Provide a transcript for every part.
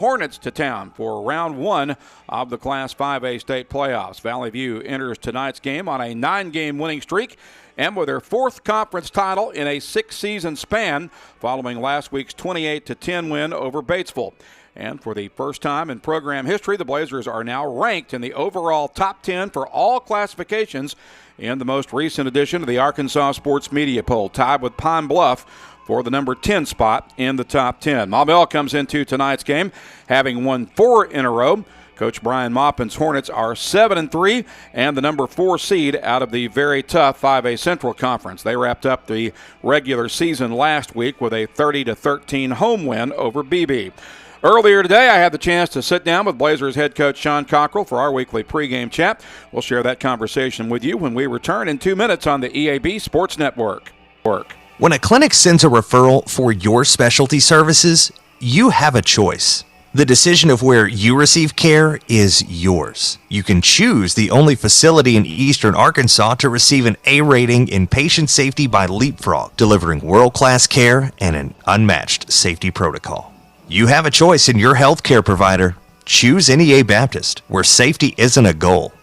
Hornets to town for round one of the Class 5A state playoffs. Valley View enters tonight's game on a 9-game winning streak and with their fourth conference title in a 6-season span following last week's 28-10 win over Batesville. And for the first time in program history, the Blazers are now ranked in the overall top 10 for all classifications in the most recent edition of the Arkansas Sports Media Poll, tied with Pine Bluff for the number 10 spot in the top 10. Maumelle comes into tonight's game having won 4 in a row. Coach Brian Maupin's Hornets are 7-3 and the number 4 seed out of the very tough 5A Central Conference. They wrapped up the regular season last week with a 30-13 home win over BB. Earlier today, I had the chance to sit down with Blazers head coach Sean Cochrell for our weekly pregame chat. We'll share that conversation with you when we return in 2 minutes on the EAB Sports Network. When a clinic sends a referral for your specialty services, you have a choice. The decision of where you receive care is yours. You can choose the only facility in eastern Arkansas to receive an A rating in patient safety by Leapfrog, delivering world-class care and an unmatched safety protocol. You have a choice in your healthcare provider. Choose NEA Baptist, where safety isn't a goal,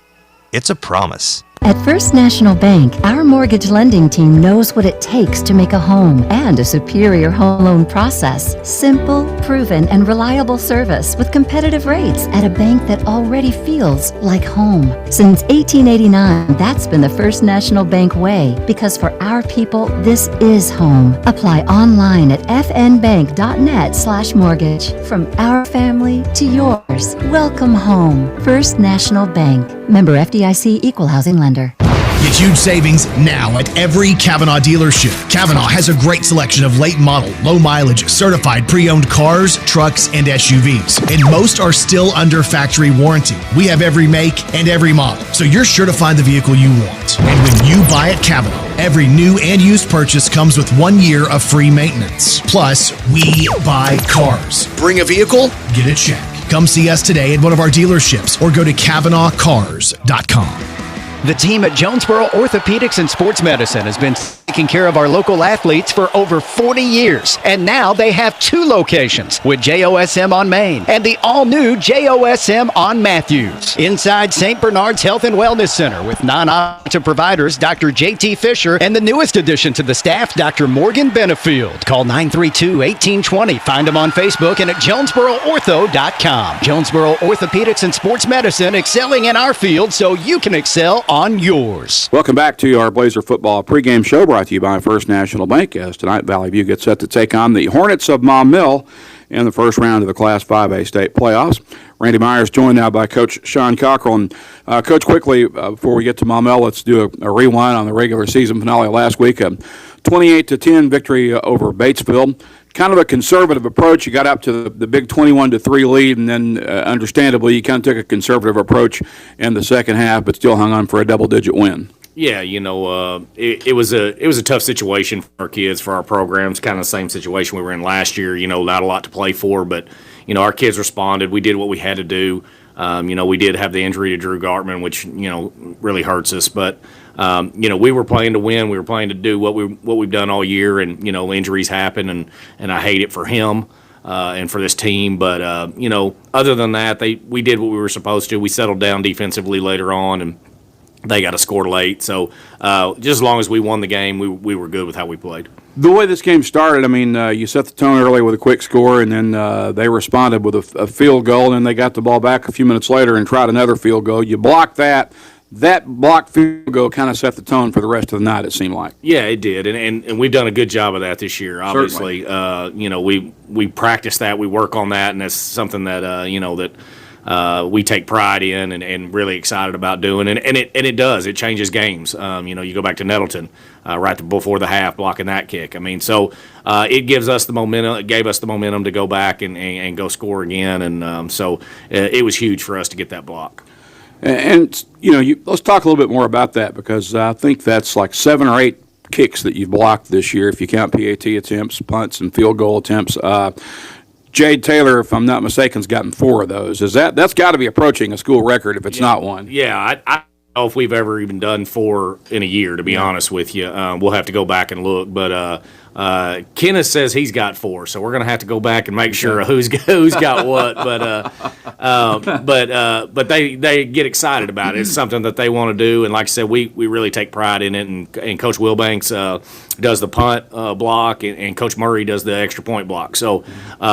it's a promise. At First National Bank, our mortgage lending team knows what it takes to make a home and a superior home loan process. Simple, proven, and reliable service with competitive rates at a bank that already feels like home. Since 1889, that's been the First National Bank way, because for our people, this is home. Apply online at fnbank.net/mortgage. From our family to yours, welcome home. First National Bank. Member FDIC, Equal Housing Lender. Get huge savings now at every Kavanaugh dealership. Kavanaugh has a great selection of late model, low mileage, certified pre-owned cars, trucks, and SUVs. And most are still under factory warranty. We have every make and every model, so you're sure to find the vehicle you want. And when you buy at Kavanaugh, every new and used purchase comes with 1 year of free maintenance. Plus, we buy cars. Bring a vehicle, get a check. Come see us today at one of our dealerships or go to CavanaughCars.com. The team at Jonesboro Orthopedics and Sports Medicine has been taking care of our local athletes for over 40 years. And now they have 2 locations with JOSM on Main and the all-new JOSM on Matthews. Inside St. Bernard's Health and Wellness Center with non-operative providers Dr. J.T. Fisher and the newest addition to the staff, Dr. Morgan Benefield. Call 932-1820. Find them on Facebook and at JonesboroOrtho.com. Jonesboro Orthopedics and Sports Medicine, excelling in our field so you can excel on yours. Welcome back to our Blazer football pregame show brought to you by First National Bank. As tonight, Valley View gets set to take on the Hornets of Maumelle in the first round of the Class 5A state playoffs. Randy Myers joined now by Coach Sean Cochrell. And Coach, quickly, before we get to Maumelle, let's do a rewind on the regular season finale last week. 28-10 victory over Batesville. Kind of a conservative approach. You got up to the big 21-3 lead, and then understandably you kind of took a conservative approach in the second half, but still hung on for a double-digit win. Yeah, it was a tough situation for our kids, for our programs. Kind of the same situation we were in last year. Not a lot to play for, but our kids responded. We did what we had to do. We did have the injury to Drew Gartman, which really hurts us, but. We were playing to win. We were playing to do what we've done all year, and injuries happen, and I hate it for him and for this team. But other than that, we did what we were supposed to. We settled down defensively later on, and they got a score late. So just as long as we won the game, we were good with how we played. The way this game started, you set the tone early with a quick score, and then they responded with a field goal, and then they got the ball back a few minutes later and tried another field goal. You blocked that. That blocked field goal kind of set the tone for the rest of the night, it seemed like. Yeah, it did, and we've done a good job of that this year. Obviously, we practice that, we work on that, and that's something that we take pride in and really excited about doing. And it does. It changes games. You go back to Nettleton right before the half, blocking that kick. It gives us the momentum. It gave us the momentum to go back and go score again. And so it was huge for us to get that block. And let's talk a little bit more about that, because I think that's like 7 or 8 kicks that you've blocked this year, if you count PAT attempts, punts, and field goal attempts. Jade Taylor, if I'm not mistaken, has gotten 4 of those. That's got to be approaching a school record if it's not one. Yeah, know if we've ever even done 4 in a year, to be honest with you. We'll have to go back and look. But Kenneth says he's got 4, so we're going to have to go back and make sure who's got what. But they get excited about it. It's something that they want to do. And like I said, we really take pride in it. And Coach Wilbanks does the punt block, and Coach Murray does the extra point block. So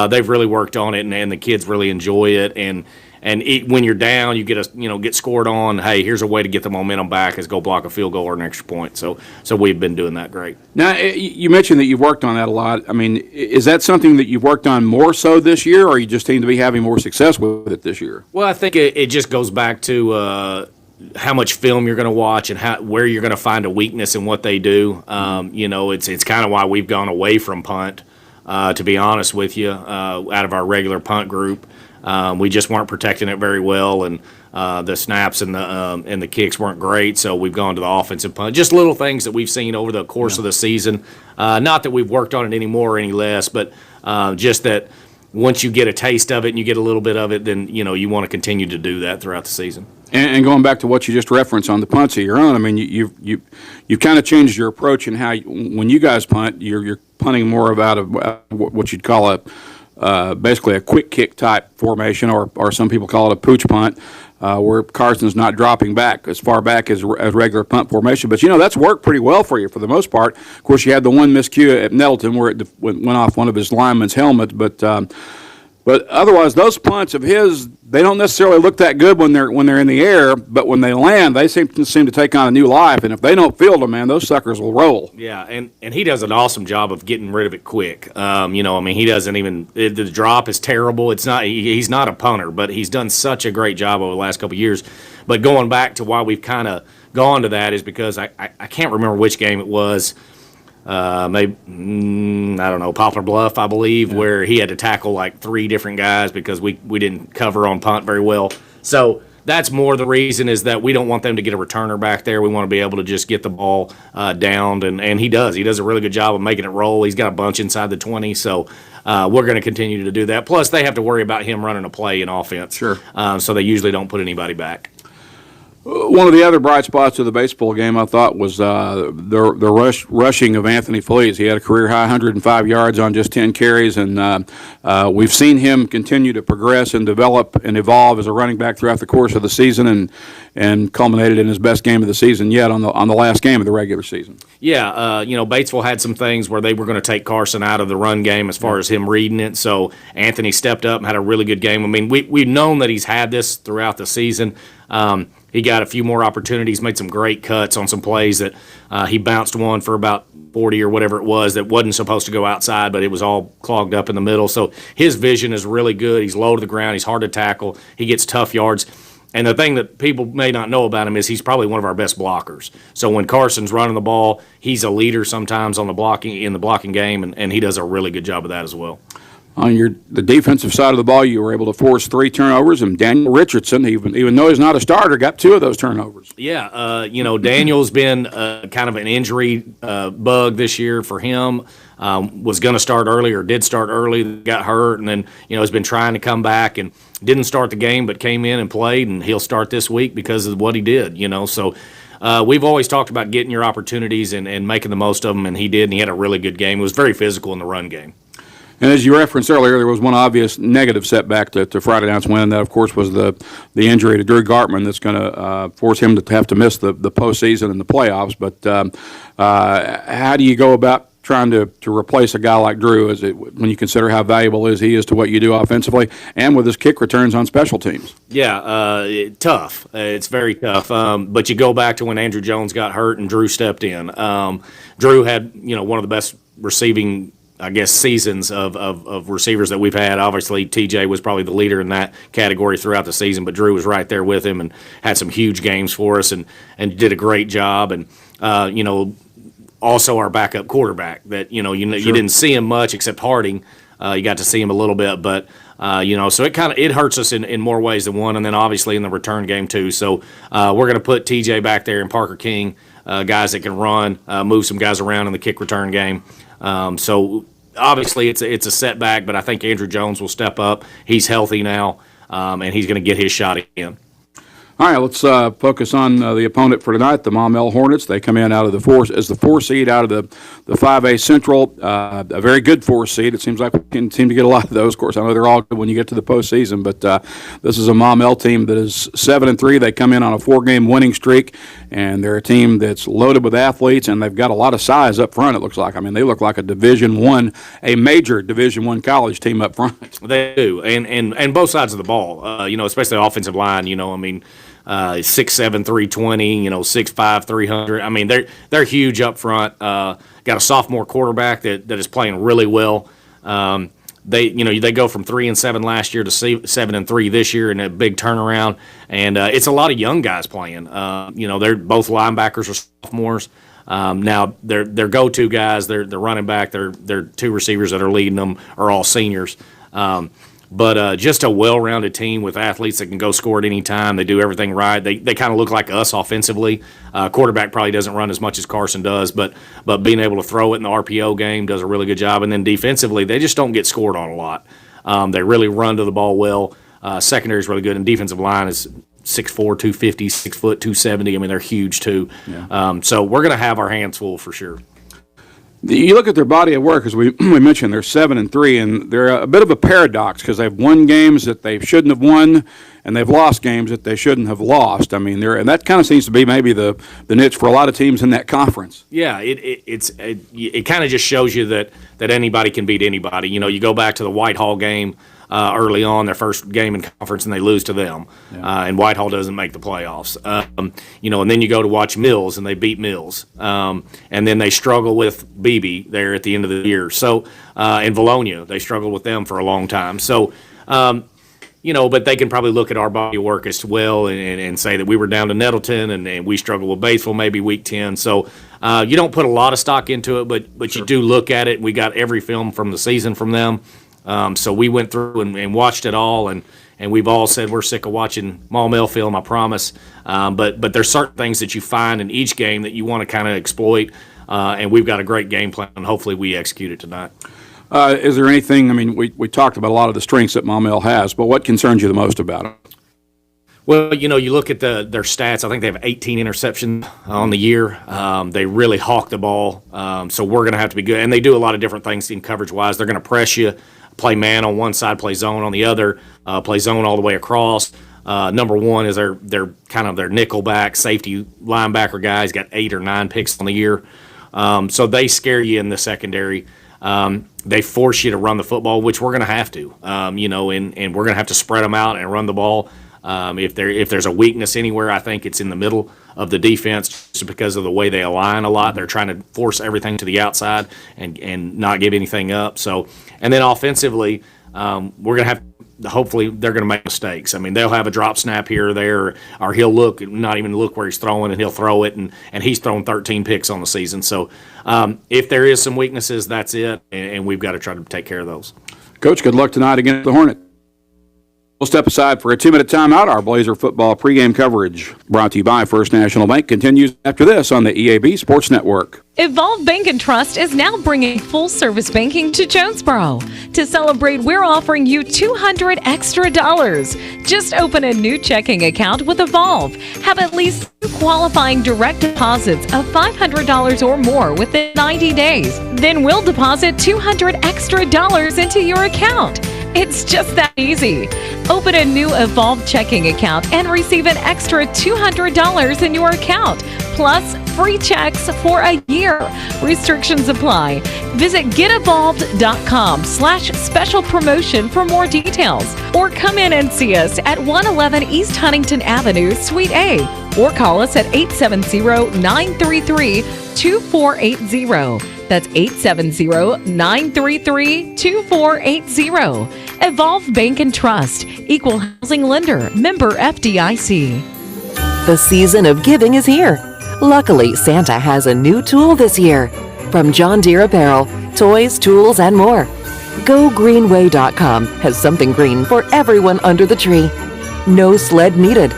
they've really worked on it, and the kids really enjoy it. And when you're down, you get scored on. Hey, here's a way to get the momentum back: is go block a field goal or an extra point. So we've been doing that great. Now, you mentioned that you've worked on that a lot. I mean, is that something that you've worked on more so this year, or you just seem to be having more success with it this year? Well, I think it just goes back to how much film you're going to watch and where you're going to find a weakness in what they do. It's kind of why we've gone away from punt, to be honest with you, out of our regular punt group. We just weren't protecting it very well, and the snaps and the kicks weren't great. So we've gone to the offensive punt. Just little things that we've seen over the course of the season. Not that we've worked on it any more or any less, but just that once you get a taste of it and you get a little bit of it, then you want to continue to do that throughout the season. And going back to what you just referenced on the punts of your own, I mean, you've kind of changed your approach in how when you guys punt, you're punting more about what you'd call basically a quick kick type formation, or some people call it a pooch punt, where Carson's not dropping back as far back as regular punt formation. But that's worked pretty well for you for the most part. Of course, you had the one miscue at Nettleton where it went off one of his linemen's helmets, but otherwise, those punts of his, they don't necessarily look that good when they're in the air, but when they land, they seem to take on a new life. And if they don't field them, man, those suckers will roll. Yeah, and he does an awesome job of getting rid of it quick. He doesn't even the drop is terrible. It's not he's not a punter, but he's done such a great job over the last couple of years. But going back to why we've kind of gone to that is because I can't remember which game it was. Maybe I don't know, Poplar Bluff, I believe, where he had to tackle like 3 different guys because we didn't cover on punt very well. So that's more the reason, is that we don't want them to get a returner back there. We want to be able to just get the ball downed, and he does. He does a really good job of making it roll. He's got a bunch inside the 20, so we're going to continue to do that. Plus, they have to worry about him running a play in offense. Sure. So they usually don't put anybody back. One of the other bright spots of the baseball game, I thought, was the rushing of Anthony Feliz. He had a career-high 105 yards on just 10 carries, and we've seen him continue to progress and develop and evolve as a running back throughout the course of the season, and culminated in his best game of the season yet on the last game of the regular season. Yeah, Batesville had some things where they were going to take Carson out of the run game as far as him reading it, so Anthony stepped up and had a really good game. I mean, we've known that he's had this throughout the season. He got a few more opportunities, made some great cuts on some plays that he bounced one for about 40 or whatever it was that wasn't supposed to go outside, but it was all clogged up in the middle. So his vision is really good. He's low to the ground. He's hard to tackle. He gets tough yards. And the thing that people may not know about him is he's probably one of our best blockers. So when Carson's running the ball, he's a leader sometimes in the blocking game, and he does a really good job of that as well. On the defensive side of the ball, you were able to force 3 turnovers, and Daniel Richardson, even though he's not a starter, got 2 of those turnovers. Yeah, Daniel's been kind of an injury bug this year for him. Was going to start early, or did start early, got hurt, and then has been trying to come back and didn't start the game, but came in and played, and he'll start this week because of what he did. So we've always talked about getting your opportunities and making the most of them, and he did, and he had a really good game. He was very physical in the run game. And as you referenced earlier, there was one obvious negative setback to Friday night's win. That, of course, was the injury to Drew Gartman that's going to force him to have to miss the postseason and the playoffs. But how do you go about trying to replace a guy like Drew when you consider how valuable he is to what you do offensively and with his kick returns on special teams? Yeah, tough. It's very tough. But you go back to when Andrew Jones got hurt and Drew stepped in. Drew had one of the best receiving seasons of receivers that we've had. Obviously, TJ was probably the leader in that category throughout the season, but Drew was right there with him and had some huge games for us and did a great job. And, also our backup quarterback that, you didn't see him much except Harding. You got to see him a little bit, but, so it hurts us in more ways than one, and then obviously in the return game too. So we're going to put TJ back there and Parker King, guys that can run, move some guys around in the kick return game. So obviously it's a setback, but I think Andrew Jones will step up. He's healthy now, and he's going to get his shot again. All right, let's focus on the opponent for tonight, the Maumelle Hornets. They come in out of the 4 seed out of the 5A Central, a very good 4 seed. It seems like we can seem to get a lot of those. Of course, I know they're all good when you get to the postseason, but this is a Maumelle team that is 7-3. They come in on a 4-game winning streak, and they're a team that's loaded with athletes, and they've got a lot of size up front. It looks like. I mean, they look like a major Division I college team up front. They do, and both sides of the ball. Especially the offensive line. 6'7", 320, 6'5", 300. I mean, they're huge up front. Got a sophomore quarterback that is playing really well. They go from 3-7 last year to 7-3 this year in a big turnaround, and it's a lot of young guys playing. They're both linebackers are sophomores. Now their go-to guys, their running back, their 2 receivers that are leading them are all seniors. But just a well-rounded team with athletes that can go score at any time. They do everything right. They kind of look like us offensively. Quarterback probably doesn't run as much as Carson does, but being able to throw it in the RPO game does a really good job. And then defensively, they just don't get scored on a lot. They really run to the ball well. Secondary is really good, and defensive line is 6'4", 250, 6 foot, 270. I mean, they're huge too. Yeah. So we're going to have our hands full for sure. You look at their body of work, as we mentioned, they're 7-3, and they're a bit of a paradox because they've won games that they shouldn't have won, and they've lost games that they shouldn't have lost. I mean, and that kind of seems to be maybe the niche for a lot of teams in that conference. Yeah, it kind of just shows you that anybody can beat anybody. You go back to the Whitehall game early on, their first game in conference, and they lose to them. Yeah. And Whitehall doesn't make the playoffs. And then you go to watch Mills, and they beat Mills. And then they struggle with Beebe there at the end of the year. So, in Valonia, they struggled with them for a long time. So, but they can probably look at our body of work as well and say that we were down to Nettleton and we struggled with Batesville maybe week 10. So, you don't put a lot of stock into it, but sure. You do look at it. We got every film from the season from them. So we went through and watched it all, and we've all said we're sick of watching Maumelle film, I promise. But there's certain things that you find in each game that you want to kind of exploit, and we've got a great game plan, and hopefully we execute it tonight. Is there anything, I mean, we talked about a lot of the strengths that Maumelle has, but what concerns you the most about it? Well, you look at their stats. I think they have 18 interceptions on the year. They really hawk the ball, so we're going to have to be good. And they do a lot of different things in coverage-wise. They're going to press you, play man on one side, play zone on the other, play zone all the way across. Number one is their kind of their nickel back safety linebacker guy. He's got 8 or 9 picks on the year. So they scare you in the secondary. They force you to run the football, which we're going to have to, and we're going to have to spread them out and run the ball. If there's a weakness anywhere, I think it's in the middle of the defense just because of the way they align a lot. They're trying to force everything to the outside and not give anything up. So, and then offensively, we're going to have hopefully they're going to make mistakes. I mean, they'll have a drop snap here or there, or he'll not even look where he's throwing, and he'll throw it, and he's thrown 13 picks on the season. So if there is some weaknesses, that's it, and we've got to try to take care of those. Coach, good luck tonight against the Hornets. We'll step aside for a 2-minute timeout. Our Blazer football pregame coverage, brought to you by First National Bank, continues after this on the EAB Sports Network. Evolve Bank and Trust is now bringing full-service banking to Jonesboro. To celebrate, we're offering you $200 extra. Just open a new checking account with Evolve. Have at least 2 qualifying direct deposits of $500 or more within 90 days. Then we'll deposit $200 extra into your account. It's just that easy. Open a new Evolve checking account and receive an extra $200 in your account, plus free checks for a year. Restrictions apply. Visit getevolved.com/special promotion for more details, or come in and see us at 111 East Huntington Avenue, Suite A, or call us at 870-933-2480. That's 870-933-2480. Evolve Bank and Trust. Equal housing lender. Member FDIC. The season of giving is here. Luckily, Santa has a new tool this year. From John Deere apparel, toys, tools, and more. GoGreenway.com has something green for everyone under the tree. No sled needed.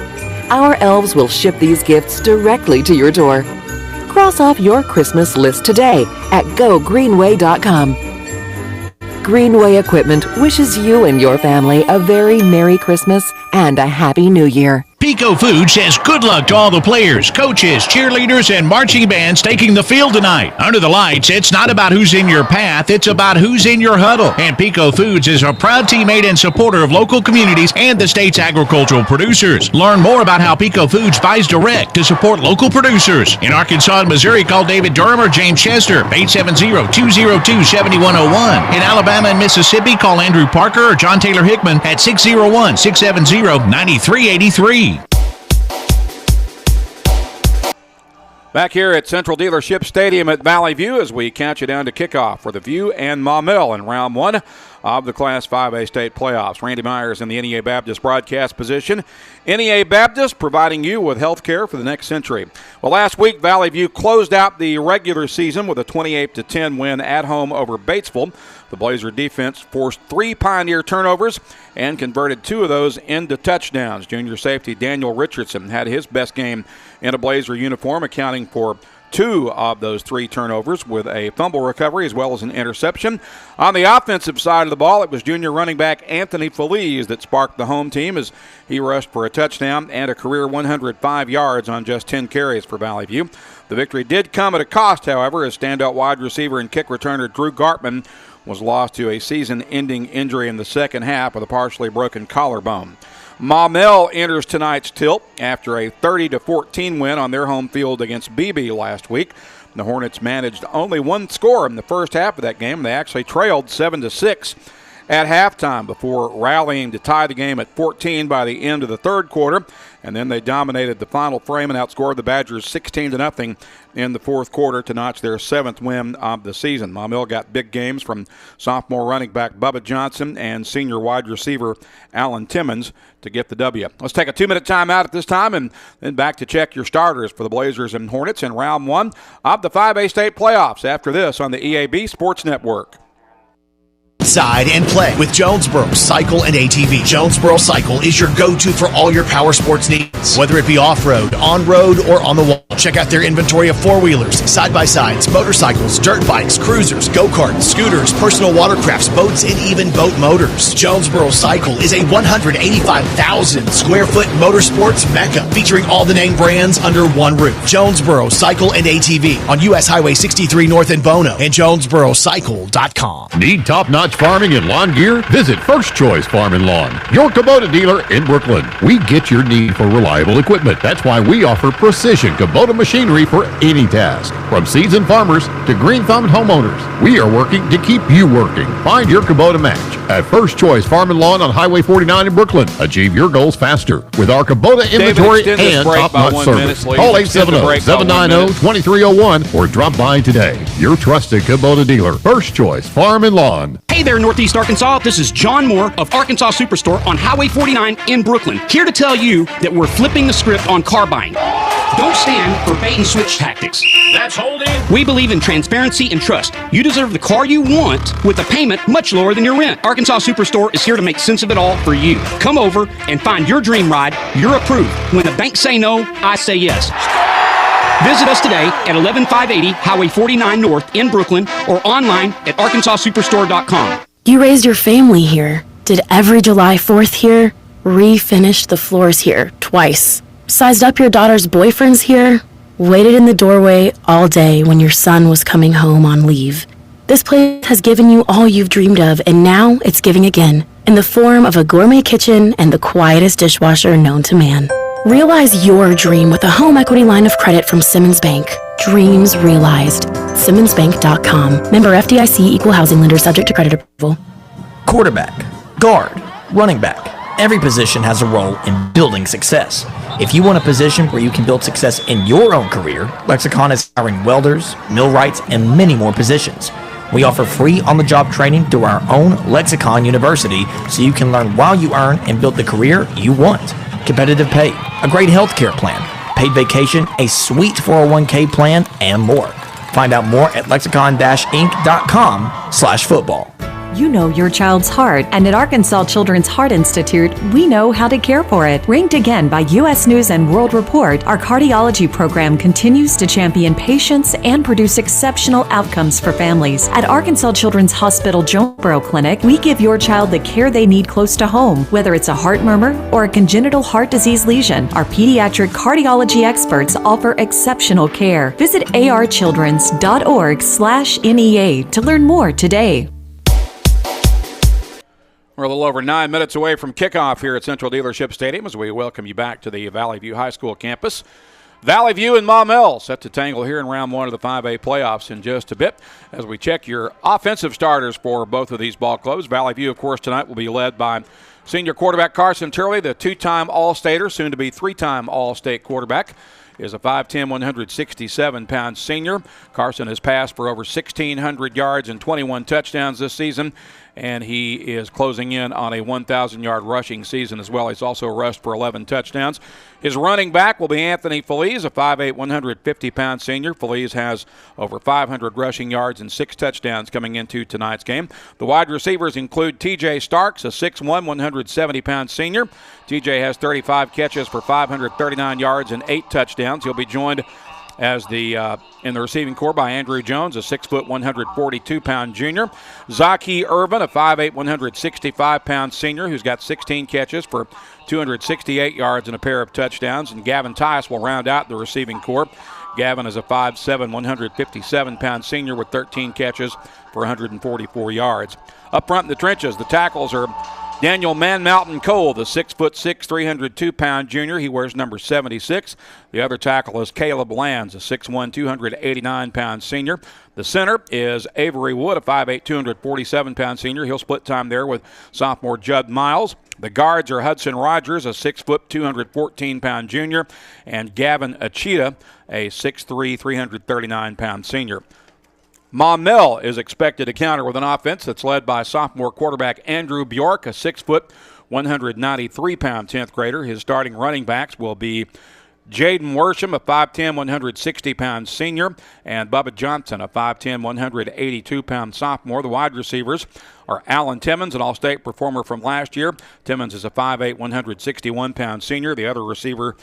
Our elves will ship these gifts directly to your door. Cross off your Christmas list today at GoGreenway.com. Greenway Equipment wishes you and your family a very Merry Christmas and a Happy New Year. Pico Food says good luck to all the players, coaches, cheerleaders, and marching bands taking the field tonight. Under the lights, it's not about who's in your path, it's about who's in your huddle. And Pico Foods is a proud teammate and supporter of local communities and the state's agricultural producers. Learn more about how Pico Foods buys direct to support local producers. In Arkansas and Missouri, call David Durham or James Chester, 870-202-7101. In Alabama and Mississippi, call Andrew Parker or John Taylor Hickman at 601-670-9383. Back here at Central Dealership Stadium at Valley View as we count you down to kickoff for the View and Maumelle in round one of the Class 5A state playoffs. Randy Myers in the NEA Baptist broadcast position. NEA Baptist providing you with health care for the next century. Well, last week, Valley View closed out the regular season with a 28-10 win at home over Batesville. The Blazer defense forced 3 Pioneer turnovers and converted 2 of those into touchdowns. Junior safety Daniel Richardson had his best game in a Blazer uniform, accounting for 2 of those 3 turnovers with a fumble recovery as well as an interception. On the offensive side of the ball, it was junior running back Anthony Feliz that sparked the home team as he rushed for a touchdown and a career 105 yards on just 10 carries for Valley View. The victory did come at a cost, however, as standout wide receiver and kick returner Drew Gartman was lost to a season-ending injury in the second half with a partially broken collarbone. Maumelle enters tonight's tilt after a 30-14 win on their home field against BB last week. The Hornets managed only 1 score in the first half of that game. They actually trailed 7-6 at halftime before rallying to tie the game at 14 by the end of the third quarter. And then they dominated the final frame and outscored the Badgers 16-0 in the fourth quarter to notch their 7th win of the season. Maumelle got big games from sophomore running back Bubba Johnson and senior wide receiver Alan Timmons to get the W. Let's take a 2-minute timeout at this time and then back to check your starters for the Blazers and Hornets in round 1 of the 5A state playoffs after this on the EAB Sports Network. Side and play with Jonesboro Cycle and ATV. Jonesboro Cycle is your go-to for all your power sports needs, whether it be off-road, on-road, or on the wall. Check out their inventory of four-wheelers, side-by-sides, motorcycles, dirt bikes, cruisers, go-karts, scooters, personal watercrafts, boats, and even boat motors. Jonesboro Cycle is a 185,000 square foot motorsports mecca featuring all the name brands under one roof. Jonesboro Cycle and ATV on U.S. Highway 63 North in Bono and JonesboroCycle.com. Need top-notch farming and lawn gear? Visit First Choice Farm and Lawn, your Kubota dealer in Brooklyn. We get your need for reliable equipment. That's why we offer precision Kubota machinery for any task. From seasoned farmers to green-thumbed homeowners, we are working to keep you working. Find your Kubota match at First Choice Farm and Lawn on Highway 49 in Brooklyn. Achieve your goals faster with our Kubota inventory and top-notch service. Call 870-790-2301 or drop by today. Your trusted Kubota dealer, First Choice Farm and Lawn. Hey there, Northeast Arkansas. This is John Moore of Arkansas Superstore on Highway 49 in Brooklyn. Here to tell you that we're flipping the script on car buying. Don't stand for bait and switch tactics. That's holding. We believe in transparency and trust. You deserve the car you want with a payment much lower than your rent. Arkansas Superstore is here to make sense of it all for you. Come over and find your dream ride. You're approved. When the banks say no, I say yes. Visit us today at 11580 Highway 49 North in Brooklyn or online at arkansassuperstore.com. You raised your family here, did every July 4th here, refinished the floors here twice, sized up your daughter's boyfriends here, waited in the doorway all day when your son was coming home on leave. This place has given you all you've dreamed of, and now it's giving again in the form of a gourmet kitchen and the quietest dishwasher known to man. Realize your dream with a home equity line of credit from Simmons Bank. Dreams realized. SimmonsBank.com. Member FDIC, equal housing lender, subject to credit approval. Quarterback, guard, running back. Every position has a role in building success. If you want a position where you can build success in your own career, Lexicon is hiring welders, millwrights, and many more positions. We offer free on-the-job training through our own Lexicon University so you can learn while you earn and build the career you want. Competitive pay, a great healthcare plan, paid vacation, a sweet 401k plan, and more. Find out more at lexicon-inc.com/football. You know your child's heart, and at Arkansas Children's Heart Institute, we know how to care for it. Ranked again by U.S. News and World Report, our cardiology program continues to champion patients and produce exceptional outcomes for families. At Arkansas Children's Hospital Jonesboro Clinic, we give your child the care they need close to home, whether it's a heart murmur or a congenital heart disease lesion. Our pediatric cardiology experts offer exceptional care. Visit archildrens.org/NEA to learn more today. We're a little over 9 minutes away from kickoff here at Central Dealership Stadium as we welcome you back to the Valley View High School campus. Valley View and Maumelle set to tangle here in round one of the 5A playoffs in just a bit as we check your offensive starters for both of these ball clubs. Valley View, of course, tonight will be led by senior quarterback Carson Turley, the two-time All-Stater, soon to be three-time All-State quarterback. Is a 5'10", 167-pound senior. Carson has passed for over 1,600 yards and 21 touchdowns this season, and he is closing in on a 1,000-yard rushing season as well. He's also rushed for 11 touchdowns. His running back will be Anthony Feliz, a 5'8", 150-pound senior. Feliz has over 500 rushing yards and 6 touchdowns coming into tonight's game. The wide receivers include T.J. Starks, a 6'1", 170-pound senior. T.J. has 35 catches for 539 yards and 8 touchdowns. He'll be joined as in the receiving corps by Andrew Jones, a 6', 142-pound junior. Zaki Irvin, a 5'8", 165-pound senior who's got 16 catches for 268 yards and a pair of touchdowns. And Gavin Tice will round out the receiving corps. Gavin is a 5'7", 157-pound senior with 13 catches for 144 yards. Up front in the trenches, the tackles are Daniel Man-Mountain Cole, the 6'6", 302-pound junior. He wears number 76. The other tackle is Caleb Lands, a 6'1", 289-pound senior. The center is Avery Wood, a 5'8", 247-pound senior. He'll split time there with sophomore Judd Miles. The guards are Hudson Rogers, a 6', 214-pound junior, and Gavin Achita, a 6'3", 339-pound senior. Maumelle is expected to counter with an offense that's led by sophomore quarterback Andrew Bjork, a 6', 193-pound 10th grader. His starting running backs will be Jaden Worsham, a 5'10", 160-pound senior, and Bubba Johnson, a 5'10", 182-pound sophomore. The wide receivers are Alan Timmons, an All-State performer from last year. Timmons is a 5'8", 161-pound senior. The other receivers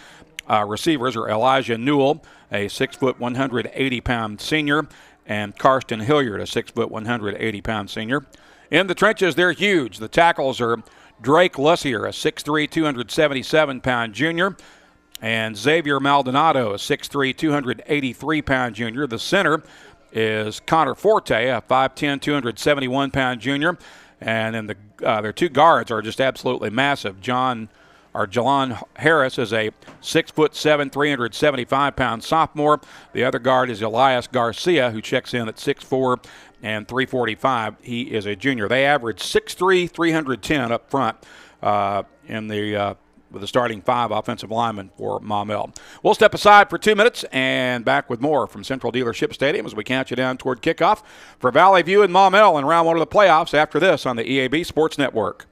are Elijah Newell, a 6', 180-pound senior, and Karsten Hilliard, a 6', 180-pound senior. In the trenches, they're huge. The tackles are Drake Lussier, a 6'3", 277-pound junior, and Xavier Maldonado, a 6'3", 283-pound junior. The center is Connor Forte, a 5'10", 271-pound junior, and then their two guards are just absolutely massive. Jalon Harris is a 6'7", 375-pound sophomore. The other guard is Elias Garcia, who checks in at 6'4", and 345. He is a junior. They average 6'3", 310 up front with the starting 5 offensive linemen for Maumelle. We'll step aside for 2 minutes and back with more from Central Dealership Stadium as we count you down toward kickoff for Valley View and Maumelle in round 1 of the playoffs after this on the EAB Sports Network.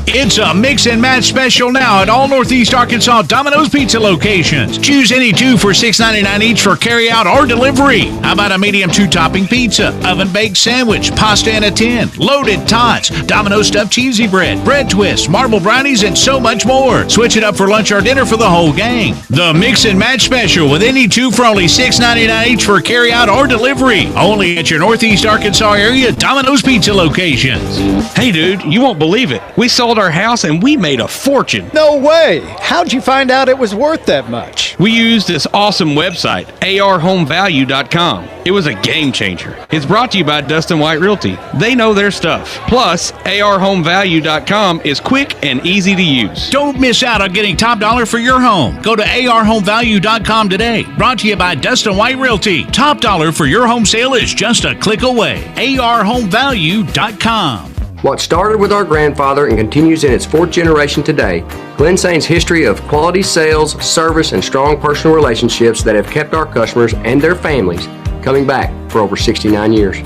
It's a mix and match special now at all Northeast Arkansas Domino's Pizza locations. Choose any 2 for $6.99 each for carry-out or delivery. How about a medium 2-topping pizza, oven-baked sandwich, pasta in a tin, loaded tots, Domino's stuffed cheesy bread, bread twists, marble brownies, and so much more. Switch it up for lunch or dinner for the whole gang. The mix and match special with any 2 for only $6.99 each for carry-out or delivery. Only at your Northeast Arkansas area Domino's Pizza locations. Hey, dude, you won't believe it. We sold our house and we made a fortune. No way! How'd you find out it was worth that much? We used this awesome website, arhomevalue.com. It was a game changer. It's brought to you by Dustin White Realty. They know their stuff. Plus, arhomevalue.com is quick and easy to use. Don't miss out on getting top dollar for your home. Go to arhomevalue.com today. Brought to you by Dustin White Realty. Top dollar for your home sale is just a click away. arhomevalue.com. What started with our grandfather and continues in its 4th generation today, Glen Saint's history of quality sales, service, and strong personal relationships that have kept our customers and their families coming back for over 69 years.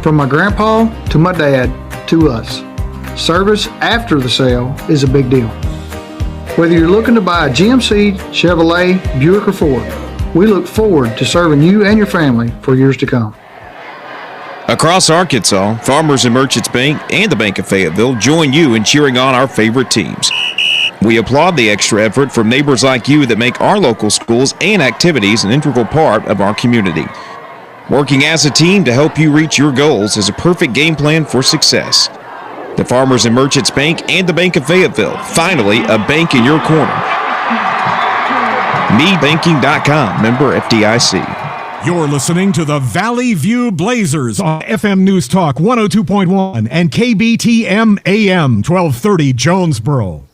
From my grandpa to my dad to us, service after the sale is a big deal. Whether you're looking to buy a GMC, Chevrolet, Buick, or Ford, we look forward to serving you and your family for years to come. Across Arkansas, Farmers and Merchants Bank and the Bank of Fayetteville join you in cheering on our favorite teams. We applaud the extra effort from neighbors like you that make our local schools and activities an integral part of our community. Working as a team to help you reach your goals is a perfect game plan for success. The Farmers and Merchants Bank and the Bank of Fayetteville, finally a bank in your corner. MeBanking.com, member FDIC. You're listening to the Valley View Blazers on FM News Talk 102.1 and KBTM AM 1230 Jonesboro.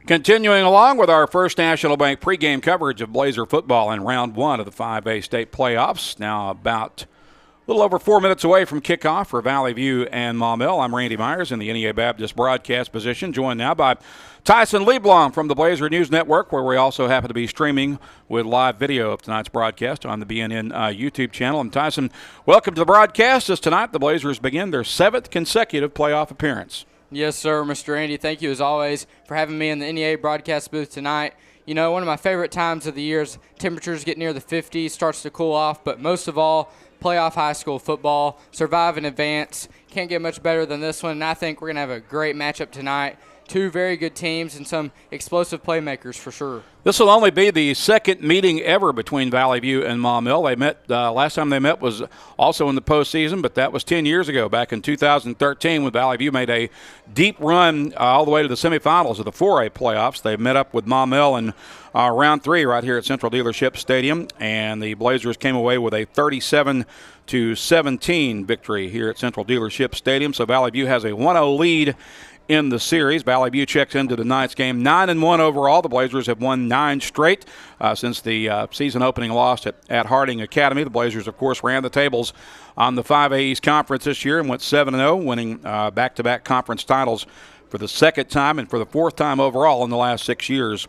Continuing along with our First National Bank pregame coverage of Blazer football in round 1 of the 5A state playoffs. Now about a little over 4 minutes away from kickoff for Valley View and Maumelle. I'm Randy Myers in the NEA Baptist broadcast position, joined now by Tyson Leblong from the Blazer News Network, where we also happen to be streaming with live video of tonight's broadcast on the BNN YouTube channel. And Tyson, welcome to the broadcast as tonight the Blazers begin their 7th consecutive playoff appearance. Yes, sir, Mr. Randy. Thank you, as always, for having me in the NEA broadcast booth tonight. You know, one of my favorite times of the year is temperatures get near the 50s, starts to cool off, but most of all, playoff high school football, survive and advance. Can't get much better than this one, and I think we're going to have a great matchup tonight. 2 very good teams and some explosive playmakers for sure. This will only be the second meeting ever between Valley View and Maumelle. They met, last time they met was also in the postseason, but that was 10 years ago, back in 2013, when Valley View made a deep run all the way to the semifinals of the 4A playoffs. They met up with Maumelle in round 3 right here at Central Dealership Stadium, and the Blazers came away with a 37-17 victory here at Central Dealership Stadium. So Valley View has a 1-0 lead in the series. Valley View checks into tonight's game 9-1 overall. The Blazers have won 9 straight since the season opening loss at Harding Academy. The Blazers, of course, ran the tables on the 5A East Conference this year and went 7-0, winning back-to-back conference titles for the second time and for the 4th time overall in the last 6 years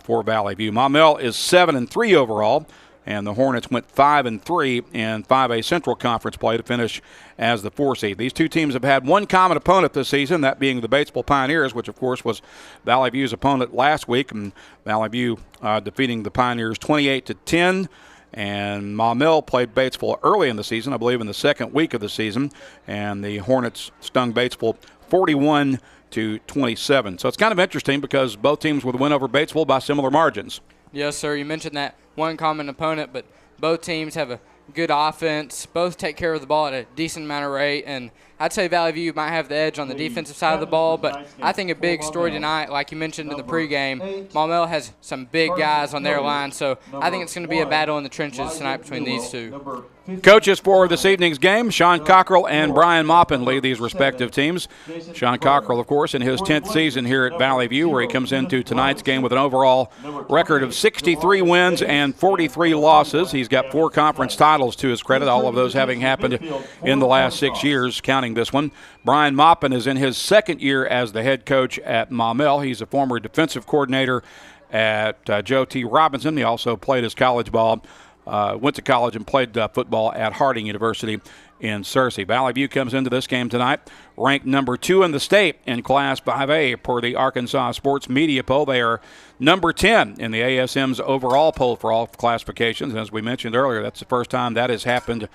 for Valley View. Maumelle is 7-3 overall, and the Hornets went 5-3 in 5A Central Conference play to finish as the 4 seed. These two teams have had one common opponent this season, that being the Batesville Pioneers, which of course was Valley View's opponent last week, and Valley View defeating the Pioneers 28-10. And Maumelle played Batesville early in the season, I believe in the second week of the season, and the Hornets stung Batesville 41-27. So it's kind of interesting because both teams would win over Batesville by similar margins. Yes, sir. You mentioned that one common opponent, but both teams have a good offense. Both take care of the ball at a decent amount of rate, and I'd say Valley View might have the edge on the defensive side of the ball, but I think a big story tonight, like you mentioned in the pregame, Maumelle has some big guys on their line, so I think it's going to be a battle in the trenches tonight between these two. Coaches for this evening's game, Sean Cochrell and Brian Maupin lead these respective teams. Sean Cochrell, of course, in his 10th season here at Valley View, where he comes into tonight's game with an overall record of 63 wins and 43 losses. He's got 4 conference titles to his credit, all of those having happened in the last 6 years, counting this one. Brian Maupin is in his 2nd year as the head coach at Maumelle. He's a former defensive coordinator at Joe T. Robinson. He also played his college ball. Went to college and played football at Harding University in Searcy. Valley View comes into this game tonight ranked number 2 in the state in Class 5A per the Arkansas Sports Media Poll. They are number 10 in the ASM's overall poll for all classifications. As we mentioned earlier, that's the first time that has happened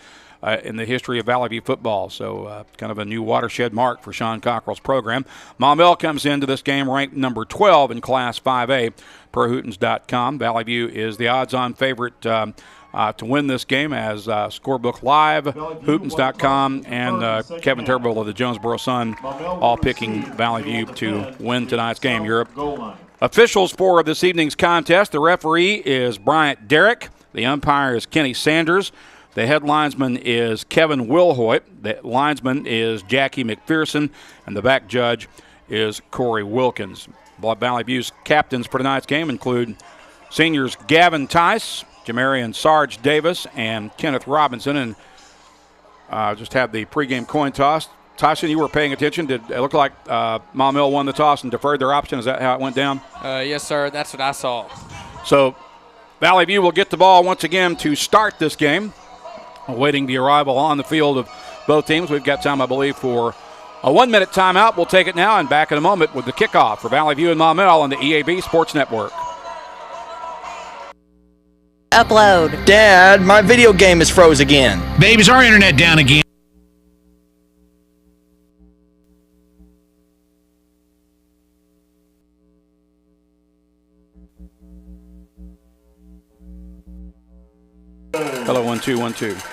in the history of Valley View football. So kind of a new watershed mark for Sean Cockrell's program. Maumelle comes into this game ranked number 12 in Class 5A per Hootens.com. Valley View is the odds-on favorite to win this game as Scorebook Live, Hootens.com, and Kevin Turbo of the Jonesboro Sun all picking Valley View to win tonight's game. Europe. Officials for this evening's contest, the referee is Bryant Derrick. The umpire is Kenny Sanders. The head linesman is Kevin Wilhoit. The linesman is Jackie McPherson. And the back judge is Corey Wilkins. Valley View's captains for tonight's game include seniors Gavin Tice, Jamarian Sarge Davis, and Kenneth Robinson. And just have the pregame coin toss. Tyson, you were paying attention. Did it look like Maumelle won the toss and deferred their option? Is that how it went down? Yes, sir. That's what I saw. So Valley View will get the ball once again to start this game, awaiting the arrival on the field of both teams. We've got time, I believe, for a 1-minute timeout. We'll take it now and back in a moment with the kickoff for Valley View and Maumelle on the EAB Sports Network. upload. Dad, my video game is froze again. Babe, is our internet down again? Hello, 1-2, 1-2.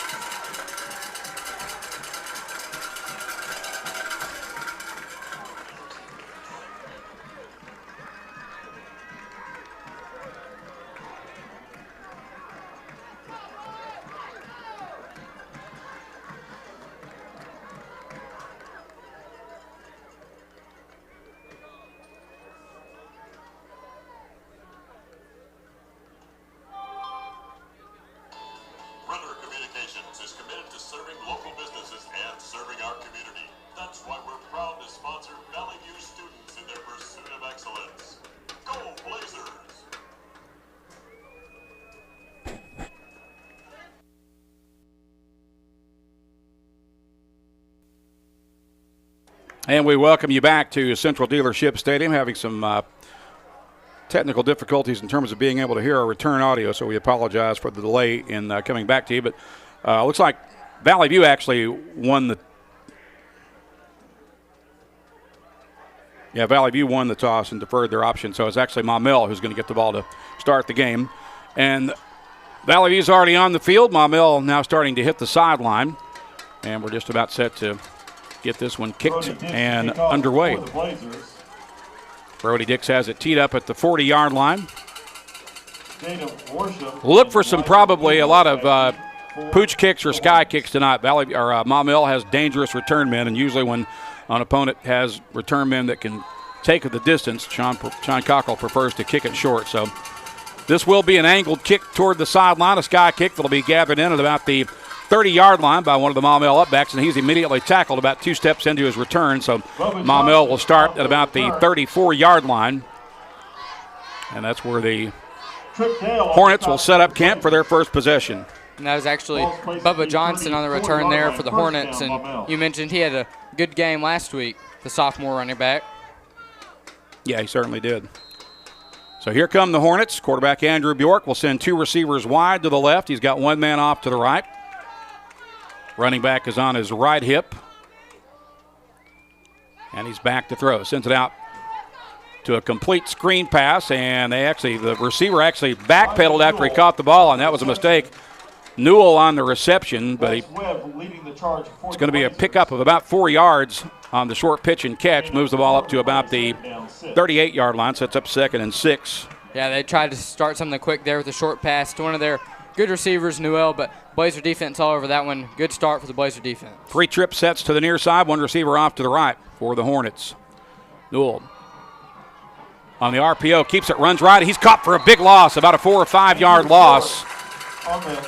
And we welcome you back to Central Dealership Stadium, having some technical difficulties in terms of being able to hear our return audio, so we apologize for the delay in coming back to you. But looks like Valley View actually won the Valley View won the toss and deferred their option, so it's actually Maumelle who's going to get the ball to start the game. And Valley View's already on the field. Maumelle now starting to hit the sideline, and we're just about set to get this one kicked and underway. Brody Dix has it teed up at the 40-yard line. Look for some probably a lot of pooch kicks or sky kicks tonight. Maumelle has dangerous return men, and usually when an opponent has return men that can take the distance, Sean Cochrell prefers to kick it short. So this will be an angled kick toward the sideline, a sky kick that'll be gathered in at about the 30-yard line by one of the Maumelle upbacks, and he's immediately tackled about 2 steps into his return. So Maumelle will start at about the 34-yard line, and that's where the Hornets will set up camp for their first possession. And that was actually Bubba Johnson on the return there for the Hornets, and you mentioned he had a good game last week, the sophomore running back. Yeah, he certainly did. So here come the Hornets. Quarterback Andrew Bjork will send 2 receivers wide to the left. He's got 1 man off to the right. Running back is on his right hip. And he's back to throw. Sends it out to a complete screen pass, and the receiver actually backpedaled after he caught the ball, and that was a mistake. Newell on the reception, but it's going to be a pickup of about 4 yards on the short pitch and catch. Moves the ball up to about the 38-yard line, sets up 2nd and 6. Yeah, they tried to start something quick there with a short pass to one of their good receivers, Newell, but Blazer defense all over that one. Good start for the Blazer defense. 3 trip sets to the near side, 1 receiver off to the right for the Hornets. Newell on the RPO, keeps it, runs right. He's caught for a big loss, about a 4 or 5 yard loss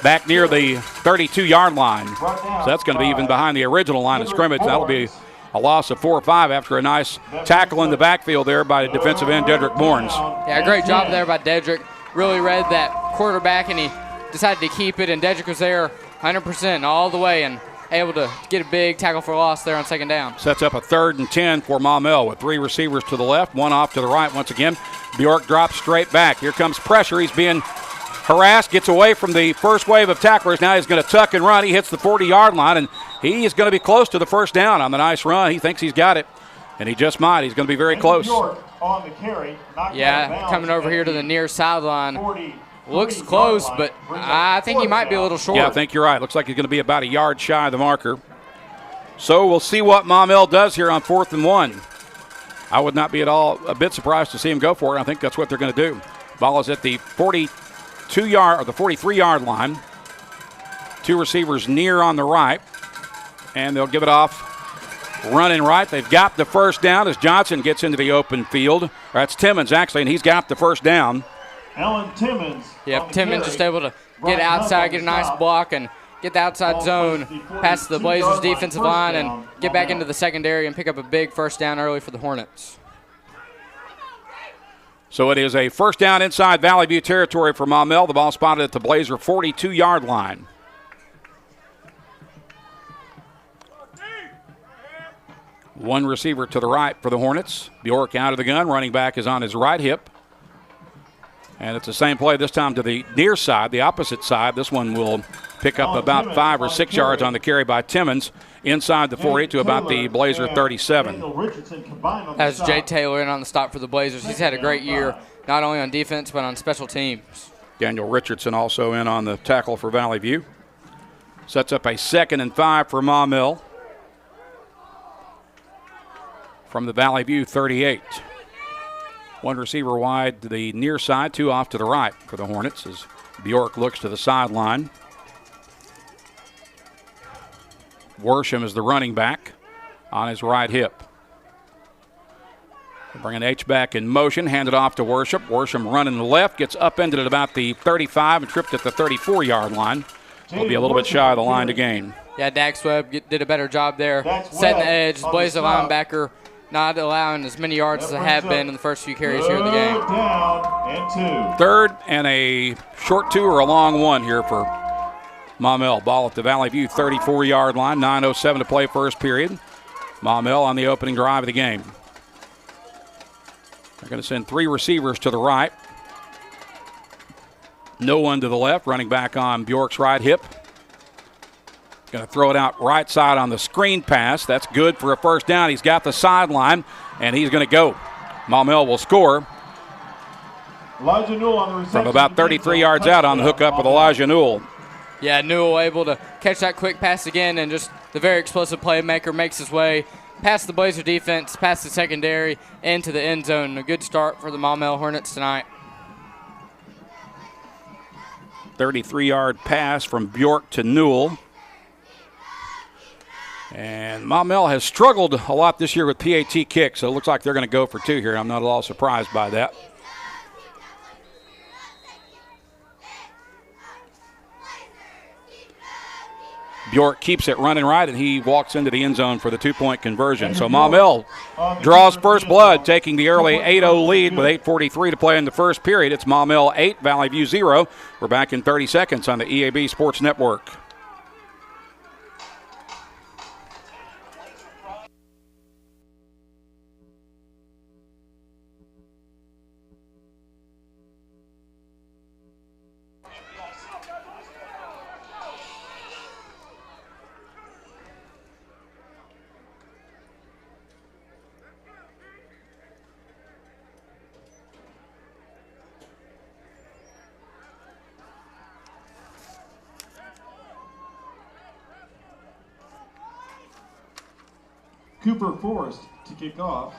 back near the 32-yard line. So that's going to be even behind the original line of scrimmage. That'll be a loss of 4 or 5 after a nice tackle in the backfield there by defensive end Dedrick Bournes. Yeah, great job there by Dedrick. Really read that quarterback, and he decided to keep it, and Dedrick was there 100% all the way and able to get a big tackle for loss there on 2nd down. Sets up a 3rd and 10 for Maumelle with 3 receivers to the left, 1 off to the right. Once again, Bjork drops straight back. Here comes pressure. He's being harassed, gets away from the first wave of tacklers. Now he's going to tuck and run. He hits the 40-yard line, and he is going to be close to the 1st down on the nice run. He thinks he's got it, and he just might. He's going to be very close. On the carry, coming over here to the near sideline. Looks close, but I think he might be a little short. Yeah, I think you're right. Looks like he's going to be about a yard shy of the marker. So we'll see what Maumelle does here on 4th and 1. I would not be at all a bit surprised to see him go for it. I think that's what they're going to do. Ball is at the 42-yard or the 43-yard line. 2 receivers near on the right, and they'll give it off running right. They've got the 1st down as Johnson gets into the open field. That's Timmons, actually, and he's got the 1st down. Alan Timmons. Yep, Timmons just able to get outside, get a nice block, and get the outside zone past the Blazers defensive line and get back into the secondary and pick up a big 1st down early for the Hornets. So it is a 1st down inside Valley View territory for Maumelle. The ball spotted at the Blazer 42-yard line. One receiver to the right for the Hornets. Bjork out of the gun. Running back is on his right hip. And it's the same play this time to the near side, the opposite side. This one will pick up about 5 or 6 yards on the carry by Timmons inside the 40 to about the Blazer 37. As Jay Taylor in on the stop for the Blazers. He's had a great year, not only on defense but on special teams. Daniel Richardson also in on the tackle for Valley View. Sets up a 2nd and 5 for Maumelle from the Valley View 38. One receiver wide to the near side, 2 off to the right for the Hornets as Bjork looks to the sideline. Worsham is the running back on his right hip. Bringing H-back in motion, handed off to Worsham. Worsham running the left, gets upended at about the 35 and tripped at the 34-yard line. Will be a little bit shy of the line to gain. Yeah, Dax Webb did a better job there, setting the edge. The Blazer linebacker not allowing as many yards as they have been in the first few carries here in the game. 3rd and a short 2 or a long 1 here for Maumelle. Ball at the Valley View 34-yard line, 9:07 to play first period. Maumelle on the opening drive of the game. They're going to send 3 receivers to the right. No one to the left, running back on Bjork's right hip. Going to throw it out right side on the screen pass. That's good for a first down. He's got the sideline, and he's going to go. Maumelle will score from about 33 yards out on the hookup with Elijah Newell. Yeah, Newell able to catch that quick pass again, and just the very explosive playmaker makes his way past the Blazer defense, past the secondary, into the end zone. A good start for the Maumelle Hornets tonight. 33-yard pass from Bjork to Newell. And Maumelle has struggled a lot this year with PAT kicks, so it looks like they're going to go for 2 here. I'm not at all surprised by that. Bjork keeps it running right, and he walks into the end zone for the 2-point conversion. So Maumelle draws first blood, taking the early 8-0 lead with 8:43 to play in the first period. It's Maumelle 8, Valley View 0. We're back in 30 seconds on the EAB Sports Network. Cooper Forrest to kick off.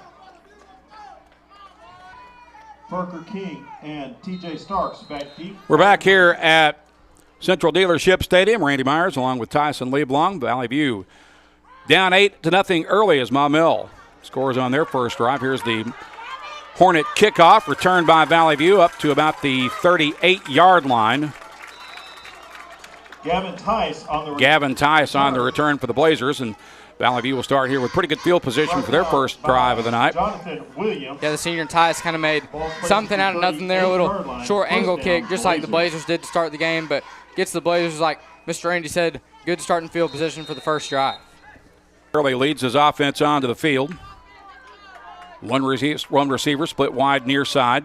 Parker King and TJ Starks back deep. We're back here at Central Dealership Stadium. Randy Myers along with Tyson Leblong. Valley View down 8-0 early as Maumelle scores on their first drive. Here's the Hornet kickoff, returned by Valley View up to about the 38-yard line. Gavin Tice on the return for the Blazers, and Valley View will start here with pretty good field position for their first drive of the night. Yeah, the senior Tice kind of made something out of nothing there, a little short angle kick, just like the Blazers did to start the game, but gets the Blazers, like Mr. Randy said, good starting field position for the first drive. Turley leads his offense onto the field. One receiver split wide near side.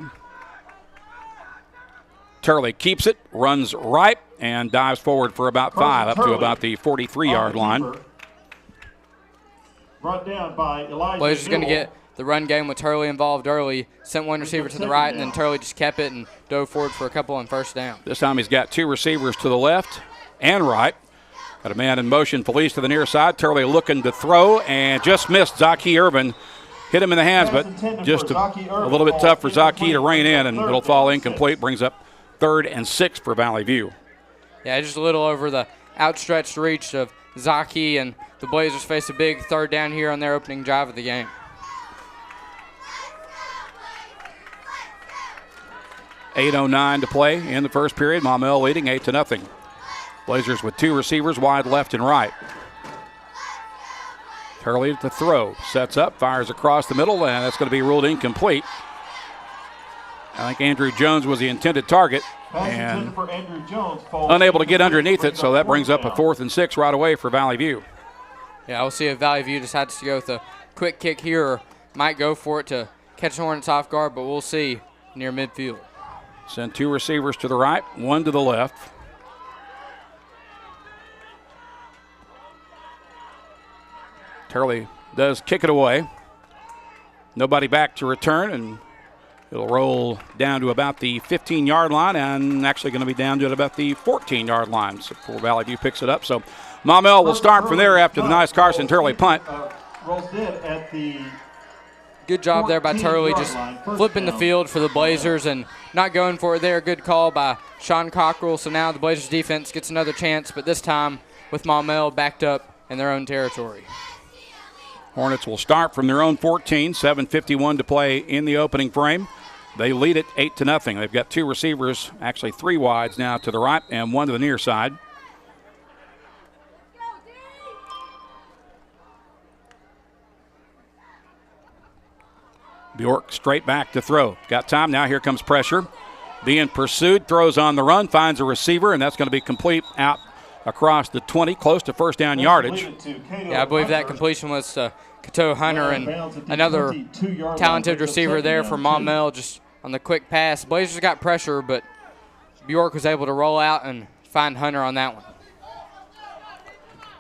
Turley keeps it, runs right, and dives forward for about 5, up to about the 43-yard line. Brought down by Elijah Blazers going to get the run game with Turley involved early. Sent one receiver to the right, and then Turley just kept it and dove forward for a couple on first down. This time he's got 2 receivers to the left and right. Got a man in motion, Felice to the near side. Turley looking to throw and just missed. Zaki Irvin hit him in the hands, but just a little bit tough for Zaki to rein in, and it'll fall incomplete. Brings up 3rd and 6 for Valley View. Yeah, just a little over the outstretched reach of Zaki, and the Blazers face a big 3rd down here on their opening drive of the game. $8:09 to play in the first period. Maumelle leading 8-0. Blazers with 2 receivers wide left and right. Turley to throw. Sets up, fires across the middle, and that's going to be ruled incomplete. I think Andrew Jones was the intended target and unable to get underneath it, so that brings up a 4th and 6 right away for Valley View. Yeah, we'll see if Valley View decides to go with a quick kick here or might go for it to catch the Hornets off guard, but we'll see near midfield. Send 2 receivers to the right, 1 to the left. Turley does kick it away. Nobody back to return, and it'll roll down to about the 15-yard line, and actually going to be down to about the 14-yard line before Valley View picks it up. So Maumelle will start from there after the nice Carson Turley punt. Rolls dead at the Good job there by Turley, just flipping the field for the Blazers and not going for it there. Good call by Sean Cockrell. So now the Blazers defense gets another chance, but this time with Maumelle backed up in their own territory. Hornets will start from their own 14, 7:51 to play in the opening frame. They lead it 8-0. They've got 2 receivers, actually 3 wides now to the right and 1 to the near side. Bjork straight back to throw. Got time now. Here comes pressure. Being pursued, throws on the run, finds a receiver, and that's going to be complete out across the 20, close to first down yardage. Yeah, I believe that completion was Cato Hunter, and another talented receiver there for Maumelle just on the quick pass. Blazers got pressure, but Bjork was able to roll out and find Hunter on that one.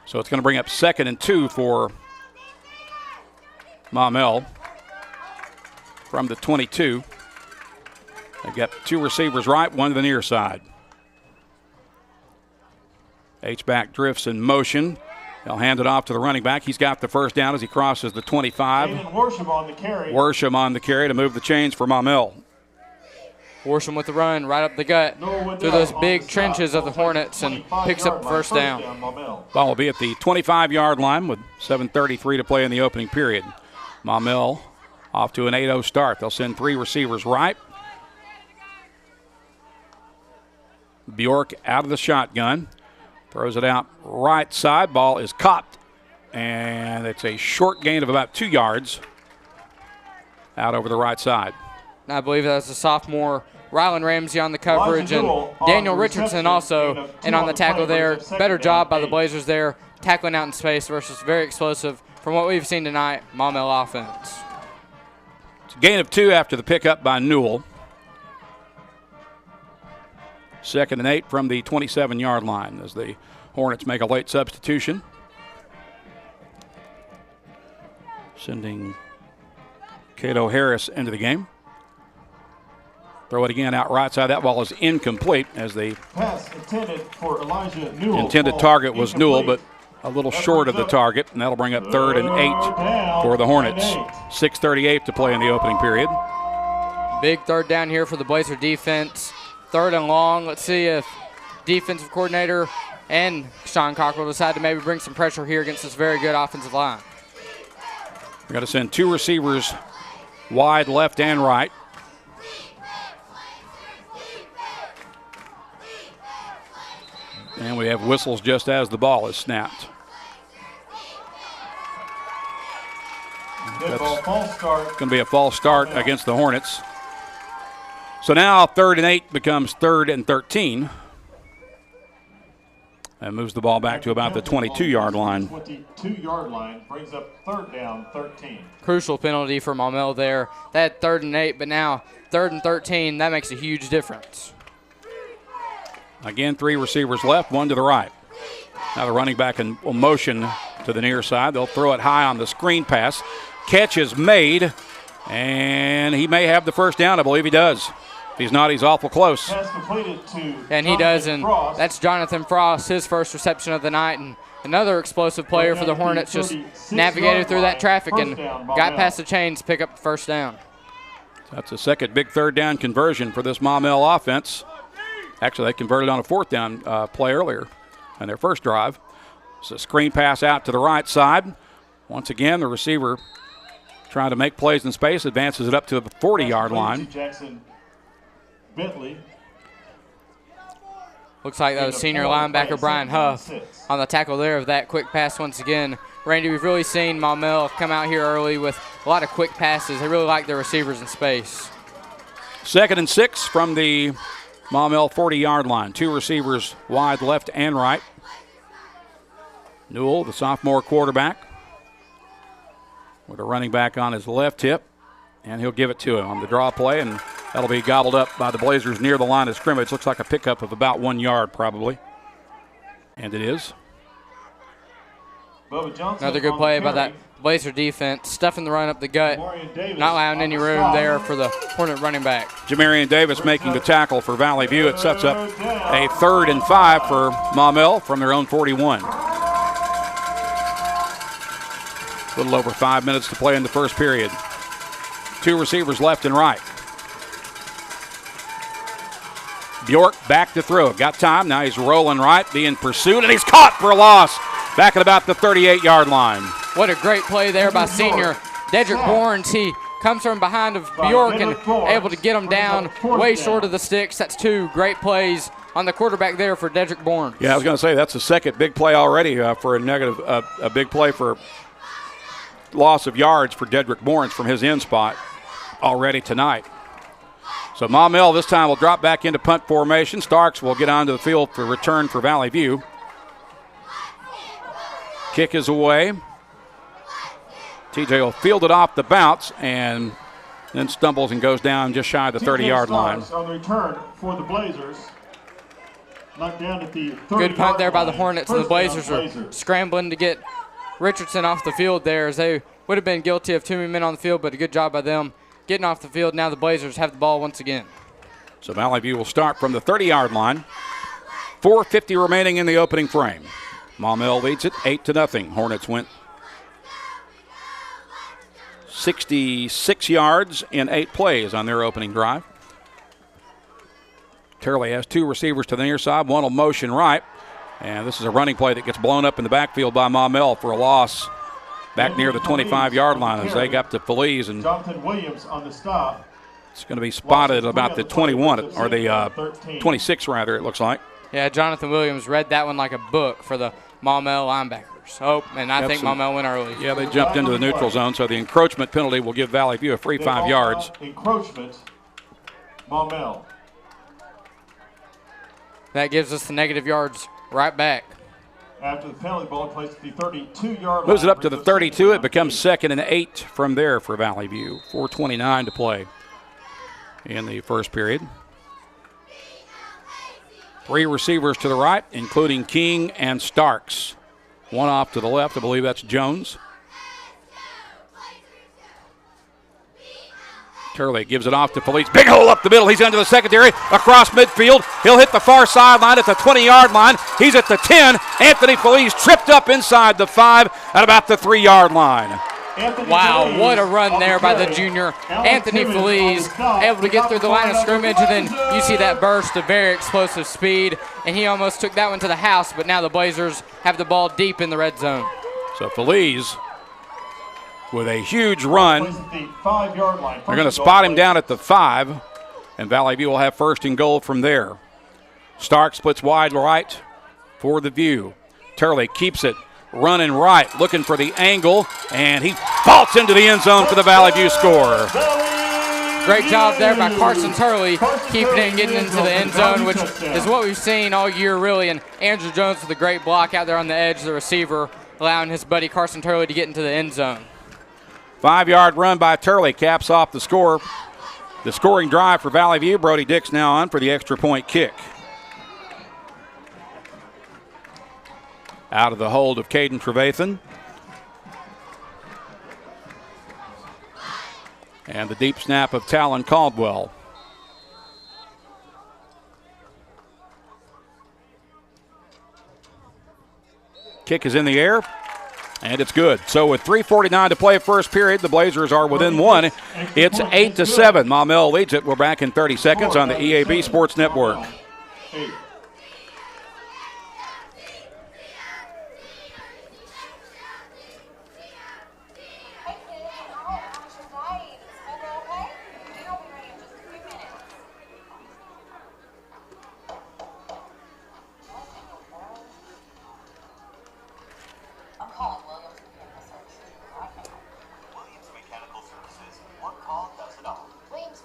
So it's going to bring up 2nd and 2 for Maumelle from the 22. They've got 2 receivers right, 1 to the near side. H-back drifts in motion. They'll hand it off to the running back. He's got the first down as he crosses the 25. Worsham on the carry. Worsham on the carry to move the chains for Maumelle. Worsham with the run right up the gut through those big trenches of the Hornets and picks up the first down. Ball will be at the 25-yard line with 7:33 to play in the opening period. Maumelle off to an 8-0 start. They'll send 3 receivers right. Bjork out of the shotgun. Throws it out right side. Ball is caught. And it's a short gain of about 2 yards out over the right side. And I believe that was the sophomore Rylan Ramsey on the coverage and Daniel Richardson also in on the tackle there. Better job by the Blazers there, tackling out in space versus very explosive from what we've seen tonight, Maumelle offense. It's a gain of 2 after the pickup by Newell. 2nd and 8 from the 27-yard line as the Hornets make a late substitution. Sending Cato Harris into the game. Throw it again out right side. That ball is incomplete as the pass intended for Elijah Newell. Intended target was Newell, but a little short of the target, and that'll bring up 3rd and 8 for the Hornets. 6:38 to play in the opening period. Big 3rd down here for the Blazer defense. 3rd and long. Let's see if defensive coordinator and Sean Cockrell decide to maybe bring some pressure here against this very good offensive line. We're going to send 2 receivers wide left and right. And we have whistles just as the ball is snapped. That's going to be a false start against the Hornets. So now 3rd and 8 becomes 3rd and 13. And moves the ball back to about the 22-yard line. 22-yard line brings up 3rd down, 13. Crucial penalty for Maumelle there. That 3rd and 8, but now 3rd and 13, that makes a huge difference. Again, 3 receivers left, 1 to the right. Now the running back in motion to the near side. They'll throw it high on the screen pass. Catch is made, and he may have the first down. I believe he does. If he's not, he's awful close. Pass completed to and he does, and that's Jonathan Frost, his first reception of the night, and another explosive player for the Hornets, just navigated through that traffic and got past the chains to pick up the first down. That's a second big 3rd down conversion for this Maumelle offense. Actually, they converted on a 4th down play earlier on their first drive. It's a screen pass out to the right side. Once again, the receiver trying to make plays in space, advances it up to the 40-yard line. Jackson Bentley. Looks like that was senior linebacker Brian Huff on the tackle there of that quick pass once again. Randy, we've really seen Maumelle come out here early with a lot of quick passes. They really like their receivers in space. 2nd and 6 from the Maumelle 40-yard line. 2 receivers wide left and right. Newell, the sophomore quarterback, with a running back on his left hip, and he'll give it to him on the draw play, and That'll be gobbled up by the Blazers near the line of scrimmage. Looks like a pickup of about 1 yard probably. And it is. Another good play by that Blazer defense, stuffing the run up the gut, not allowing any room there for the Hornet running back. Jamarian Davis making the tackle for Valley View. It sets up a 3rd and 5 for Maumelle from their own 41. A little over 5 minutes to play in the first period. 2 receivers left and right. Bjork back to throw. Got time. Now he's rolling right, being pursued, and he's caught for a loss. Back at about the 38-yard line. What a great play there by senior Dedrick Bournes. He comes from behind of Bjork and able to get him down way short of the sticks. That's 2 great plays on the quarterback there for Dedrick Bournes. Yeah, I was going to say that's the second big play already for a big play for loss of yards for Dedrick Bournes from his end spot already tonight. So Maumelle this time will drop back into punt formation. Starks will get onto the field for return for Valley View. Kick is away. TJ will field it off the bounce and then stumbles and goes down just shy of the 30-yard line. On the return for the Blazers. Knocked down at the 30-yard Good punt there by the Hornets, and the Blazers Blazers are scrambling to get Richardson off the field there, as they would have been guilty of too many men on the field, but a good job by them getting off the field. Now the Blazers have the ball once again. So Valley View will start from the 30-yard line. 4:50 remaining in the opening frame. Maumelle leads it 8-0. Hornets went 66 yards in 8 plays on their opening drive. Turley has 2 receivers to the near side. One will motion right. And this is a running play that gets blown up in the backfield by Maumelle for a loss back near the 25-yard line as they got to Feliz. And Jonathan Williams on the stop. It's going to be spotted about the 21, or the 26 rather, it looks like. Yeah, Jonathan Williams read that one like a book for the Maumelle linebackers. Oh, and I think Maumelle went early. Yeah, they jumped into the neutral zone, so the encroachment penalty will give Valley View a free 5 yards. Encroachment, Maumelle. That gives us the negative yards right back. After the penalty, ball placed at the 32-yard line. Moves it up to the 32. It becomes 2nd and 8 from there for Valley View. 4:29 to play in the first period. 3 receivers to the right, including King and Starks. One off to the left. I believe that's Jones. Turley gives it off to Felice. Big hole up the middle. He's into the secondary. Across midfield. He'll hit the far sideline at the 20-yard line. He's at the 10. Anthony Felice tripped up inside the 5 at about the 3-yard line. Wow, what a run there by the junior Anthony Feliz, able to get through the line of scrimmage, and then you see that burst of very explosive speed, and he almost took that one to the house, but now the Blazers have the ball deep in the red zone. So Feliz with a huge run. They're going to spot him down at the 5, and Valley View will have 1st and goal from there. Stark splits wide right for the View. Turley keeps it. Running right, looking for the angle, and he vaults into the end zone for the Valley View score. Great job there by Carson Turley, keeping it and getting into the end zone, which is what we've seen all year, really. And Andrew Jones with a great block out there on the edge, the receiver, allowing his buddy Carson Turley to get into the end zone. 5-yard run by Turley caps off the score. The scoring drive for Valley View. Brody Dix now on for the extra point kick. Out of the hold of Caden Trevathan. And the deep snap of Talon Caldwell. Kick is in the air, and it's good. So with 3:49 to play first period, the Blazers are within 1. It's 8-7. Maumelle leads it. We're back in 30 seconds on the EAB Sports Network.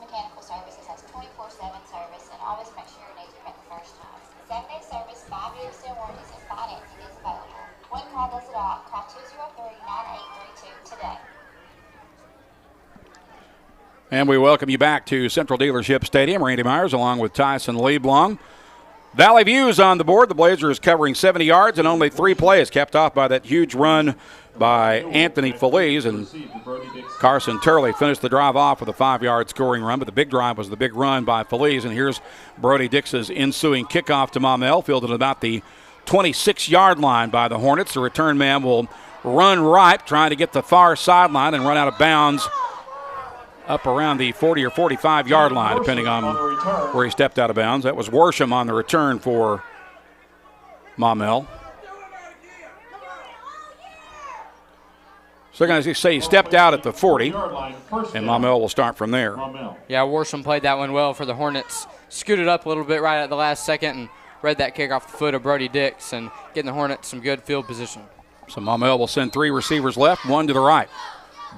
Mechanical Services has 24/7 service, and always make sure your needs are met the first time. And we welcome you back to Central Dealership Stadium. Randy Myers along with Tyson Leblong. Valley View's on the board. The Blazers covering 70 yards and only 3 plays, capped off by that huge run by Anthony Feliz. And Carson Turley finished the drive off with a 5-yard scoring run, but the big drive was the big run by Feliz. And here's Brody Dix's ensuing kickoff to Maumelle, fielded about the 26-yard line by the Hornets. The return man will run right, trying to get the far sideline and run out of bounds up around the 40 or 45-yard line, depending on where he stepped out of bounds. That was Worsham on the return for Maumelle. So they're going to say he stepped out at the 40, and Maumelle will start from there. Yeah, Worsham played that one well for the Hornets. Scooted up a little bit right at the last second and read that kick off the foot of Brody Dix and getting the Hornets some good field position. So Maumelle will send 3 receivers left, 1 to the right.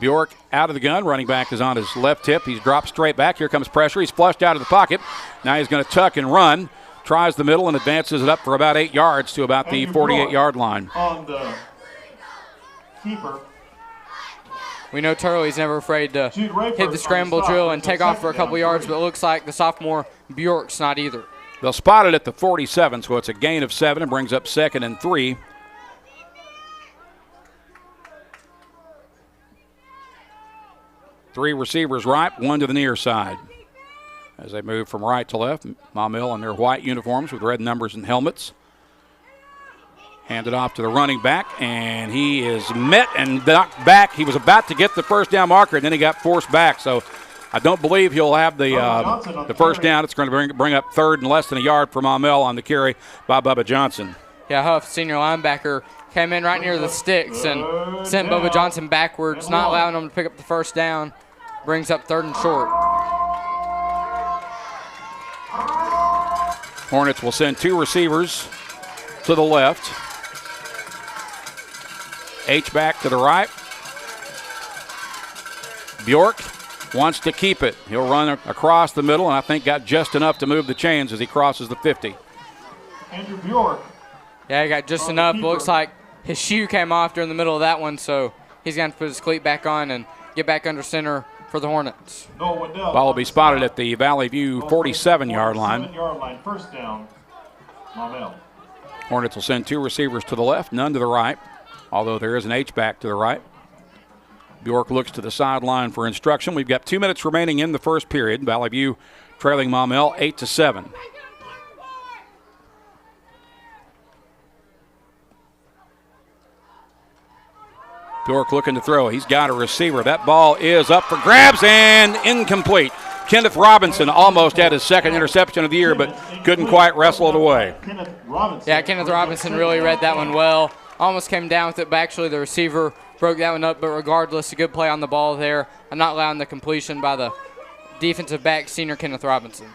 Bjork out of the gun. Running back is on his left hip. He's dropped straight back. Here comes pressure. He's flushed out of the pocket. Now he's going to tuck and run. Tries the middle and advances it up for about 8 yards to about the 48-yard line. On the keeper. We know Turley's never afraid to hit the scramble drill and take off for a couple yards, but it looks like the sophomore Bjork's not either. They'll spot it at the 47, so it's a gain of 7 and brings up 2nd and 3. Three receivers right, 1 to the near side. As they move from right to left, Maumelle in their white uniforms with red numbers and helmets. Handed off to the running back, and he is met and knocked back. He was about to get the first down marker, and then he got forced back. So I don't believe he'll have the first down. It's going to bring up 3rd and less than a yard for Maumelle on the carry by Bubba Johnson. Yeah, Huff, senior linebacker, came in right near the sticks and sent Bubba Johnson backwards, not allowing him to pick up the first down. Brings up 3rd and short. Hornets will send 2 receivers to the left. H-back to the right. Bjork wants to keep it. He'll run across the middle, and I think got just enough to move the chains as he crosses the 50. Andrew Bjork. Yeah, he got just enough. But looks like his shoe came off during the middle of that one, so he's going to put his cleat back on and get back under center for the Hornets. Ball will be spotted at the Valley View 47-yard line. First down, Maumelle. Hornets will send 2 receivers to the left, none to the right, although there is an H-back to the right. Bjork looks to the sideline for instruction. We've got 2 minutes remaining in the first period. Valley View trailing Maumelle 8-7. Bjork looking to throw. He's got a receiver. That ball is up for grabs and incomplete. Kenneth Robinson almost had his 2nd interception of the year, but couldn't quite wrestle it away. Yeah, Kenneth Robinson really read that one well. Almost came down with it, but actually the receiver broke that one up. But regardless, a good play on the ball there and not allowing the completion by the defensive back, senior Kenneth Robinson.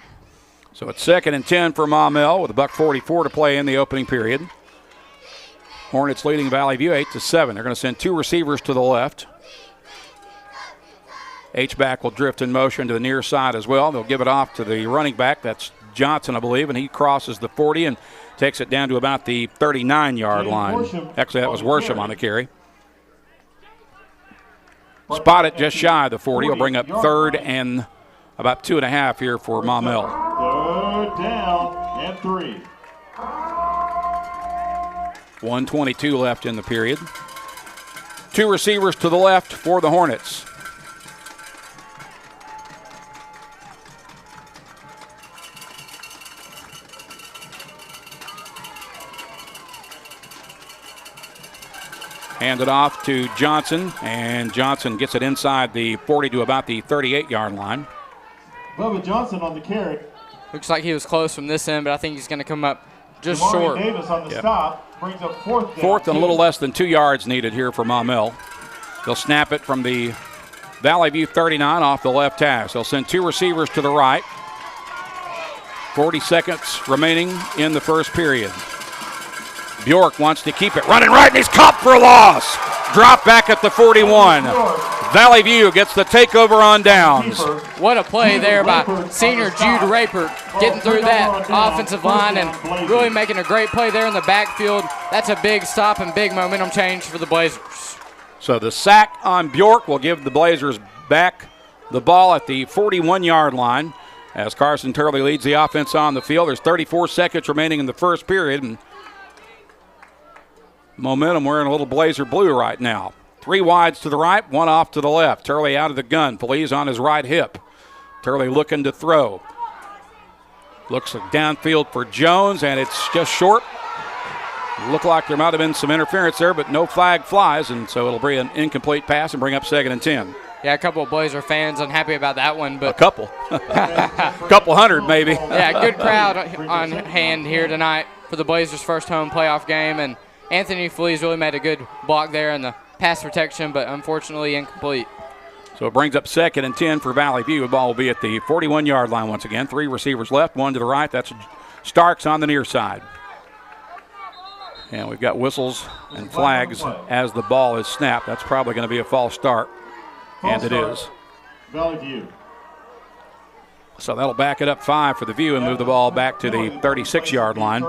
So it's 2nd and 10 for Maumelle with $1:44 to play in the opening period. Hornets leading Valley View 8-7. They're going to send 2 receivers to the left. H-back will drift in motion to the near side as well. They'll give it off to the running back. That's Johnson, I believe, and he crosses the 40 and takes it down to about the 39-yard line. Actually, that was Worsham on the carry. Spot it just shy of the 40. Will bring up 3rd and about 2.5 here for Maumelle. 3rd down and 3. 1:22 left in the period. 2 receivers to the left for the Hornets. Handed off to Johnson, and Johnson gets it inside the 40 to about the 38-yard line. Bubba Johnson on the carry. Looks like he was close from this end, but I think he's going to come up just Jamari short. Davis on the stop brings up 4th down. 4th and a little less than 2 yards needed here for Maumelle. They'll snap it from the Valley View 39 off the left hash. They'll send 2 receivers to the right. 40 seconds remaining in the first period. Bjork wants to keep it running right, and he's caught for a loss. Drop back at the 41. Valley View gets the takeover on downs. What a play there by senior Jude Rapert, getting through that offensive line and really making a great play there in the backfield. That's a big stop and big momentum change for the Blazers. So the sack on Bjork will give the Blazers back the ball at the 41-yard line as Carson Turley leads the offense on the field. There's 34 seconds remaining in the first period. And Momentum wearing a little blazer blue right now. 3 wides to the right, 1 off to the left. Turley out of the gun. Feliz on his right hip. Turley looking to throw. Looks downfield for Jones, and it's just short. Looked like there might have been some interference there, but no flag flies, and so it'll be an incomplete pass and bring up 2nd and 10. Yeah, a couple of Blazer fans unhappy about that one, but a couple. Couple hundred, maybe. Yeah, good crowd on hand here tonight for the Blazers' first home playoff game, and Anthony Feliz really made a good block there in the pass protection, but unfortunately incomplete. So it brings up 2nd and 10 for Valley View. The ball will be at the 41-yard line once again. 3 receivers left, 1 to the right. That's Starks on the near side. And we've got whistles and flags as the ball is snapped. That's probably going to be a false start. And it is. Valley View. So that'll back it up 5 for the View and move the ball back to the 36-yard line.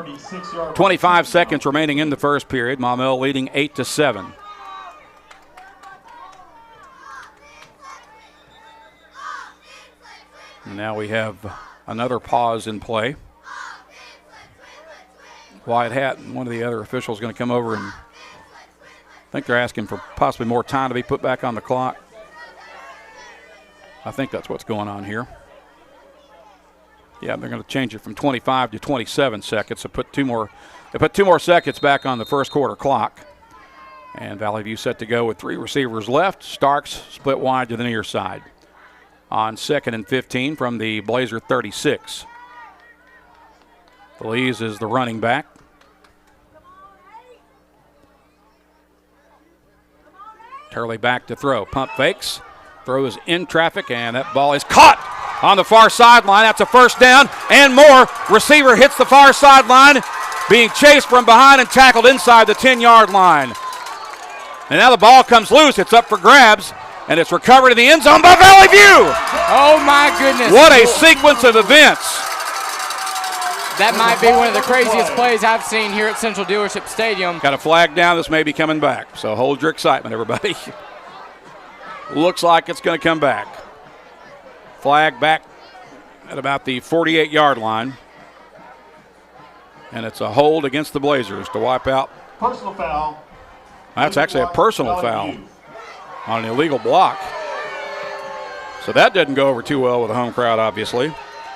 25 seconds remaining in the first period. Maumelle leading 8-7. And now we have another pause in play. White hat and one of the other officials going to come over, and I think they're asking for possibly more time to be put back on the clock. I think that's what's going on here. Yeah, they're going to change it from 25 to 27 seconds. So put 2 more seconds back on the first quarter clock. And Valley View set to go with 3 receivers left. Starks split wide to the near side. On 2nd and 15 from the Blazer 36. Feliz is the running back. Turley back to throw. Pump fakes. Throw is in traffic, and that ball is caught on the far sideline. That's a first down and more. Receiver hits the far sideline, being chased from behind and tackled inside the 10-yard line. And now the ball comes loose. It's up for grabs, and it's recovered in the end zone by Valley View. Oh, my goodness. What a sequence of events. That might be one of the craziest plays I've seen here at Central Dealership Stadium. Got a flag down. This may be coming back. So hold your excitement, everybody. Looks like it's going to come back. Flag back at about the 48-yard line. And it's a hold against the Blazers to wipe out. Personal foul. That's actually a personal foul on an illegal block. So that didn't go over too well with the home crowd, obviously.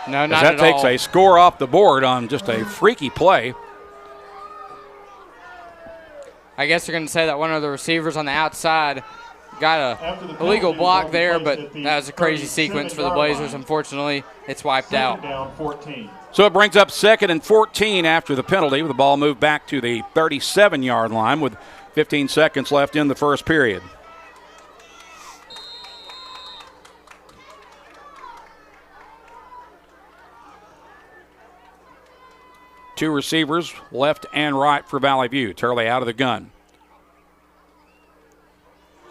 No, not that at takes all. a score off the board on just a freaky play. I guess you're going to say that one of the receivers on the outside got a illegal block there, but that was a crazy sequence for the Blazers. Unfortunately, it's wiped out. So it brings up 2nd and 14 after the penalty, with the ball moved back to the 37-yard line with 15 seconds left in the first period. Two receivers, left and right for Valley View. Turley out of the gun.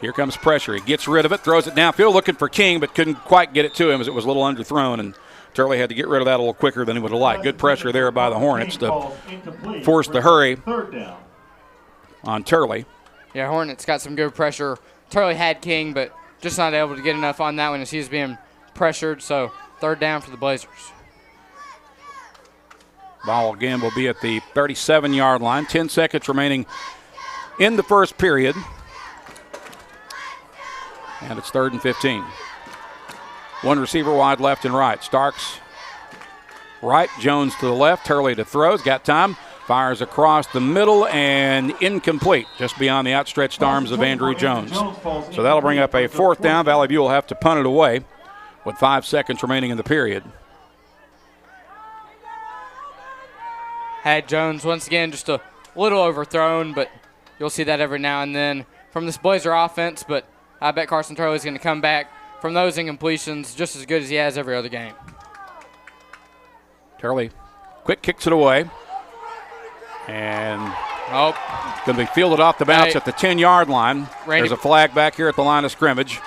Here comes pressure. He gets rid of it, throws it downfield, looking for King, but couldn't quite get it to him as it was a little underthrown, and Turley had to get rid of that a little quicker than he would have liked. Good pressure there by the Hornets to force the hurry on Turley. Yeah, Hornets got some good pressure. Turley had King, but just not able to get enough on that one as he was being pressured, so 3rd down for the Blazers. Ball again will be at the 37-yard line. 10 seconds remaining in the first period. And it's 3rd and 15. One receiver wide left and right. Starks right, Jones to the left, Turley to throw. He's got time. Fires across the middle and incomplete, just beyond the outstretched arms of Andrew Jones. So that'll bring up a 4th down. Valley View will have to punt it away with 5 seconds remaining in the period. Had Jones once again just a little overthrown, but you'll see that every now and then from this Blazer offense. But I bet Carson Turley's going to come back from those incompletions just as good as he has every other game. Turley quick kicks it away. And going to be fielded off the bounce at the 10-yard line. There's a flag back here at the line of scrimmage.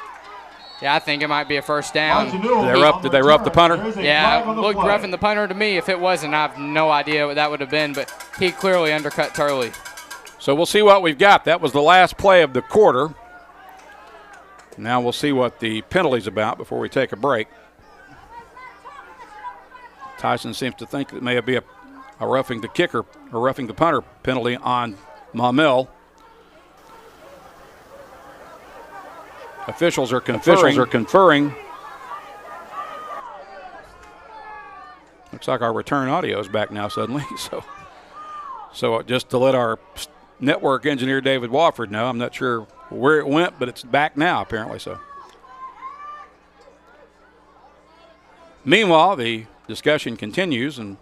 Yeah, I think it might be a first down. Did they rough the punter? Yeah, it looked roughing the punter to me. If it wasn't, I have no idea what that would have been, but he clearly undercut Turley. So we'll see what we've got. That was the last play of the quarter. Now we'll see what the penalty's about before we take a break. Tyson seems to think that it may be a roughing the kicker or roughing the punter penalty on Maumelle. Officials are conferring. Looks like our return audio is back now suddenly. So just to let our network engineer David Wofford know, I'm not sure where it went, but it's back now apparently. So meanwhile, the discussion continues, and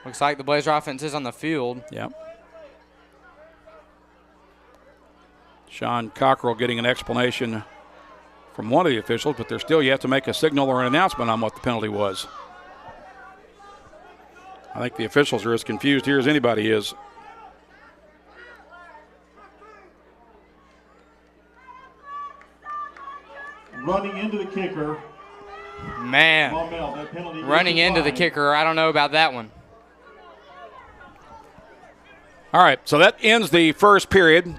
looks like the Blazer offense is on the field. Yeah. Sean Cockrell getting an explanation from one of the officials, but they're still yet to make a signal or an announcement on what the penalty was. I think the officials are as confused here as anybody is. Running into the kicker. Man, Maumelle, that penalty running into the kicker, I don't know about that one. All right, so that ends the first period.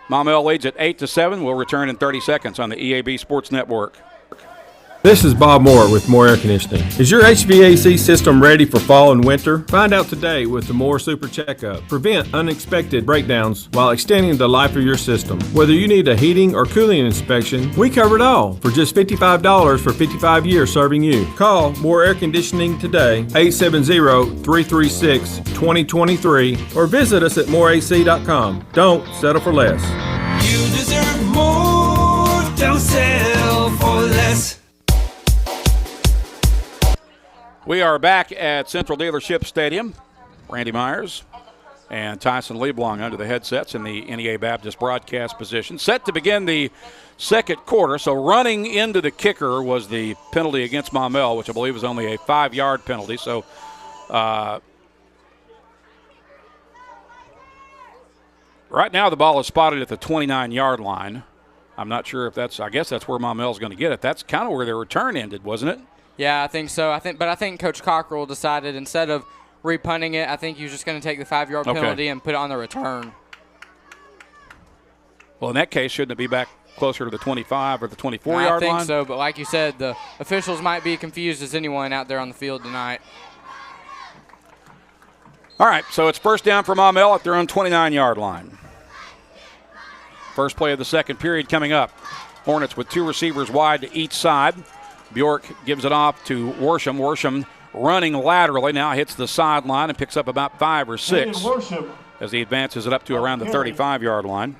Maumelle leads at 8-7. We'll return in 30 seconds on the EAB Sports Network. This is Bob Moore with Moore Air Conditioning. Is your HVAC system ready for fall and winter? Find out today with the Moore Super Checkup. Prevent unexpected breakdowns while extending the life of your system. Whether you need a heating or cooling inspection, we cover it all for just $55 for 55 years serving you. Call Moore Air Conditioning today, 870-336-2023, or visit us at moreac.com. Don't settle for less. You deserve more. Don't settle for less. We are back at Central Dealership Stadium. Randy Myers and Tyson Leblong under the headsets in the NEA Baptist broadcast position. Set to begin the second quarter. So running into the kicker was the penalty against Maumelle, which I believe is only a 5-yard penalty. So right now the ball is spotted at the 29-yard line. I'm not sure if I guess that's where Maumelle's going to get it. That's kind of where their return ended, wasn't it? Yeah, I think so. I think Coach Cockrell decided instead of repunting it, I think he was just going to take the 5-yard penalty and put it on the return. Well, in that case, shouldn't it be back closer to the 25 or the 24-yard line? I think so, but like you said, the officials might be confused as anyone out there on the field tonight. All right, so it's first down for Maumelle at their own 29-yard line. First play of the second period coming up. Hornets with 2 receivers wide to each side. Bjork gives it off to Worsham. Worsham running laterally now hits the sideline and picks up about 5 or 6 as he advances it up to around the 35-yard line.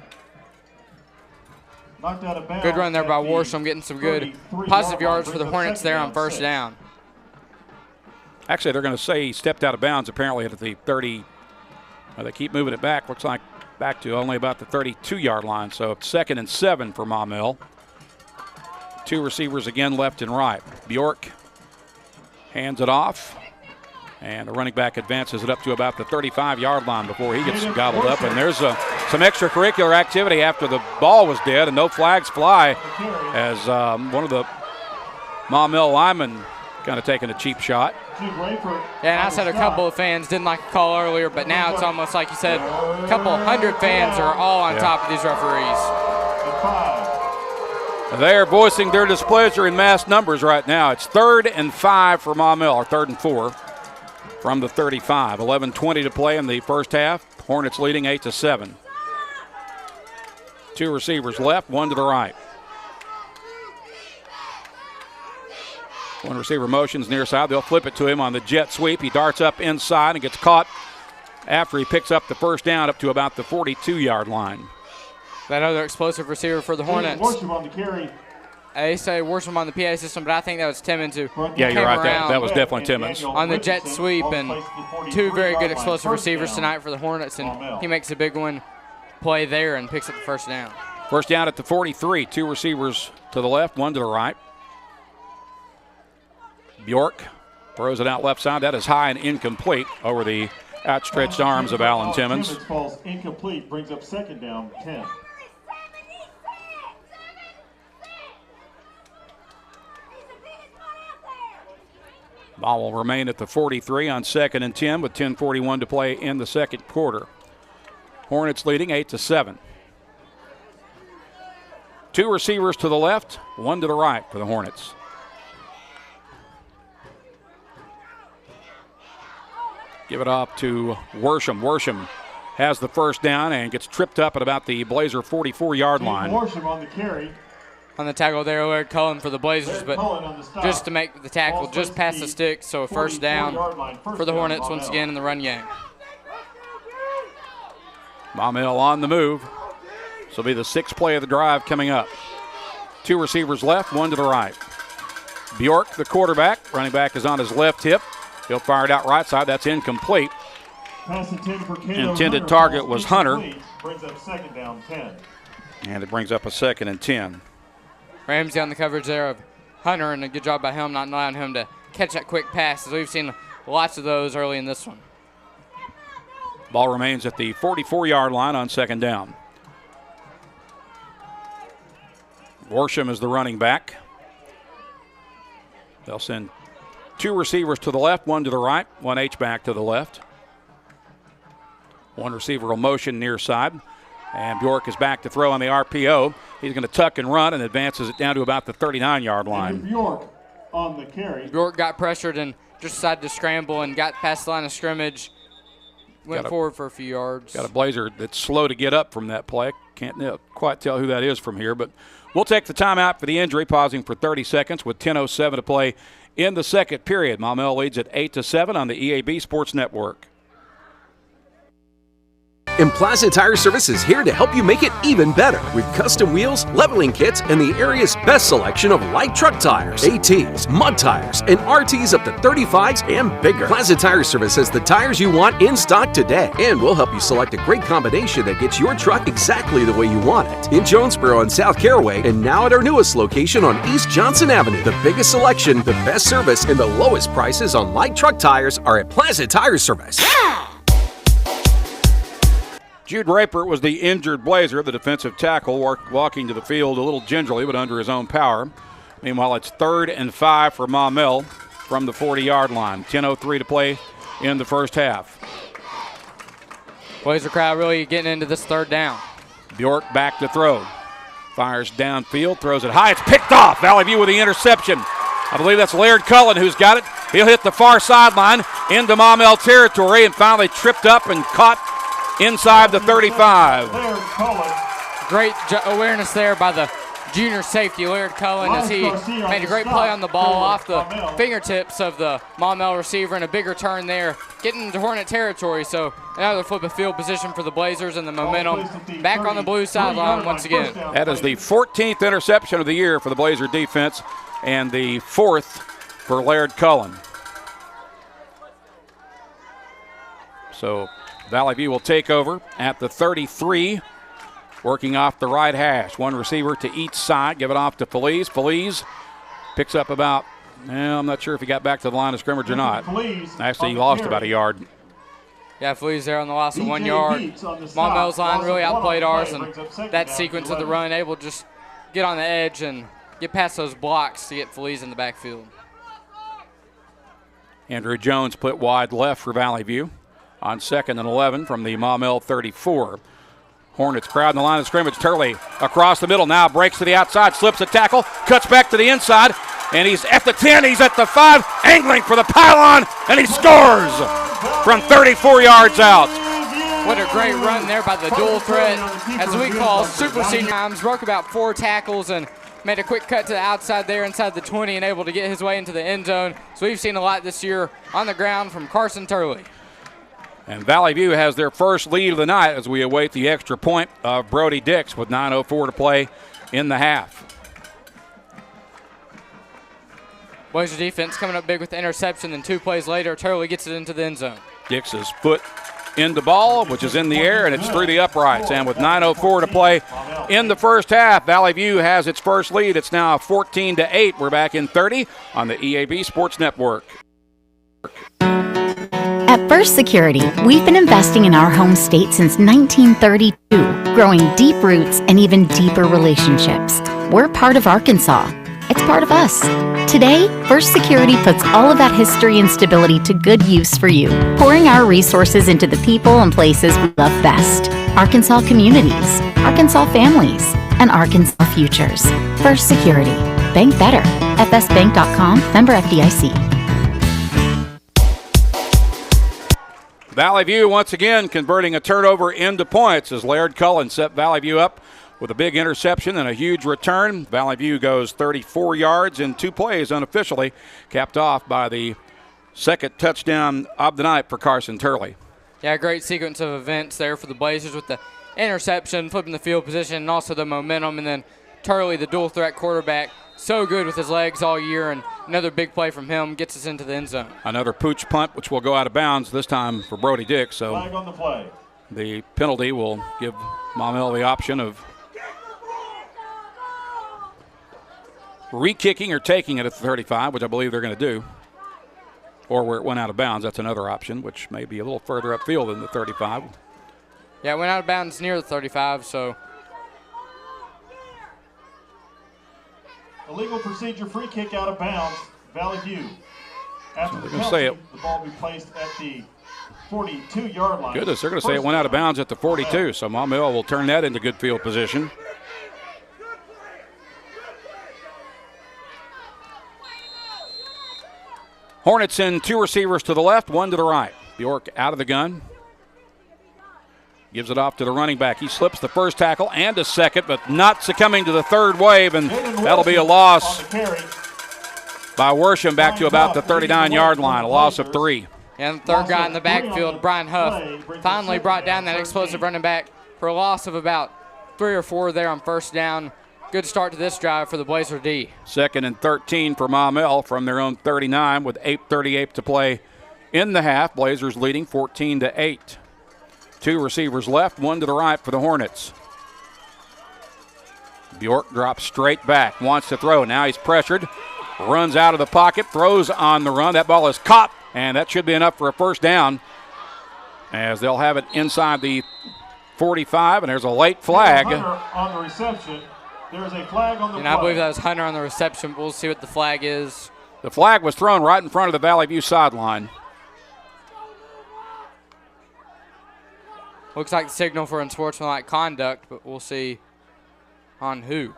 Good run there by Worsham, getting some good positive yards for the Hornets there on first down. Actually, they're going to say he stepped out of bounds apparently at the 30. Well, they keep moving it back. Looks like back to only about the 32-yard line. So it's 2nd and 7 for Maumelle. 2 receivers again left and right. Bjork hands it off, and the running back advances it up to about the 35-yard line before he gets gobbled up. And there's some extracurricular activity after the ball was dead, and no flags fly as one of the Maumelle linemen kind of taking a cheap shot. Yeah, and I said a couple of fans didn't like the call earlier, but now it's almost like you said, a couple hundred fans are all on top of these referees. They are voicing their displeasure in mass numbers right now. It's 3rd and 5 for Maumelle, or 3rd and 4 from the 35. 11:20 to play in the first half. Hornets leading 8-7. 2 receivers left, 1 to the right. 1 receiver motions near side. They'll flip it to him on the jet sweep. He darts up inside and gets caught after he picks up the first down up to about the 42-yard line. That other explosive receiver for the Hornets. Worsham on the carry. They say Worsham on the PA system, but I think that was Timmons who Yeah, you're right. That was definitely Timmons. On the jet sweep, and 2 very good explosive receivers tonight for the Hornets, and he makes a big one play there and picks up the first down. First down at the 43. 2 receivers to the left, 1 to the right. Bjork throws it out left side. That is high and incomplete over the outstretched arms of Alan Timmons. Falls incomplete, brings up 2nd down, 10. Ball will remain at the 43 on 2nd and 10 with 10:41 to play in the second quarter. Hornets leading 8-7. Two receivers to the left, one to the right for the Hornets. Give it off to Worsham. Worsham has the first down and gets tripped up at about the Blazer 44-yard line. Worsham on the carry. On the tackle there, Laird Cullen for the Blazers, but just to make the tackle just past the stick, so a first down for the Hornets once again in the run game. Maumelle on the move. This will be the 6th play of the drive coming up. Two receivers left, one to the right. Bjork, the quarterback. Running back is on his left hip. He'll fire it out right side. That's incomplete. Intended target was Hunter. Brings up 2nd down 10. And it brings up a 2nd and 10. Ramsey on the coverage there of Hunter, and a good job by him not allowing him to catch that quick pass, as we've seen lots of those early in this one. Ball remains at the 44-yard line on 2nd down. Worsham is the running back. They'll send two receivers to the left, one to the right, one H-back to the left. One receiver will motion near side. And Bjork is back to throw on the RPO. He's going to tuck and run and advances it down to about the 39-yard line. Bjork on the carry. Bjork got pressured and just decided to scramble and got past the line of scrimmage. Went forward for a few yards. Got a Blazer that's slow to get up from that play. Can't quite tell who that is from here, but we'll take the timeout for the injury, pausing for 30 seconds with 10:07 to play in the second period. Maumelle leads at 8-7 on the EAB Sports Network. And Plaza Tire Service is here to help you make it even better with custom wheels, leveling kits, and the area's best selection of light truck tires, ATs, mud tires, and RTs up to 35s and bigger. Plaza Tire Service has the tires you want in stock today, and we'll help you select a great combination that gets your truck exactly the way you want it. In Jonesboro and South Caraway, and now at our newest location on East Johnson Avenue. The biggest selection, the best service, and the lowest prices on light truck tires are at Plaza Tire Service. Jude Rapert was the injured Blazer, the defensive tackle, walking to the field a little gingerly but under his own power. Meanwhile, it's 3rd and 5 for Maumelle from the 40-yard line. 10:03 to play in the first half. Blazer crowd really getting into this 3rd down. Bjork back to throw. Fires downfield, throws it high. It's picked off. Valley View with the interception. I believe that's Laird Cullen who's got it. He'll hit the far sideline into Maumelle territory and finally tripped up and caught inside the 35. Great awareness there by the junior safety, Laird Cullen, as he made a great play on the ball off the fingertips of the Maumelle receiver and a big return there, getting into Hornet territory. So another flip of field position for the Blazers and the momentum back on the blue sideline once again. That is the 14th interception of the year for the Blazer defense and the 4th for Laird Cullen. So Valley View will take over at the 33, working off the right hash. One receiver to each side. Give it off to Feliz. Feliz picks up about, I'm not sure if he got back to the line of scrimmage or not. Actually, he lost about a yard. Yeah, Feliz there on the loss of 1 yard. Maumelle's line really outplayed ours, and that sequence of the run, able to just get on the edge and get past those blocks to get Feliz in the backfield. Andrew Jones split wide left for Valley View on 2nd and 11 from the Maumelle 34. Hornets crowd in the line of scrimmage. Turley across the middle, now breaks to the outside, slips a tackle, cuts back to the inside, and he's at the 10, he's at the 5, angling for the pylon, and he scores from 34 yards out. What a great run there by the dual threat, as we call super senior times. Broke about 4 tackles and made a quick cut to the outside there inside the 20 and able to get his way into the end zone. So we've seen a lot this year on the ground from Carson Turley. And Valley View has their first lead of the night as we await the extra point of Brody Dix with 9:04 to play in the half. Blazer defense coming up big with the interception, then 2 plays later, Turley gets it into the end zone. Dix's foot in the ball, which is in the air, and it's through the uprights. And with 9:04 to play in the first half, Valley View has its first lead. It's now 14-8. We're back in 30 on the EAB Sports Network. At First Security, we've been investing in our home state since 1932, growing deep roots and even deeper relationships. We're part of Arkansas. It's part of us. Today, First Security puts all of that history and stability to good use for you, pouring our resources into the people and places we love best. Arkansas communities, Arkansas families, and Arkansas futures. First Security. Bank better. fsbank.com. Member FDIC. Valley View once again converting a turnover into points as Laird Cullen set Valley View up with a big interception and a huge return. Valley View goes 34 yards in 2 plays unofficially, capped off by the second touchdown of the night for Carson Turley. Yeah, great sequence of events there for the Blazers with the interception, flipping the field position, and also the momentum. And then Turley, the dual threat quarterback, so good with his legs all year, and another big play from him gets us into the end zone. Another pooch punt, which will go out of bounds this time for Brody Dick. So Flag on the play. The penalty will give Maumelle the option of re-kicking or taking it at the 35, which I believe they're going to do. Or where it went out of bounds, that's another option, which may be a little further upfield than the 35. Yeah, it went out of bounds near the 35, so. Illegal procedure, free kick out of bounds, Valley View. After the penalty, the ball will be placed at the 42-yard line. Goodness, they're going to say it went out of bounds at the 42, so Maumelle will turn that into good field position. Hornets in 2 receivers to the left, 1 to the right. Bjork out of the gun. Gives it off to the running back. He slips the first tackle and a second, but not succumbing to the third wave, and that'll be a loss by Worsham back to about the 39-yard line, a loss of 3. And the third guy in the backfield, Brian Huff, finally brought down that explosive running back for a loss of about 3 or 4 there on first down. Good start to this drive for the Blazer D. 2nd and 13 for Maumelle from their own 39 with 8:38 to play in the half. Blazers leading 14-8. 2 receivers left, 1 to the right for the Hornets. Bjork drops straight back, wants to throw. Now he's pressured, runs out of the pocket, throws on the run. That ball is caught, and that should be enough for a first down as they'll have it inside the 45, and there's a late flag. On the reception. There's a flag on the play. And I believe that was Hunter on the reception. We'll see what the flag is. The flag was thrown right in front of the Valley View sideline. Looks like the signal for unsportsmanlike conduct, but we'll see on who.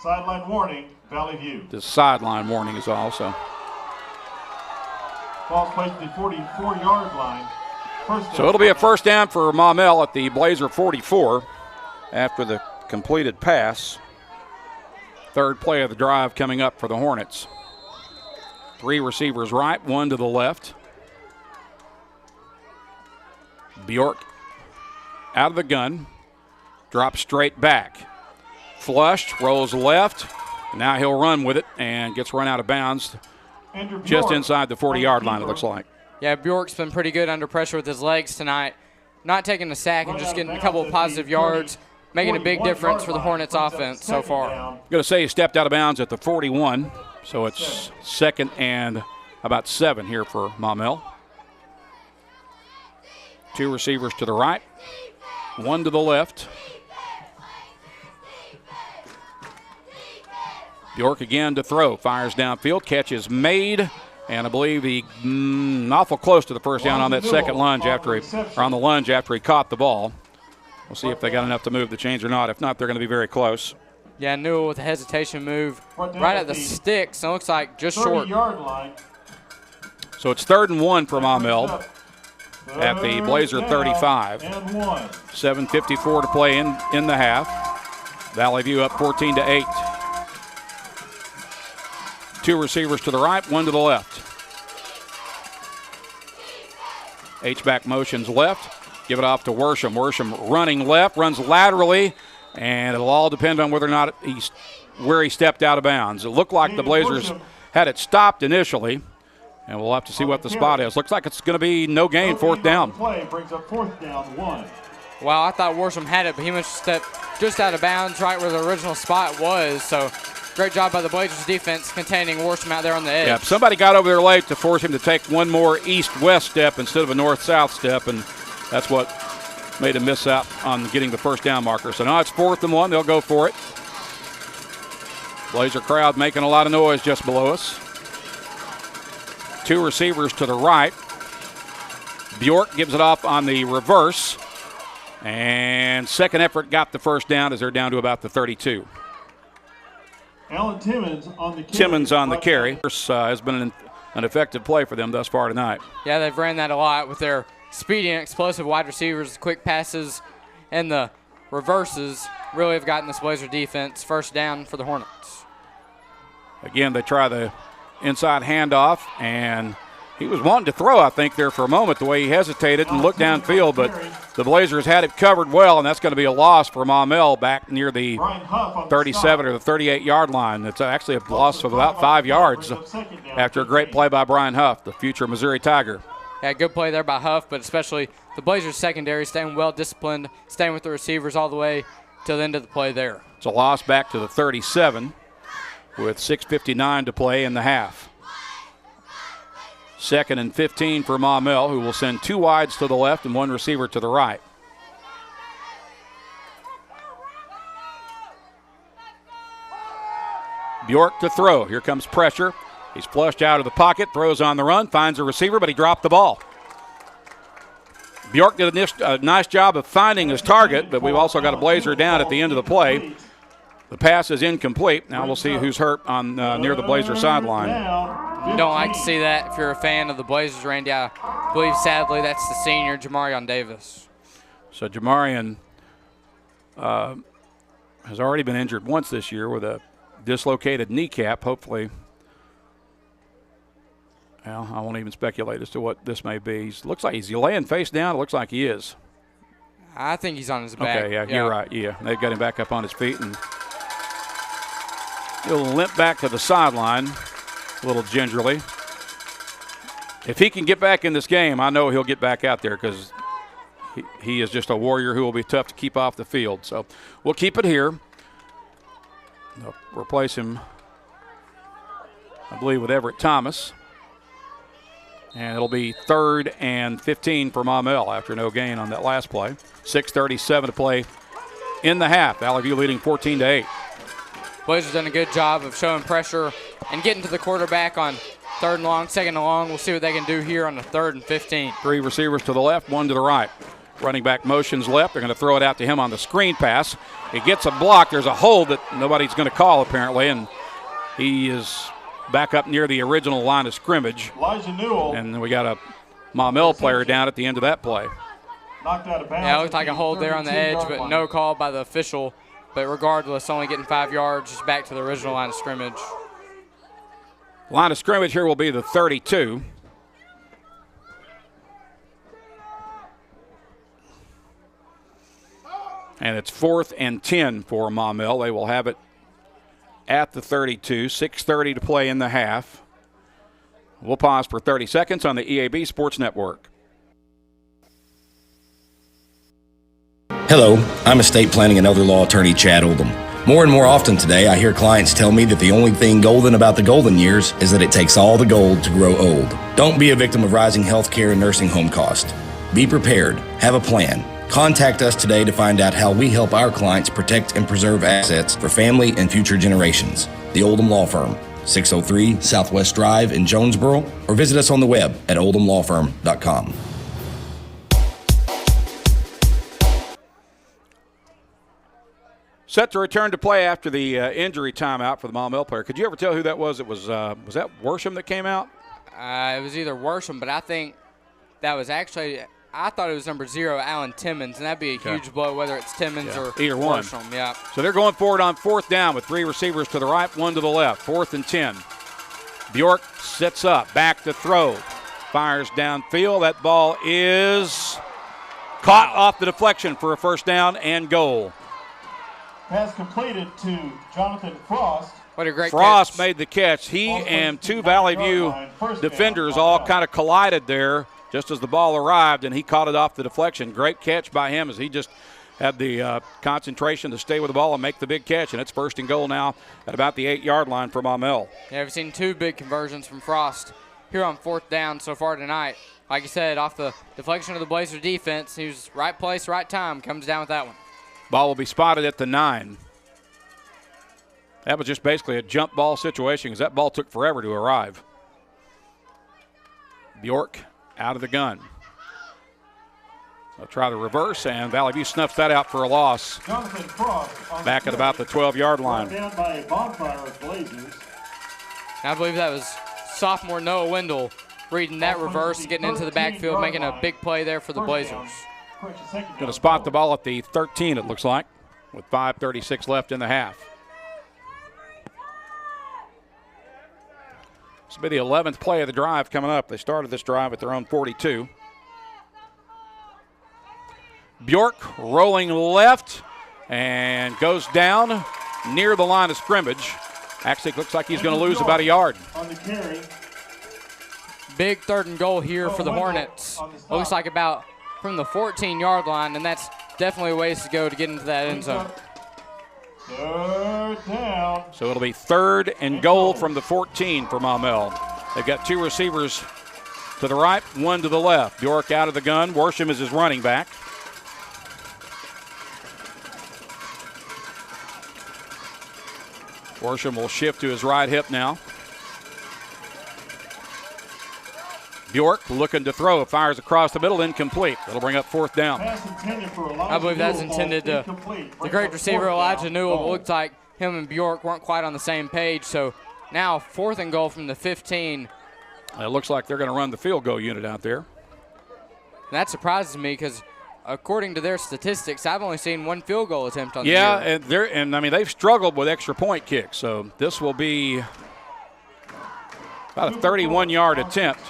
Sideline warning, Valley View. The sideline warning is also. Ball's placed at the 44-yard line. So it'll be a first down for Maumelle at the Blazer 44 after the completed pass. Third play of the drive coming up for the Hornets. 3 receivers right, 1 to the left. Bjork out of the gun, drops straight back. Flushed, rolls left. Now he'll run with it and gets run out of bounds just inside the 40-yard line, it looks like. Yeah, Bjork's been pretty good under pressure with his legs tonight. Not taking a sack and just getting a couple of positive yards, making a big difference for the Hornets offense so far. I'm going to say he stepped out of bounds at the 41, so it's 2nd and about 7 here for Maumelle. 2 receivers to the right, 1 to the left. Bjork again to throw, fires downfield, catch is made, and I believe he awful close to the first down on that second lunge after he caught the ball. We'll see if they got enough to move the chains or not. If not, they're going to be very close. Yeah, Newell with a hesitation move right at the sticks. It looks like just short. So it's 3rd and 1 for Maumelle at the Blazer 35. 7:54 to play in the half. Valley View up 14-8. 2 receivers to the right, 1 to the left. H-back motions left. Give it off to Worsham. Worsham running left, runs laterally, and it'll all depend on whether or not where he stepped out of bounds. It looked like the Blazers had it stopped initially, and we'll have to see what the spot is. Looks like it's going to be no gain, 4th down. Play brings up 4th down, 1. Wow, I thought Worsham had it, but he must have stepped just out of bounds right where the original spot was. So great job by the Blazers defense containing Worsham out there on the edge. Yeah, somebody got over there late to force him to take one more east-west step instead of a north-south step, and that's what made him miss out on getting the first down marker. So now it's 4th and 1. They'll go for it. Blazer crowd making a lot of noise just below us. 2 receivers to the right. Bjork gives it off on the reverse. And second effort got the first down as they're down to about the 32. Alan Timmons on the carry. Timmons on the carry. Has been an effective play for them thus far tonight. Yeah, they've ran that a lot with their speedy and explosive wide receivers, quick passes, and the reverses really have gotten this Blazer defense first down for the Hornets. Again, they try the inside handoff, and he was wanting to throw, I think, there for a moment, the way he hesitated and looked downfield, but the Blazers had it covered well, and that's going to be a loss for Maumelle back near the 37 or the 38-yard line. It's actually a loss of about 5 yards after a great play by Brian Huff, the future Missouri Tiger. Yeah, good play there by Huff, but especially the Blazers secondary staying well disciplined, staying with the receivers all the way till the end of the play there. It's a loss back to the 37 with 6:59 to play in the half. 2nd and 15 for Maumelle, who will send 2 wides to the left and 1 receiver to the right. Bjork to throw. Here comes pressure. He's flushed out of the pocket, throws on the run, finds a receiver, but he dropped the ball. Bjork did a nice job of finding his target, but we've also got a Blazer down at the end of the play. The pass is incomplete. Now we'll see who's hurt on near the Blazer sideline. You don't like to see that if you're a fan of the Blazers, Randy. I believe, sadly, that's the senior, Jamarion Davis. So Jamarion has already been injured once this year with a dislocated kneecap. Hopefully, well, I won't even speculate as to what this may be. Looks like he's laying face down. It looks like he is. I think he's on his back. Okay, yeah, you're right. Yeah, they've got him back up on his feet, and he'll limp back to the sideline a little gingerly. If he can get back in this game, I know he'll get back out there because he is just a warrior who will be tough to keep off the field. So we'll keep it here. They'll replace him, I believe, with Everett Thomas. And it'll be 3rd and 15 for Maumelle after no gain on that last play. 6:37 to play in the half. Valley View leading 14-8. Blazers done a good job of showing pressure and getting to the quarterback on 3rd and long, 2nd and long. We'll see what they can do here on the 3rd and 15. 3 receivers to the left, 1 to the right. Running back motions left. They're going to throw it out to him on the screen pass. He gets a block. There's a hold that nobody's going to call apparently, and he is back up near the original line of scrimmage. Elijah Newell. And we got a Maumelle player down at the end of that play. Knocked out of bounds. Yeah, it looked like a hold there on the edge, but no call by the official. But regardless, only getting 5 yards, just back to the original line of scrimmage. Line of scrimmage here will be the 32. And it's 4th and 10 for Maumelle. They will have it at the 32. 6:30 to play in the half. We'll pause for 30 seconds on the EAB Sports Network. Hello, I'm estate planning and elder law attorney Chad Oldham. More and more often today, I hear clients tell me that the only thing golden about the golden years is that it takes all the gold to grow old. Don't be a victim of rising healthcare and nursing home costs. Be prepared. Have a plan. Contact us today to find out how we help our clients protect and preserve assets for family and future generations. The Oldham Law Firm, 603 Southwest Drive in Jonesboro, or visit us on the web at oldhamlawfirm.com. Set to return to play after the injury timeout for the Maumelle player. Could you ever tell who that was? It was that Worsham that came out? It was either Worsham, but I think that was actually, I thought it was number 0, Alan Timmons, and that'd be a huge blow whether it's Timmons or either one. Worsham. Yeah. So they're going forward on 4th down with 3 receivers to the right, 1 to the left. 4th and 10. Bjork sits up, back to throw. Fires downfield. That ball is caught off the deflection for a first down and goal. Pass completed to Jonathan Frost. What a great Frost catch. made the catch. He and 2 Valley View defenders all kind of collided there just as the ball arrived, and he caught it off the deflection. Great catch by him as he just had the concentration to stay with the ball and make the big catch, and it's 1st and goal now at about the 8-yard line for Maumelle. Yeah, we've seen 2 big conversions from Frost here on 4th down so far tonight. Like you said, off the deflection of the Blazer defense, he was right place, right time, comes down with that one. Ball will be spotted at the 9. That was just basically a jump ball situation because that ball took forever to arrive. Bjork out of the gun. They'll try the reverse, and Valley View snuffs that out for a loss. Jonathan Frost Back at about the 12-yard line. Down by Bonfire Blazers. I believe that was sophomore Noah Wendell reading that reverse, getting into the backfield, making a big play there for the Blazers. Going to spot the ball at the 13, it looks like, with 5:36 left in the half. This will be the 11th play of the drive coming up. They started this drive at their own 42. Bjork rolling left and goes down near the line of scrimmage. Actually, it looks like he's going to lose about a yard. On the carry. Big 3rd and goal here for the Hornets. Looks like about from the 14-yard line, and that's definitely a ways to go to get into that end zone. 3rd down. So it'll be 3rd and goal from the 14 for Maumelle. They've got 2 receivers to the right, 1 to the left. Bjork out of the gun. Worsham is his running back. Worsham will shift to his right hip now. Bjork looking to throw, fires across the middle, incomplete. That'll bring up 4th down. I believe that's intended to the great receiver Elijah Newell. It looked like him and Bjork weren't quite on the same page. So now 4th and goal from the 15. It looks like they're going to run the field goal unit out there. And that surprises me because according to their statistics, I've only seen 1 field goal attempt on the year. and I mean they've struggled with extra point kicks. So this will be about a 31-yard attempt.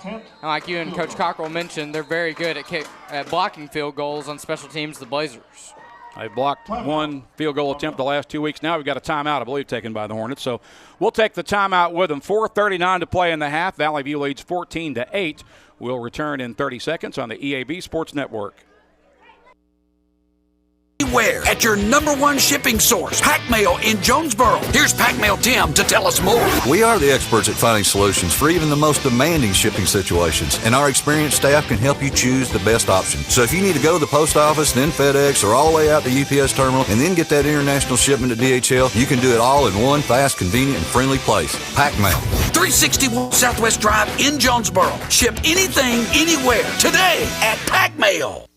And like you and Coach Cochrell mentioned, they're very good at blocking field goals on special teams, the Blazers. They blocked 1 field goal attempt the last 2 weeks. Now we've got a timeout, I believe, taken by the Hornets. So we'll take the timeout with them. 4:39 to play in the half. Valley View leads 14-8. We'll return in 30 seconds on the EAB Sports Network. Anywhere at your #1 shipping source, Pack Mail in Jonesboro. Here's Pack Mail Tim to tell us more. We are the experts at finding solutions for even the most demanding shipping situations, and our experienced staff can help you choose the best option. So if you need to go to the post office, then FedEx, or all the way out to UPS terminal, and then get that international shipment to DHL, you can do it all in one fast, convenient, and friendly place. Pack Mail. 361 Southwest Drive in Jonesboro. Ship anything, anywhere, today at Pack Mail.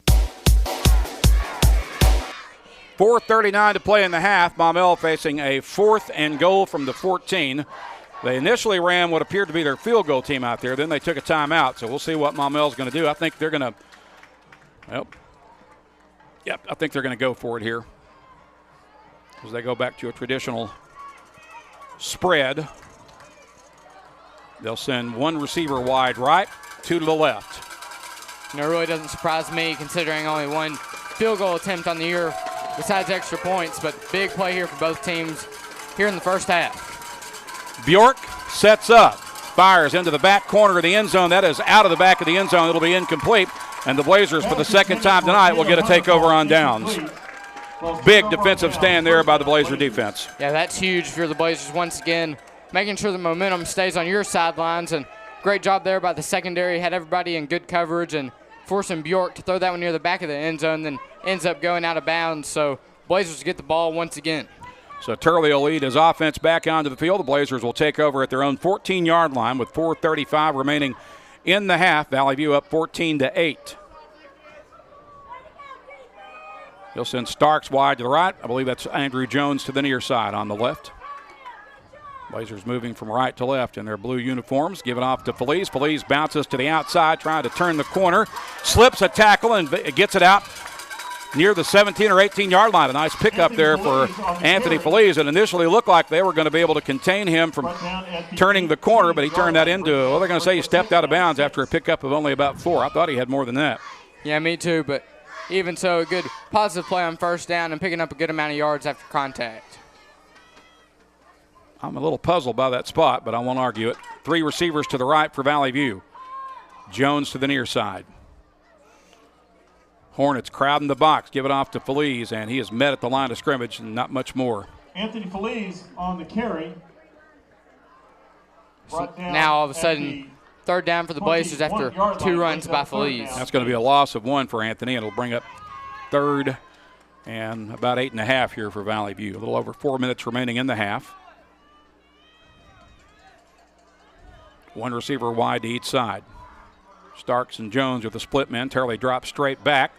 4:39 to play in the half. Maumelle facing a 4th and goal from the 14. They initially ran what appeared to be their field goal team out there. Then they took a timeout, so we'll see what Maumelle's going to do. I think they're going to, I think they're going to go for it here as they go back to a traditional spread. They'll send 1 receiver wide right, 2 to the left. And it really doesn't surprise me considering only 1 field goal attempt on the year besides extra points, but big play here for both teams here in the first half. Bjork sets up, fires into the back corner of the end zone. That is out of the back of the end zone. It'll be incomplete, and the Blazers, for the 2nd time tonight, will get a takeover on downs. Big defensive stand there by the Blazer defense. Yeah, that's huge for the Blazers once again, making sure the momentum stays on your sidelines, and great job there by the secondary. Had everybody in good coverage and forcing Bjork to throw that one near the back of the end zone, then ends up going out of bounds. So Blazers get the ball once again. So Turley will lead his offense back onto the field. The Blazers will take over at their own 14-yard line with 4:35 remaining in the half. Valley View up 14-8. He'll send Starks wide to the right. I believe that's Andrew Jones to the near side on the left. Blazers moving from right to left in their blue uniforms. Give it off to Feliz. Feliz bounces to the outside, trying to turn the corner. Slips a tackle and gets it out near the 17 or 18-yard line. A nice pickup there for Anthony Feliz. It initially looked like they were going to be able to contain him from turning the corner, but he turned that into, well, they're going to say he stepped out of bounds after a pickup of only about 4. I thought he had more than that. Yeah, me too, but even so, a good positive play on first down and picking up a good amount of yards after contact. I'm a little puzzled by that spot, but I won't argue it. 3 receivers to the right for Valley View. Jones to the near side. Hornets crowding the box, give it off to Feliz, and he is met at the line of scrimmage and not much more. Anthony Feliz on the carry. Now all of a sudden, 3rd down for the Blazers after 2 runs by Feliz. That's going to be a loss of 1 for Anthony, and it'll bring up 3rd and about 8.5 here for Valley View. A little over 4 minutes remaining in the half. 1 receiver wide to each side. Starks and Jones with the split men. Turley drops straight back.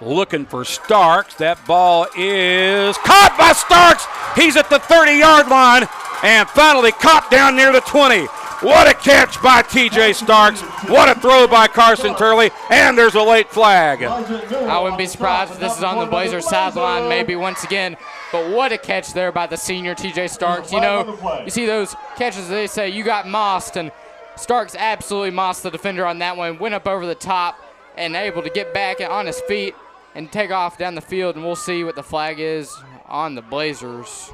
Looking for Starks. That ball is caught by Starks. He's at the 30-yard line and finally caught down near the 20. What a catch by T.J. Starks. What a throw by Carson Turley. And there's a late flag. I wouldn't be surprised if this is on the Blazers sideline maybe once again. But what a catch there by the senior T.J. Starks. You know, you see those catches, they say you got mossed, and Starks absolutely mossed the defender on that one. Went up over the top and able to get back on his feet and take off down the field. And we'll see what the flag is on the Blazers.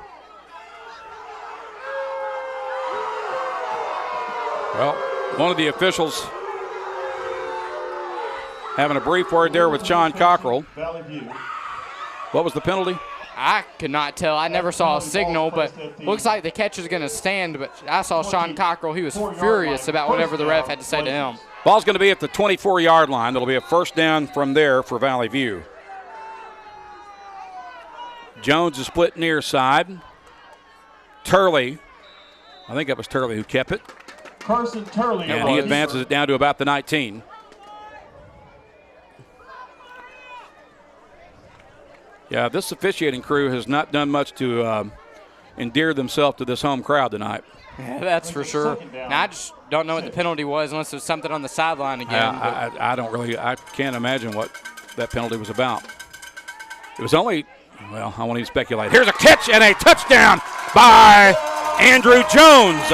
Well, one of the officials having a brief word there with Sean Cochrell. What was the penalty? I could not tell. I never saw a signal, but looks like the catch is going to stand. But I saw Sean Cockrell. He was furious about whatever the ref had to say to him. Ball's going to be at the 24-yard line. It'll be a first down from there for Valley View. Jones is split near side. Turley, I think that was Turley who kept it. Carson Turley. And he advances it down to about the 19. Yeah, this officiating crew has not done much to endear themselves to this home crowd tonight. Yeah, that's for sure. Now, I just don't know what the penalty was unless there's something on the sideline again. I can't imagine what that penalty was about. It was only, well, I won't even speculate. Here's a catch and a touchdown by Andrew Jones.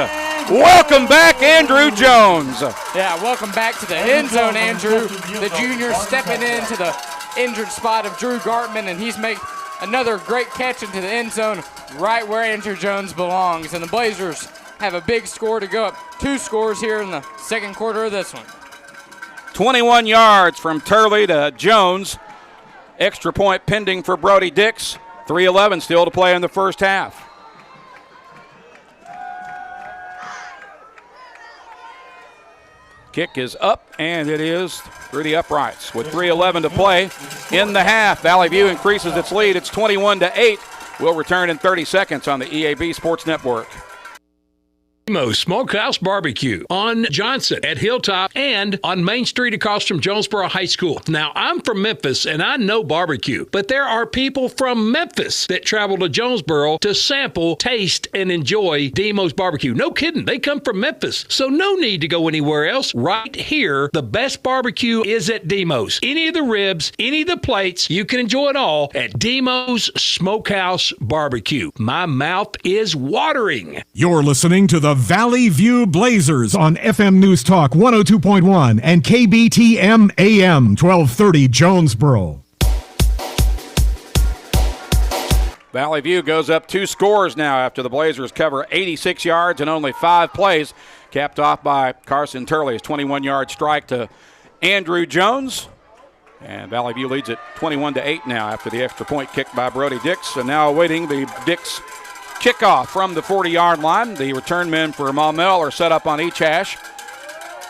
Welcome back, Andrew Jones. Yeah, welcome back to the end zone, Andrew. The junior stepping into the injured spot of Drew Gartman, and he's made another great catch into the end zone right where Andrew Jones belongs. And the Blazers have a big score to go up. 2 scores here in the second quarter of this one. 21 yards from Turley to Jones. Extra point pending for Brody Dix. 3:11 still to play in the first half. Kick is up, and it is through the uprights. With 3:11 to play in the half, Valley View increases its lead. It's 21-8. We'll return in 30 seconds on the EAB Sports Network. Demo's Smokehouse Barbecue on Johnson at Hilltop and on Main Street across from Jonesboro High School. Now, I'm from Memphis and I know barbecue, but there are people from Memphis that travel to Jonesboro to sample, taste, and enjoy Demo's Barbecue. No kidding, they come from Memphis, so no need to go anywhere else. Right here, the best barbecue is at Demo's. Any of the ribs, any of the plates, you can enjoy it all at Demo's Smokehouse Barbecue. My mouth is watering. You're listening to the Valley View Blazers on FM News Talk 102.1 and KBTM AM 1230 Jonesboro. Valley View goes up 2 scores now after the Blazers cover 86 yards in only 5 plays, capped off by Carson Turley's 21-yard strike to Andrew Jones. And Valley View leads it 21-8 now after the extra point kick by Brody Dix. And now awaiting the Dix kickoff from the 40-yard line. The return men for Maumelle are set up on each hash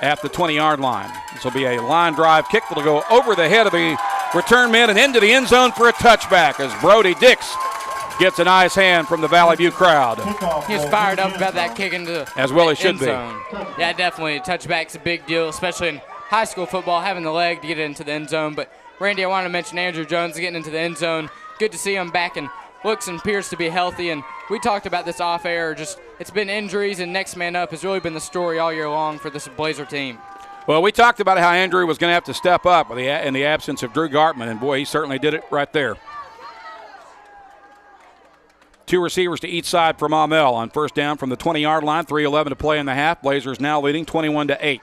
at the 20-yard line. This will be a line drive kick that will go over the head of the return men and into the end zone for a touchback as Brody Dix gets a nice hand from the Valley View crowd. He's fired up about that kick into the as well as should be. Zone. Yeah, definitely. Touchback's a big deal, especially in high school football, having the leg to get into the end zone. But, Randy, I want to mention Andrew Jones getting into the end zone. Good to see him back and looks and appears to be healthy, and we talked about this off air. Just it's been injuries, and next man up has really been the story all year long for this Blazer team. Well, we talked about how Andrew was going to have to step up in the absence of Drew Gartman, and boy, he certainly did it right there. 2 receivers to each side for Maumelle on first down from the 20-yard line. 3:11 to play in the half. Blazers now leading 21-8.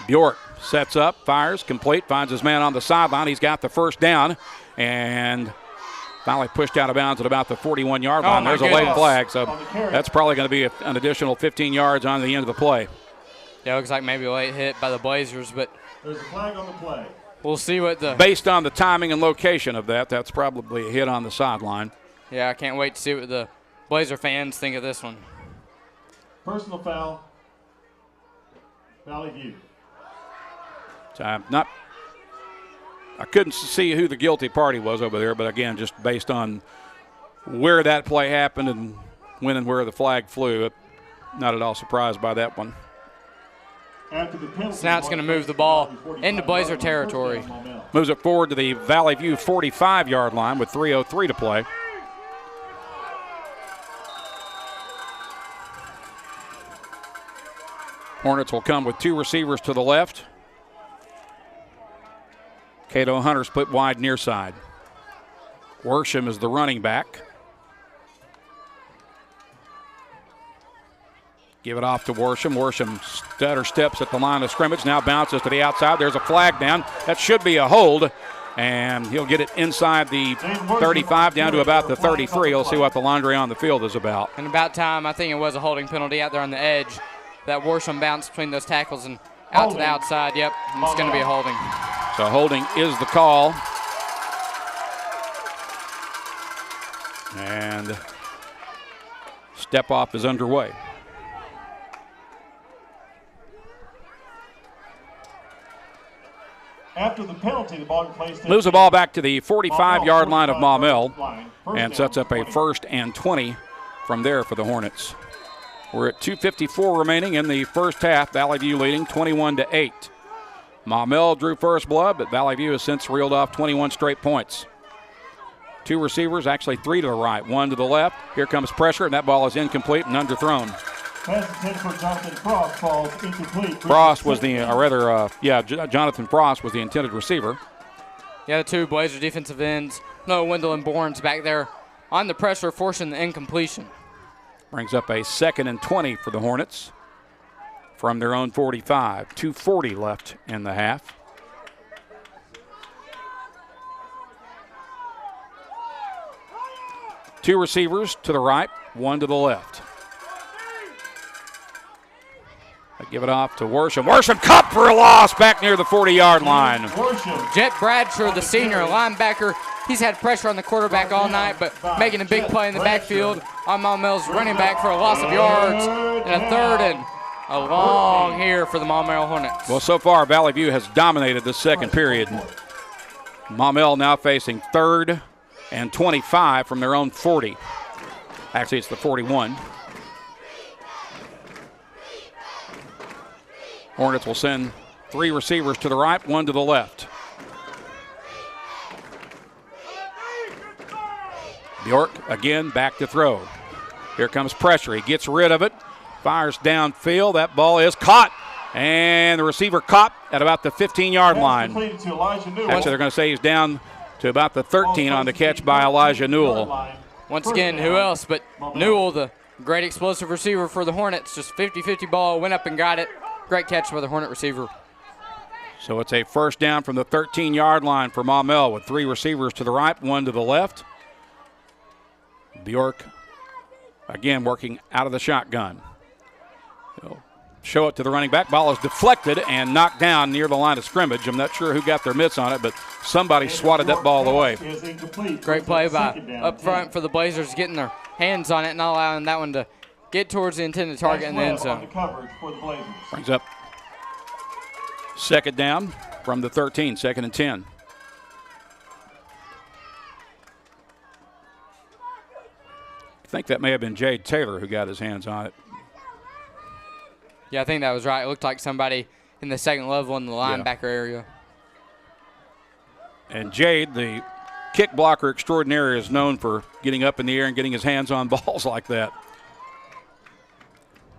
Bjork sets up, fires, complete, finds his man on the sideline. He's got the first down, and finally pushed out of bounds at about the 41-yard line. There's a late flag, so that's probably going to be an additional 15 yards on the end of the play. Yeah, it looks like maybe a late hit by the Blazers, but there's a flag on the play. We'll see what the... Based on the timing and location of that, that's probably a hit on the sideline. Yeah, I can't wait to see what the Blazer fans think of this one. Personal foul, Valley View. I couldn't see who the guilty party was over there, but again, just based on where that play happened and when and where the flag flew, not at all surprised by that one. So now it's going to move the ball into Blazer territory. Moves it forward to the Valley View 45-yard line with 3:03 to play. Hornets will come with 2 receivers to the left. Cato Hunter split wide near side. Worsham is the running back. Give it off to Worsham. Worsham stutter steps at the line of scrimmage. Now bounces to the outside. There's a flag down. That should be a hold. And he'll get it inside the 35 down to about the 33. He'll see what the laundry on the field is about. And about time, I think it was a holding penalty out there on the edge. That Worsham bounce between those tackles and out to the outside. Yep, it's going to be a holding. So holding is the call. And step off is underway. After the penalty, the ball placed. Moves the ball back to the 45-yard line of Maumelle and sets up a 1st and 20 from there for the Hornets. We're at 2:54 remaining in the first half. Valley View leading 21-8. Maumelle drew first blood, but Valley View has since reeled off 21 straight points. 2 receivers, actually 3 to the right, 1 to the left. Here comes pressure, and that ball is incomplete and underthrown. Pass intended for Jonathan Frost falls incomplete. Frost was Jonathan Frost was the intended receiver. Yeah, the 2 Blazer defensive ends, Noah Wendell and Bournes back there on the pressure, forcing the incompletion. Brings up a 2nd and 20 for the Hornets from their own 45. 2:40 left in the half. Two receivers to the right, 1 to the left. They give it off to Worsham. Worsham caught for a loss back near the 40-yard line. Jet Bradshaw, the senior linebacker, he's had pressure on the quarterback all night, but making a big play in the backfield on Maumelle's running back for a loss of yards. And a 3rd and a long here for the Maumelle Hornets. Well, so far, Valley View has dominated the second period. Maumelle now facing 3rd and 25 from their own 40. Actually, it's the 41. Hornets will send 3 receivers to the right, 1 to the left. Bjork again back to throw. Here comes pressure. He gets rid of it. Fires downfield. That ball is caught. And the receiver caught at about the 15-yard line. Actually, they're going to say he's down to about the 13 on the catch by Elijah Newell. Once again, who else but Newell, the great explosive receiver for the Hornets. Just 50-50 ball, went up and got it. Great catch by the Hornet receiver. So it's a first down from the 13-yard line for Maumelle with 3 receivers to the right, 1 to the left. Bjork again working out of the shotgun. He'll show it to the running back. Ball is deflected and knocked down near the line of scrimmage. I'm not sure who got their mitts on it, but somebody swatted that ball away. Great play by up front for the Blazers, getting their hands on it and not allowing that one to get towards the intended target in the end zone. Brings up 2nd down from the 13, 2nd and 10. I think that may have been Jade Taylor who got his hands on it. Yeah, I think that was right. It looked like somebody in the second level in the linebacker area. And Jade, the kick blocker extraordinaire, is known for getting up in the air and getting his hands on balls like that.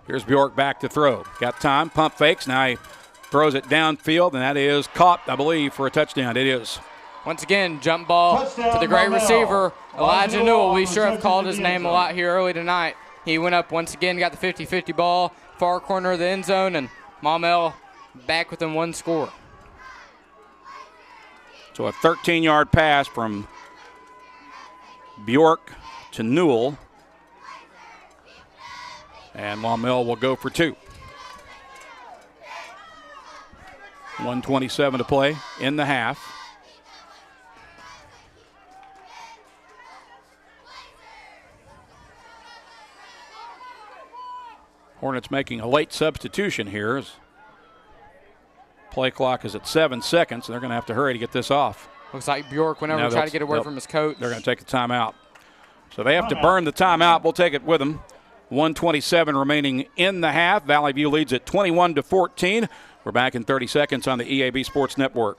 Here's Bjork back to throw. Got time, pump fakes. Now he throws it downfield, and that is caught, I believe, for a touchdown. It is. Once again, jump ball to the great receiver, Elijah Newell. We sure have called his name a lot here early tonight. He went up once again, got the 50-50 ball, far corner of the end zone, and Maumelle back within 1 score. So a 13-yard pass from Bjork to Newell. And Maumelle will go for 2. 1:27 to play in the half. Hornets making a late substitution here. Play clock is at 7 seconds, and they're going to have to hurry to get this off. Looks like Bjork went over to try to get away from his coach. They're going to take the timeout. So they have to burn the timeout. We'll take it with them. 1:27 remaining in the half. Valley View leads at 21-14. We're back in 30 seconds on the EAB Sports Network.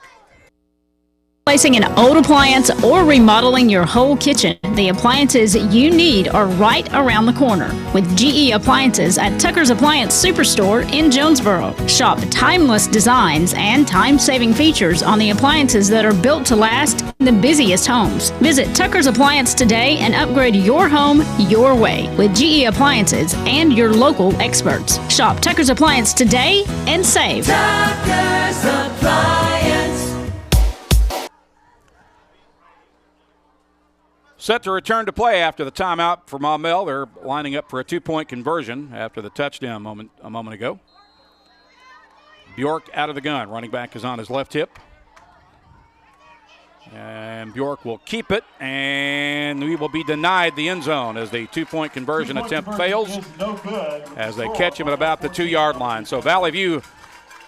Replacing an old appliance or remodeling your whole kitchen, the appliances you need are right around the corner with GE Appliances at Tucker's Appliance Superstore in Jonesboro. Shop timeless designs and time-saving features on the appliances that are built to last in the busiest homes. Visit Tucker's Appliance today and upgrade your home your way with GE Appliances and your local experts. Shop Tucker's Appliance today and save. Tucker's Appliance. Set to return to play after the timeout for Maumelle. They're lining up for a 2-point conversion after the touchdown a moment ago. Bjork out of the gun. Running back is on his left hip. And Bjork will keep it, and we will be denied the end zone as the 2-point conversion attempt fails as they catch him at about the 2-yard line. So Valley View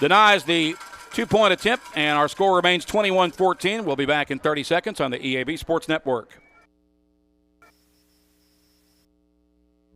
denies the 2-point attempt, and our score remains 21-14. We'll be back in 30 seconds on the EAB Sports Network.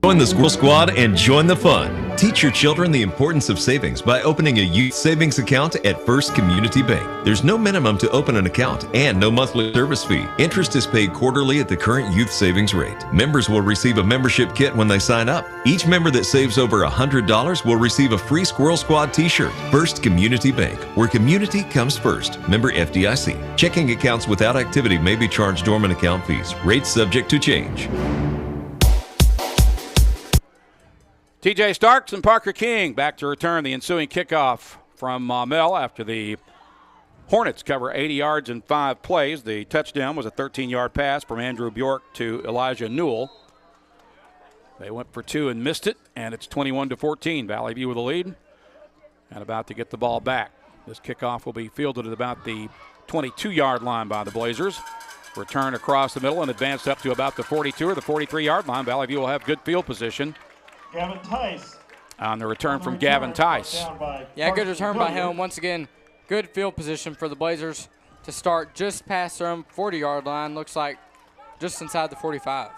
Join the Squirrel Squad and join the fun. Teach your children the importance of savings by opening a youth savings account at First Community Bank. There's no minimum to open an account and no monthly service fee. Interest is paid quarterly at the current youth savings rate. Members will receive a membership kit when they sign up. Each member that saves over $100 will receive a free Squirrel Squad t-shirt. First Community Bank, where community comes first. Member FDIC. Checking accounts without activity may be charged dormant account fees. Rates subject to change. TJ Starks and Parker King back to return the ensuing kickoff from Maumelle after the Hornets cover 80 yards in 5 plays. The touchdown was a 13-yard pass from Andrew Bjork to Elijah Newell. They went for 2 and missed it, and it's 21-14. Valley View with the lead and about to get the ball back. This kickoff will be fielded at about the 22-yard line by the Blazers. Return across the middle and advanced up to about the 42 or the 43-yard line. Valley View will have good field position. Gavin Tice. On the return from Gavin Tice. Yeah, good return by him. Once again, good field position for the Blazers to start just past their own 40-yard line. Looks like just inside the 45.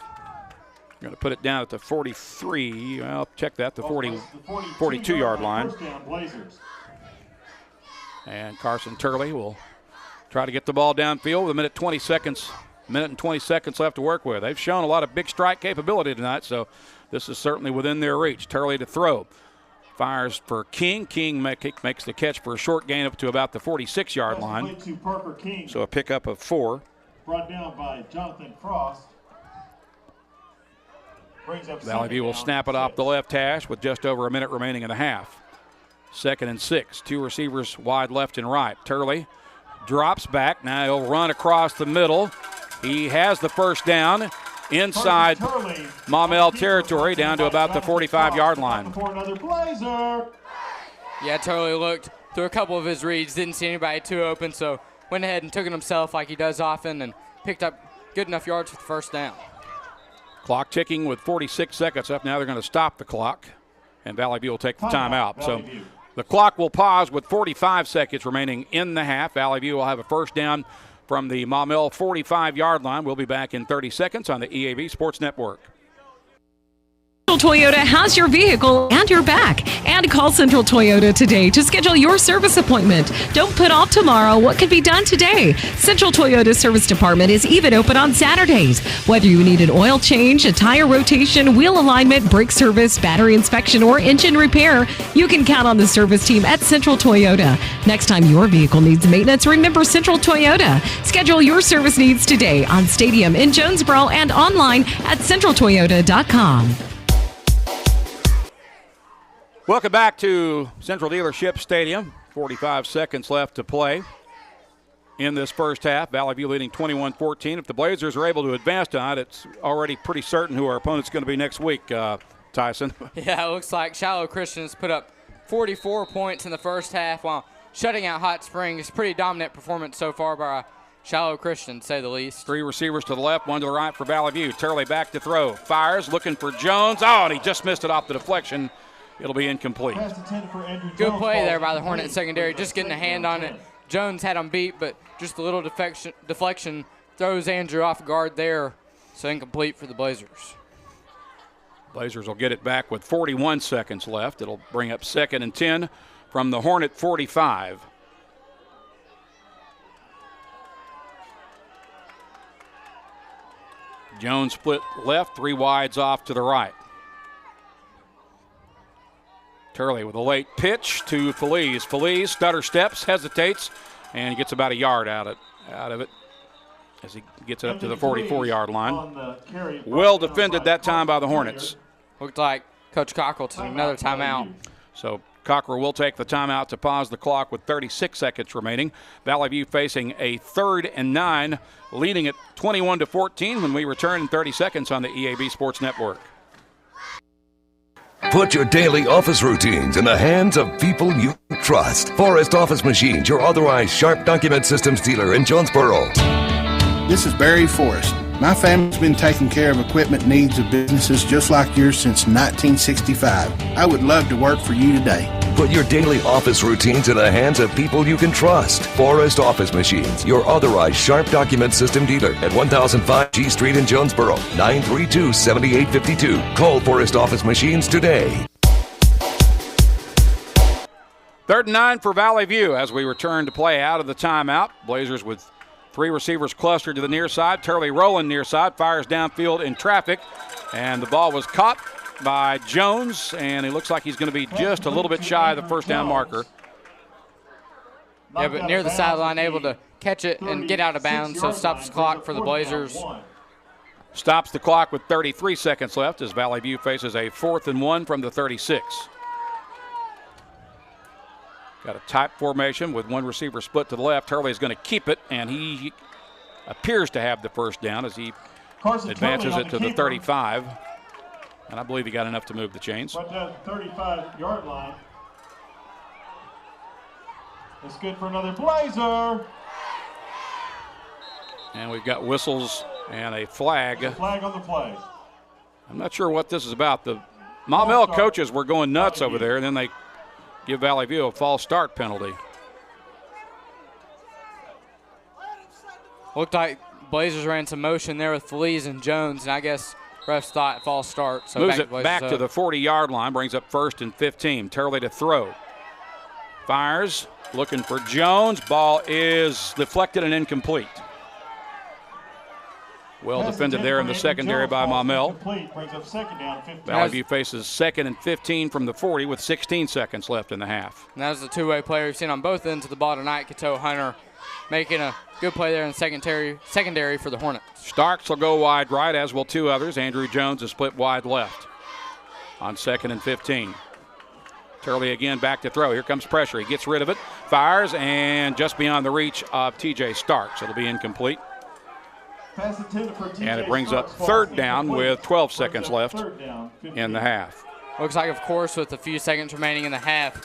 Going to put it down at the 43. Well, check that, the 42-yard line. And Carson Turley will try to get the ball downfield with a minute and 20 seconds left to work with. They've shown a lot of big strike capability tonight, so this is certainly within their reach. Turley to throw. Fires for King. King makes the catch for a short gain up to about the 46-yard line. So a pickup of 4. Brought down by Jonathan Frost. Valley View will snap it off the left hash with just over a minute remaining in the half. 2nd and 6. 2 receivers wide left and right. Turley drops back. Now he'll run across the middle. He has the first down inside Maumelle territory down to about the 45-yard line. Yeah, Turley looked through a couple of his reads, didn't see anybody too open, so went ahead and took it himself like he does often and picked up good enough yards for the first down. Clock ticking with 46 seconds left. Now they're going to stop the clock, and Valley View will take the timeout. So the clock will pause with 45 seconds remaining in the half. Valley View will have a first down from the Maumelle 45-yard line. We'll be back in 30 seconds on the EAB Sports Network. Toyota has your vehicle and your back. And call Central Toyota today to schedule your service appointment. Don't put off tomorrow what can be done today. Central Toyota Service Department is even open on Saturdays. Whether you need an oil change, a tire rotation, wheel alignment, brake service, battery inspection, or engine repair, you can count on the service team at Central Toyota. Next time your vehicle needs maintenance, remember Central Toyota. Schedule your service needs today on Stadium in Jonesboro and online at centraltoyota.com. Welcome back to Central Dealership Stadium. 45 seconds left to play in this first half. Valley View leading 21-14. If the Blazers are able to advance tonight, it's already pretty certain who our opponent's going to be next week, Tyson. Yeah, it looks like Shiloh Christians put up 44 points in the first half while shutting out Hot Springs. Pretty dominant performance so far by Shiloh Christian, to say the least. 3 receivers to the left, 1 to the right for Valley View. Turley back to throw. Fires, looking for Jones. Oh, and he just missed it off the deflection. It'll be incomplete. Good play there by the Hornet secondary, just getting a hand on it. Jones had him beat, but just a little deflection throws Andrew off guard there, so incomplete for the Blazers. Blazers will get it back with 41 seconds left. It'll bring up 2nd and 10 from the Hornet 45. Jones split left, 3 wides off to the right. Turley with a late pitch to Feliz. Feliz stutter steps, hesitates, and he gets about a yard out of it as he gets it up to the 44-yard line. Well defended that time by the Hornets. Looked like Coach Cochrell took another timeout. So Cochrell will take the timeout to pause the clock with 36 seconds remaining. Valley View facing a 3rd and 9, leading at 21-14 when we return in 30 seconds on the EAB Sports Network. Put your daily office routines in the hands of people you trust. Forrest Office Machines, your authorized Sharp document systems dealer in Jonesboro. This is Barry Forrest. My family's been taking care of equipment needs of businesses just like yours since 1965. I would love to work for you today. Put your daily office routines in the hands of people you can trust. Forrest Office Machines, your authorized Sharp document system dealer at 1005 G Street in Jonesboro, 932-7852. Call Forrest Office Machines today. 3rd and 9 for Valley View as we return to play out of the timeout. Blazers with 3 receivers clustered to the near side. Turley rolling near side, fires downfield in traffic, and the ball was caught by Jones, and it looks like he's going to be just a little bit shy of the first down marker. Yeah, but near the sideline, able to catch it and get out of bounds, so stops the clock for the Blazers. Stops the clock with 33 seconds left as Valley View faces a 4th and 1 from the 36. Got a tight formation with 1 receiver split to the left. Turley is going to keep it, and he appears to have the first down as he advances it to the 35. And I believe he got enough to move the chains. Right down the 35-yard line. It's good for another Blazer. And we've got whistles and a flag. Flag on the play. I'm not sure what this is about. The Maumelle coaches were going nuts over there, and then they give Valley View a false start penalty. Looked like Blazers ran some motion there with Feliz and Jones, and I guess refs thought false start. So moves it back to the 40-yard line, brings up 1st and 15. Turley to throw. Fires, looking for Jones. Ball is deflected and incomplete. Well defended there in the secondary by Maumelle. Valley View faces 2nd and 15 from the 40 with 16 seconds left in the half. And that was the two-way player we've seen on both ends of the ball tonight. Cato Hunter making a good play there in the secondary for the Hornets. Starks will go wide right, as will 2 others. Andrew Jones is split wide left on 2nd and 15. Turley again back to throw. Here comes pressure. He gets rid of it, fires, and just beyond the reach of T.J. Starks. It'll be incomplete. And it brings up 3rd down with 12 seconds left in the half. Looks like, of course, with a few seconds remaining in the half,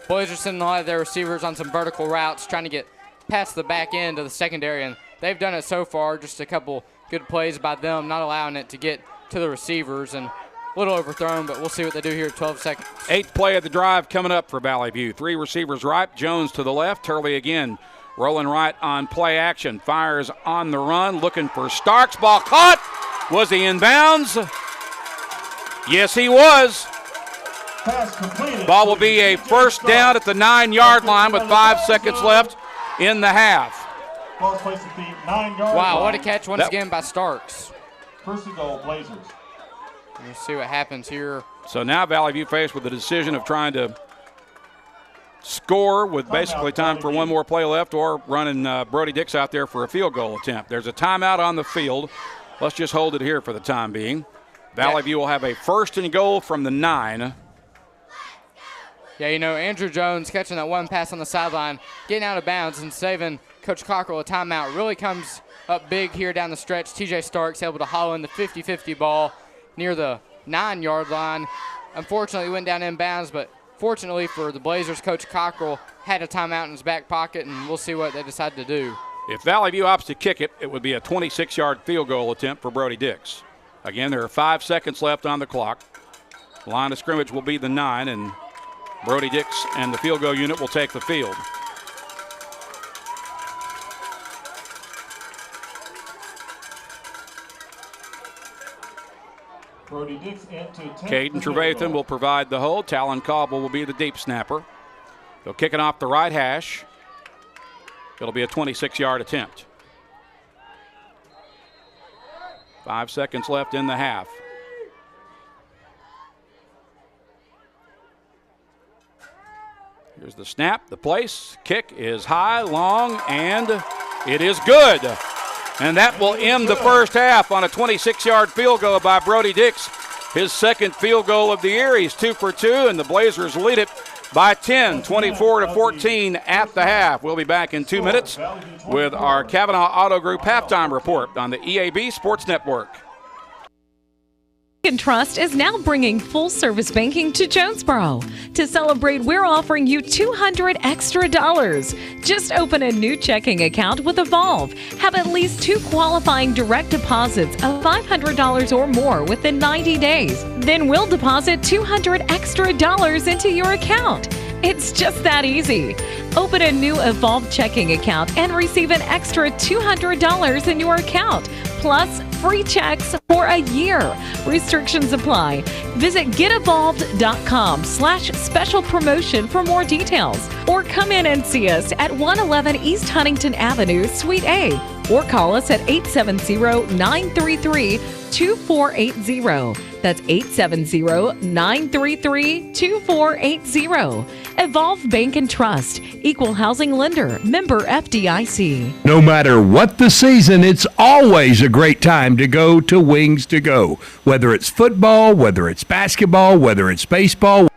Blazers sending a lot of their receivers on some vertical routes, trying to get past the back end of the secondary, and they've done it so far. Just a couple good plays by them, not allowing it to get to the receivers, and a little overthrown, but we'll see what they do here at 12 seconds. 8th play of the drive coming up for Valley View. 3 receivers right, Jones to the left, Turley again rolling right on play action. Fires on the run, looking for Starks. Ball caught. Was he in bounds? Yes, he was. Ball will be a first down at the 9-yard line with 5 seconds left in the half. Wow, what a catch once again by Starks. First and goal, Blazers. Let's see what happens here. So now Valley View faced with the decision of trying to score with basically time for 1 more play left, or running Brody Dix out there for a field goal attempt. There's a timeout on the field. Let's just hold it here for the time being. Valley View will have a 1st and goal from the 9. Yeah, you know, Andrew Jones catching that one pass on the sideline, getting out of bounds and saving Coach Cockrell a timeout. Really comes up big here down the stretch. T.J. Starks able to hollow in the 50-50 ball near the 9-yard line. Unfortunately, went down in bounds, but fortunately for the Blazers, Coach Cockrell had a timeout in his back pocket, and we'll see what they decide to do. If Valley View opts to kick it, it would be a 26-yard field goal attempt for Brody Dix. Again, there are 5 seconds left on the clock. Line of scrimmage will be the 9, and Brody Dix and the field goal unit will take the field. Brody Brody Dix into 10th. Caden Trevathan will provide the hold. Talon Cobble will be the deep snapper. They'll kick it off the right hash. It'll be a 26-yard attempt. 5 seconds left in the half. Here's the snap, the place. Kick is high, long, and it is good. And that will end the first half on a 26-yard field goal by Brody Dix. His second field goal of the year. He's 2 for 2, and the Blazers lead it by 10, 24-14 at the half. We'll be back in 2 minutes with our Kavanaugh Auto Group halftime report on the EAB Sports Network. Trust is now bringing full-service banking to Jonesboro. To celebrate, we're offering you $200 extra. Just open a new checking account with Evolve. Have at least 2 qualifying direct deposits of $500 or more within 90 days. Then we'll deposit $200 extra into your account. It's just that easy. Open a new Evolve checking account and receive an extra $200 in your account, plus free checks for a year. Restrictions apply. Visit getevolved.com/special promotion for more details, or come in and see us at 111 East Huntington Avenue, Suite A, or call us at 870-933-2480. That's 870-933-2480. Evolve Bank and Trust. Equal housing lender. Member FDIC. No matter what the season, it's always a great time to go to Wings to Go. Whether it's football, whether it's basketball, whether it's baseball.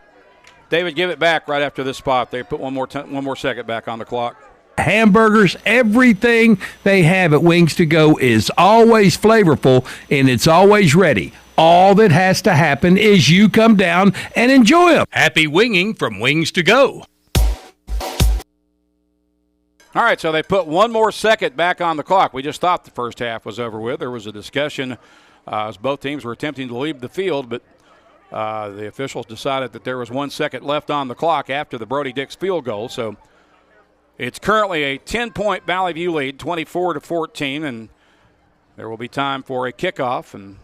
David, give it back right after this spot. They put one more second back on the clock. Hamburgers, everything they have at Wings to Go is always flavorful, and it's always ready. All that has to happen is you come down and enjoy them. Happy winging from Wings to Go. All right, so they put one more second back on the clock. We just thought the first half was over with. There was a discussion as both teams were attempting to leave the field, but the officials decided that there was 1 second left on the clock after the Brody Dix field goal. So it's currently a 10-point Valley View lead, 24-14, and there will be time for a kickoff. And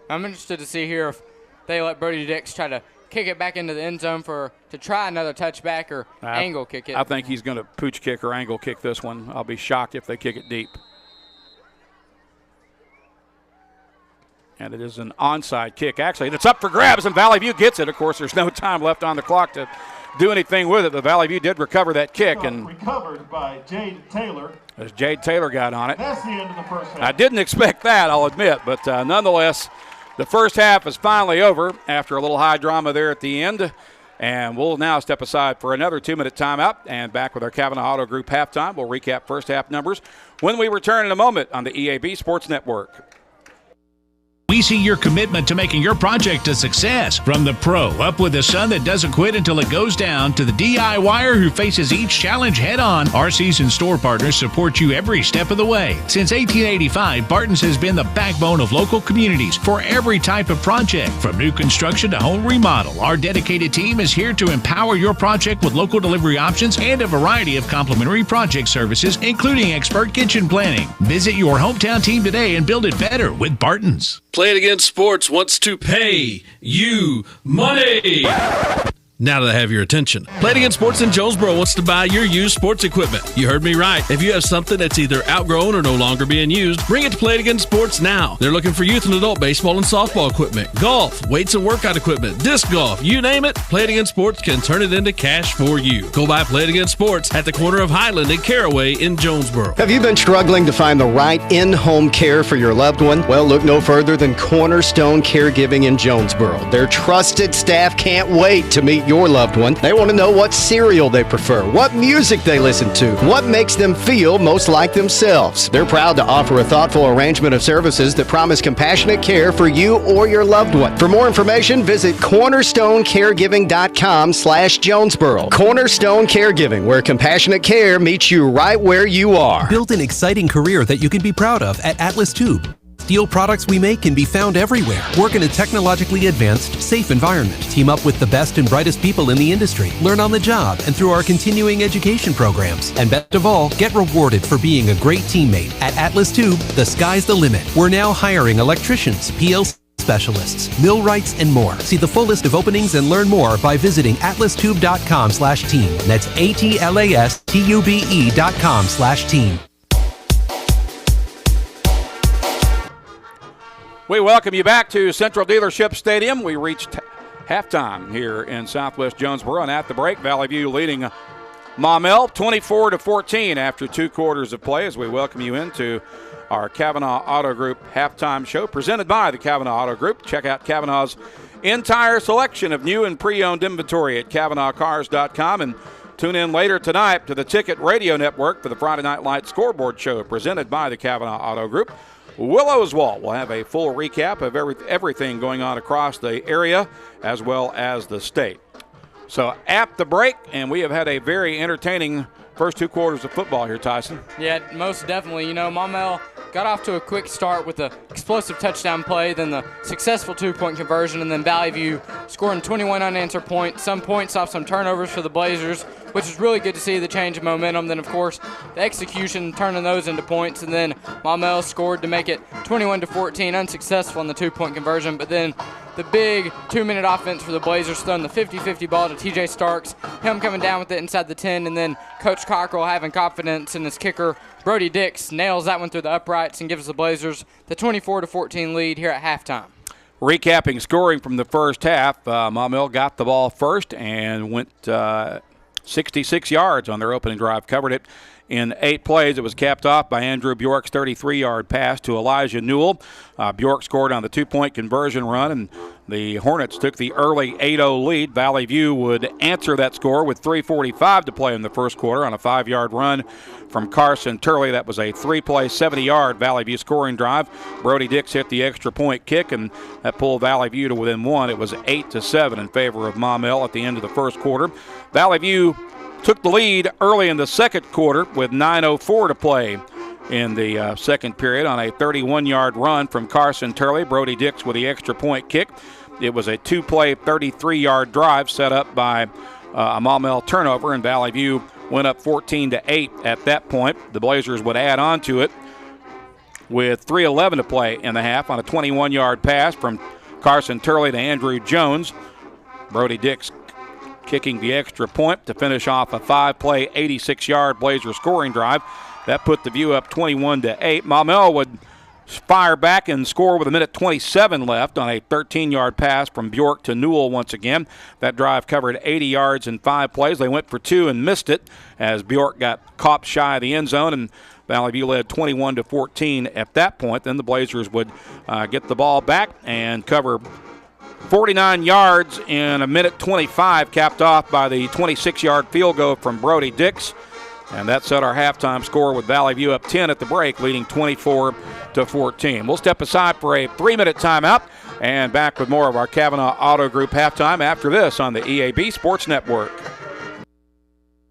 I'm interested to see here if they let Brody Dix try to kick it back into the end zone to try another touchback or angle kick it. I think he's going to pooch kick or angle kick this one. I'll be shocked if they kick it deep. And it is an onside kick, actually. And it's up for grabs, and Valley View gets it. Of course, there's no time left on the clock to do anything with it, but Valley View did recover that kick. And recovered by Jade Taylor. As Jade Taylor got on it. That's the end of the first half. I didn't expect that, I'll admit, but nonetheless, the first half is finally over after a little high drama there at the end. And we'll now step aside for another 2-minute timeout and back with our Kavanaugh Auto Group halftime. We'll recap first half numbers when we return in a moment on the EAB Sports Network. We see your commitment to making your project a success. From the pro up with the sun that doesn't quit until it goes down to the DIYer who faces each challenge head on, our seasoned store partners support you every step of the way. Since 1885, Barton's has been the backbone of local communities for every type of project. From new construction to home remodel, our dedicated team is here to empower your project with local delivery options and a variety of complimentary project services, including expert kitchen planning. Visit your hometown team today and build it better with Barton's. Play It Again Sports wants to pay you money. Now that I have your attention, Play It Again Sports in Jonesboro wants to buy your used sports equipment. You heard me right. If you have something that's either outgrown or no longer being used, bring it to Play It Again Sports now. They're looking for youth and adult baseball and softball equipment, golf, weights and workout equipment, disc golf, you name it, Play It Again Sports can turn it into cash for you. Go by Play It Again Sports at the corner of Highland and Caraway in Jonesboro. Have you been struggling to find the right in-home care for your loved one? Well, look no further than Cornerstone Caregiving in Jonesboro. Their trusted staff can't wait to meet your loved one. They want to know what cereal they prefer, what music they listen to, what makes them feel most like themselves. They're proud to offer a thoughtful arrangement of services that promise compassionate care for you or your loved one. For more information, visit cornerstonecaregiving.com/Jonesboro. Cornerstone Caregiving, where compassionate care meets you right where you are. Build an exciting career that you can be proud of at Atlas Tube. Steel products we make can be found everywhere. Work in a technologically advanced, safe environment. Team up with the best and brightest people in the industry. Learn on the job and through our continuing education programs. And best of all, get rewarded for being a great teammate. At Atlas Tube, the sky's the limit. We're now hiring electricians, PLCs, specialists, millwrights, and more. See the full list of openings and learn more by visiting atlastube.com/team. That's ATLASTUBE.com/team. We welcome you back to Central Dealership Stadium. We reached halftime here in Southwest Jonesboro, and at the break, Valley View leading Maumelle 24-14 after 2 quarters of play, as we welcome you into our Kavanaugh Auto Group halftime show presented by the Kavanaugh Auto Group. Check out Kavanaugh's entire selection of new and pre-owned inventory at KavanaughCars.com, and tune in later tonight to the Ticket Radio Network for the Friday Night Light Scoreboard Show presented by the Kavanaugh Auto Group. Will Oswald will have a full recap of everything going on across the area as well as the state. So at the break, and we have had a very entertaining first 2 quarters of football here, Tyson. Yeah, most definitely. You know, Maumelle got off to a quick start with the explosive touchdown play, then the successful 2-point conversion, and then Valley View scoring 21 unanswered points, some points off some turnovers for the Blazers, which is really good to see the change of momentum. Then, of course, the execution, turning those into points, and then Maumelle scored to make it 21-14, unsuccessful in the 2-point conversion, but then the big 2-minute offense for the Blazers, throwing the 50-50 ball to TJ Starks, him coming down with it inside the 10, and then Coach Cochrell having confidence in his kicker, Brody Dix, nails that one through the uprights and gives the Blazers the 24-14 lead here at halftime. Recapping scoring from the first half, Maumelle got the ball first and went 66 yards on their opening drive, covered it in 8 plays. It was capped off by Andrew Bjork's 33-yard pass to Elijah Newell. Bjork scored on the 2-point conversion run, and the Hornets took the early 8-0 lead. Valley View would answer that score with 3:45 to play in the first quarter on a 5-yard run from Carson Turley. That was a 3-play, 70-yard Valley View scoring drive. Brody Dix hit the extra point kick, and that pulled Valley View to within 1. It was 8-7 in favor of Maumelle at the end of the first quarter. Valley View took the lead early in the second quarter with 9:04 to play in the second period on a 31-yard run from Carson Turley. Brody Dix with the extra point kick. It was a 2-play, 33-yard drive set up by a Maumelle turnover, and Valley View went up 14-8 at that point. The Blazers would add on to it with 3:11 to play in the half on a 21-yard pass from Carson Turley to Andrew Jones. Brody Dix kicking the extra point to finish off a 5-play, 86-yard Blazer scoring drive. That put the View up 21-8. Maumelle would fire back and score with 1:27 left on a 13-yard pass from Bjork to Newell once again. That drive covered 80 yards in 5 plays. They went for 2 and missed it as Bjork got caught shy of the end zone, and Valley View led 21-14 at that point. Then the Blazers would get the ball back and cover 49 yards in 1:25, capped off by the 26-yard field goal from Brody Dix. And that set our halftime score with Valley View up 10 at the break, leading 24-14. We'll step aside for a 3-minute timeout and back with more of our Kavanaugh Auto Group halftime after this on the EAB Sports Network.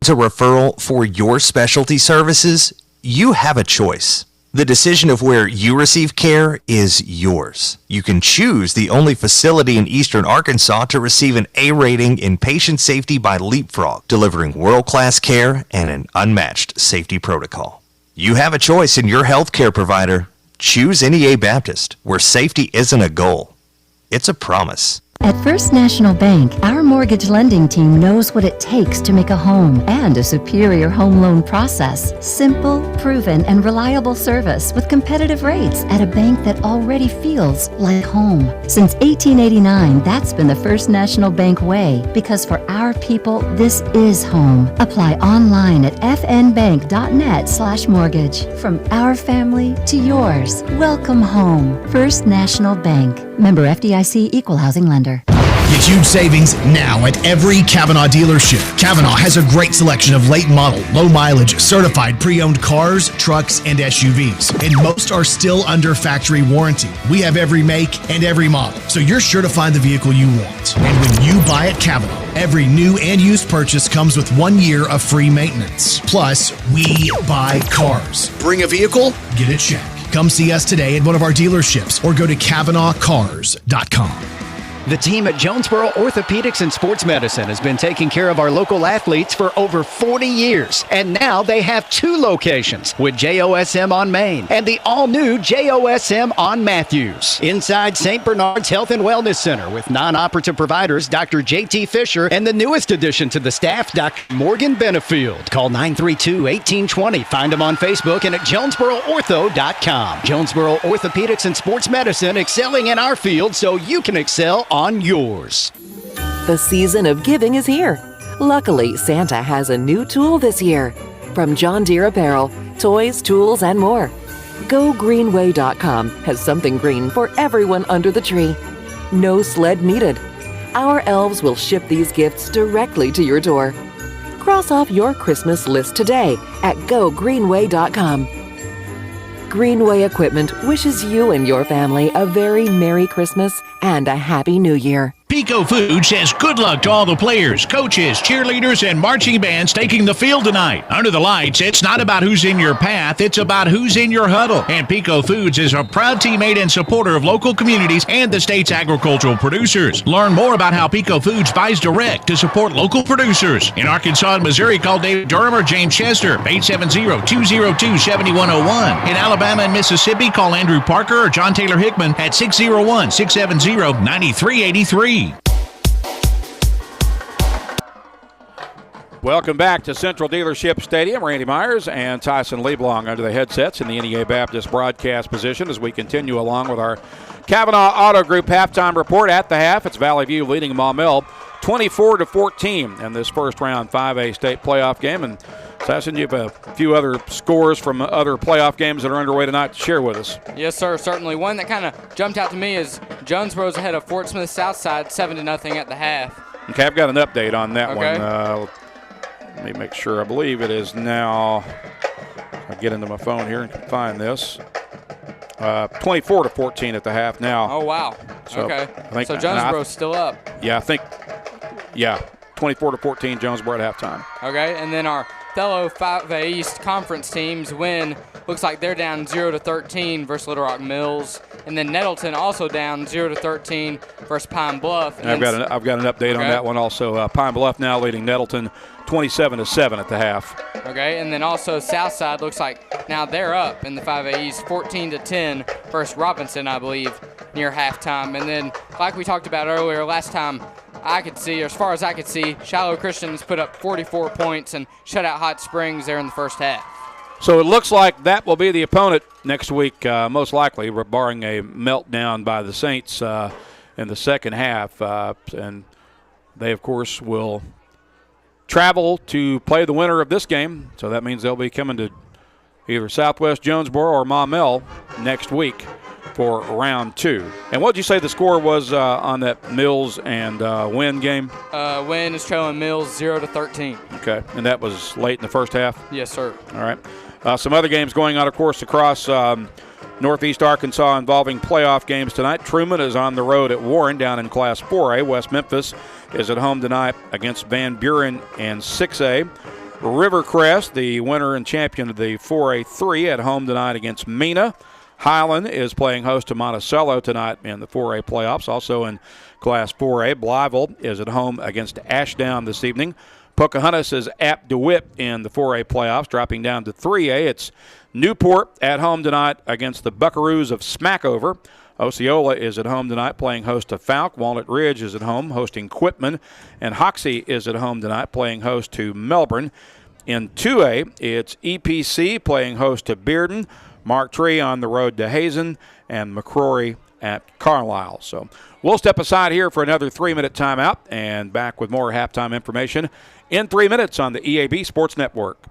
A referral for your specialty services? You have a choice. The decision of where you receive care is yours. You can choose the only facility in Eastern Arkansas to receive an A rating in patient safety by Leapfrog, delivering world-class care and an unmatched safety protocol. You have a choice in your healthcare provider. Choose NEA Baptist, where safety isn't a goal. It's a promise. At First National Bank, our mortgage lending team knows what it takes to make a home and a superior home loan process. Simple, proven, and reliable service with competitive rates at a bank that already feels like home. Since 1889, that's been the First National Bank way, because for our people, this is home. Apply online at fnbank.net/mortgage. From our family to yours, welcome home. First National Bank. Member FDIC, Equal Housing Lender. Get huge savings now at every Kavanaugh dealership. Kavanaugh has a great selection of late model, low mileage, certified pre-owned cars, trucks, and SUVs. And most are still under factory warranty. We have every make and every model, so you're sure to find the vehicle you want. And when you buy at Kavanaugh, every new and used purchase comes with 1 year of free maintenance. Plus, we buy cars. Bring a vehicle, get a check. Come see us today at one of our dealerships or go to KavanaughCars.com. The team at Jonesboro Orthopedics and Sports Medicine has been taking care of our local athletes for over 40 years. And now they have 2 locations with JOSM on Main and the all-new JOSM on Matthews. Inside St. Bernard's Health and Wellness Center with non-operative providers Dr. J.T. Fisher and the newest addition to the staff, Dr. Morgan Benefield. Call 932-1820. Find them on Facebook and at JonesboroOrtho.com. Jonesboro Orthopedics and Sports Medicine, excelling in our field so you can excel on yours. The season of giving is here. Luckily, Santa has a new tool this year. From John Deere apparel, toys, tools, and more. GoGreenway.com has something green for everyone under the tree. No sled needed. Our elves will ship these gifts directly to your door. Cross off your Christmas list today at GoGreenway.com. Greenway Equipment wishes you and your family a very Merry Christmas and a Happy New Year. Pico Food says good luck to all the players, coaches, cheerleaders, and marching bands taking the field tonight. Under the lights, it's not about who's in your path, it's about who's in your huddle. And Pico Foods is a proud teammate and supporter of local communities and the state's agricultural producers. Learn more about how Pico Foods buys direct to support local producers. In Arkansas and Missouri, call David Durham or James Chester, 870-202-7101. In Alabama and Mississippi, call Andrew Parker or John Taylor Hickman at 601-670-9383. Welcome back to Central Dealership Stadium. Randy Myers and Tyson Leblong under the headsets in the NEA Baptist broadcast position as we continue along with our Kavanaugh Auto Group halftime report. At the half, it's Valley View leading Maumelle 24-14 in this first round 5A state playoff game. And Tyson, you have a few other scores from other playoff games that are underway tonight to share with us. Yes, sir, certainly. One that kind of jumped out to me is Jonesboro's ahead of Fort Smith Southside 7-0 at the half. Okay, I've got an update on that Okay. one. Let me make sure. I believe it is now. I'll get into my phone here and find this. 24-14 at the half now. Oh, wow. So okay. I think, so Jonesboro's still up. Yeah, I think. Yeah, 24-14 Jonesboro at halftime. Okay, and then our fellow 5A East Conference teams win. Looks like they're down 0-13 versus Little Rock Mills. And then Nettleton also down 0-13 versus Pine Bluff. And I've got an update on that one also. Pine Bluff now leading Nettleton 27-7 at the half. Okay, and then also Southside looks like now they're up in the 5A East 14-10 versus Robinson, I believe, near halftime. And then, like we talked about earlier, last time I could see, or as far as I could see, Shiloh Christians put up 44 points and shut out Hot Springs there in the first half. So it looks like that will be the opponent next week, most likely, barring a meltdown by the Saints in the second half. And they, of course, will travel to play the winner of this game. So that means they'll be coming to either Southwest Jonesboro or Maumelle next week for round 2. And what did you say the score was on that Mills and Wynn game? Wynn is trailing Mills 0-13. Okay, and that was late in the first half? Yes, sir. All right. Some other games going on, of course, across Northeast Arkansas involving playoff games tonight. Truman is on the road at Warren down in Class 4A. West Memphis is at home tonight against Van Buren in 6A. Rivercrest, the winner and champion of the 4A3, at home tonight against Mena. Highland is playing host to Monticello tonight in the 4A playoffs. Also in Class 4A, Blytheville is at home against Ashdown this evening. Pocahontas is at DeWitt in the 4A playoffs, dropping down to 3A. It's Newport at home tonight against the Buckaroos of Smackover. Osceola is at home tonight playing host to Falk. Walnut Ridge is at home hosting Quitman. And Hoxie is at home tonight playing host to Melbourne. In 2A, it's EPC playing host to Bearden. Mark Tree on the road to Hazen. And McCrory at Carlisle. So we'll step aside here for another 3-minute timeout and back with more halftime information in 3 minutes on the EAB Sports Network.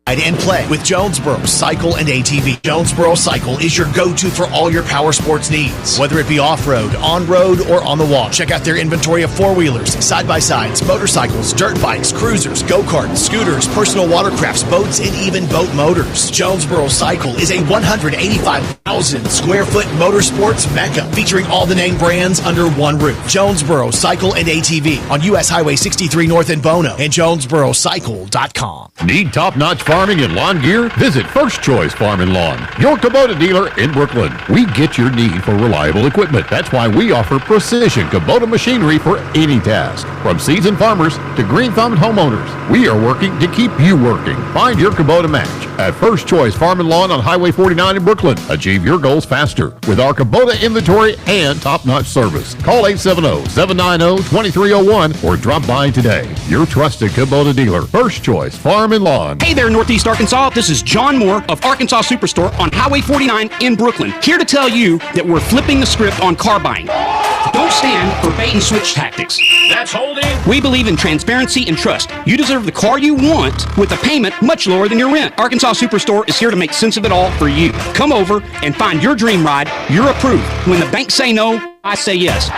And play with Jonesboro Cycle and ATV. Jonesboro Cycle is your go-to for all your power sports needs, whether it be off-road, on-road, or on the wall. Check out their inventory of four-wheelers, side-by-sides, motorcycles, dirt bikes, cruisers, go-karts, scooters, personal watercrafts, boats, and even boat motors. Jonesboro Cycle is a 185,000 square foot motorsports mecca featuring all the name brands under one roof. Jonesboro Cycle and ATV on U.S. Highway 63 North in Bono and JonesboroCycle.com. Need top-notch farm farming and lawn gear? Visit First Choice Farm and Lawn, your Kubota dealer in Brooklyn. We get your need for reliable equipment. That's why we offer precision Kubota machinery for any task. From seasoned farmers to green-thumbed homeowners, we are working to keep you working. Find your Kubota match at First Choice Farm and Lawn on Highway 49 in Brooklyn. Achieve your goals faster with our Kubota inventory and top-notch service. Call 870-790-2301 or drop by today. Your trusted Kubota dealer, First Choice Farm and Lawn. Hey there, Northeast Arkansas. This is John Moore of Arkansas Superstore on Highway 49 in Brooklyn. Here to tell you that we're flipping the script on car buying. Don't stand for bait and switch tactics. That's holding. We believe in transparency and trust. You deserve the car you want with a payment much lower than your rent. Arkansas Superstore is here to make sense of it all for you. Come over and find your dream ride. You're approved. When the banks say no, I say yes.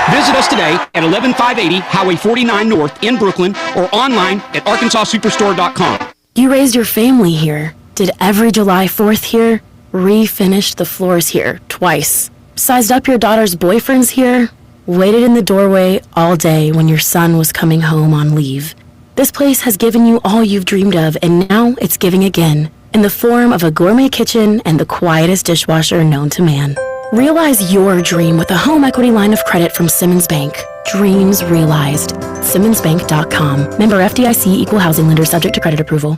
Visit us today at 11580 Highway 49 North in Brooklyn or online at arkansassuperstore.com. You raised your family here, did every July 4th here, refinished the floors here twice, sized up your daughter's boyfriends here, waited in the doorway all day when your son was coming home on leave. This place has given you all you've dreamed of, and now it's giving again, in the form of a gourmet kitchen and the quietest dishwasher known to man. Realize your dream with a home equity line of credit from Simmons Bank. Dreams realized. SimmonsBank.com. Member FDIC, equal housing lender, subject to credit approval.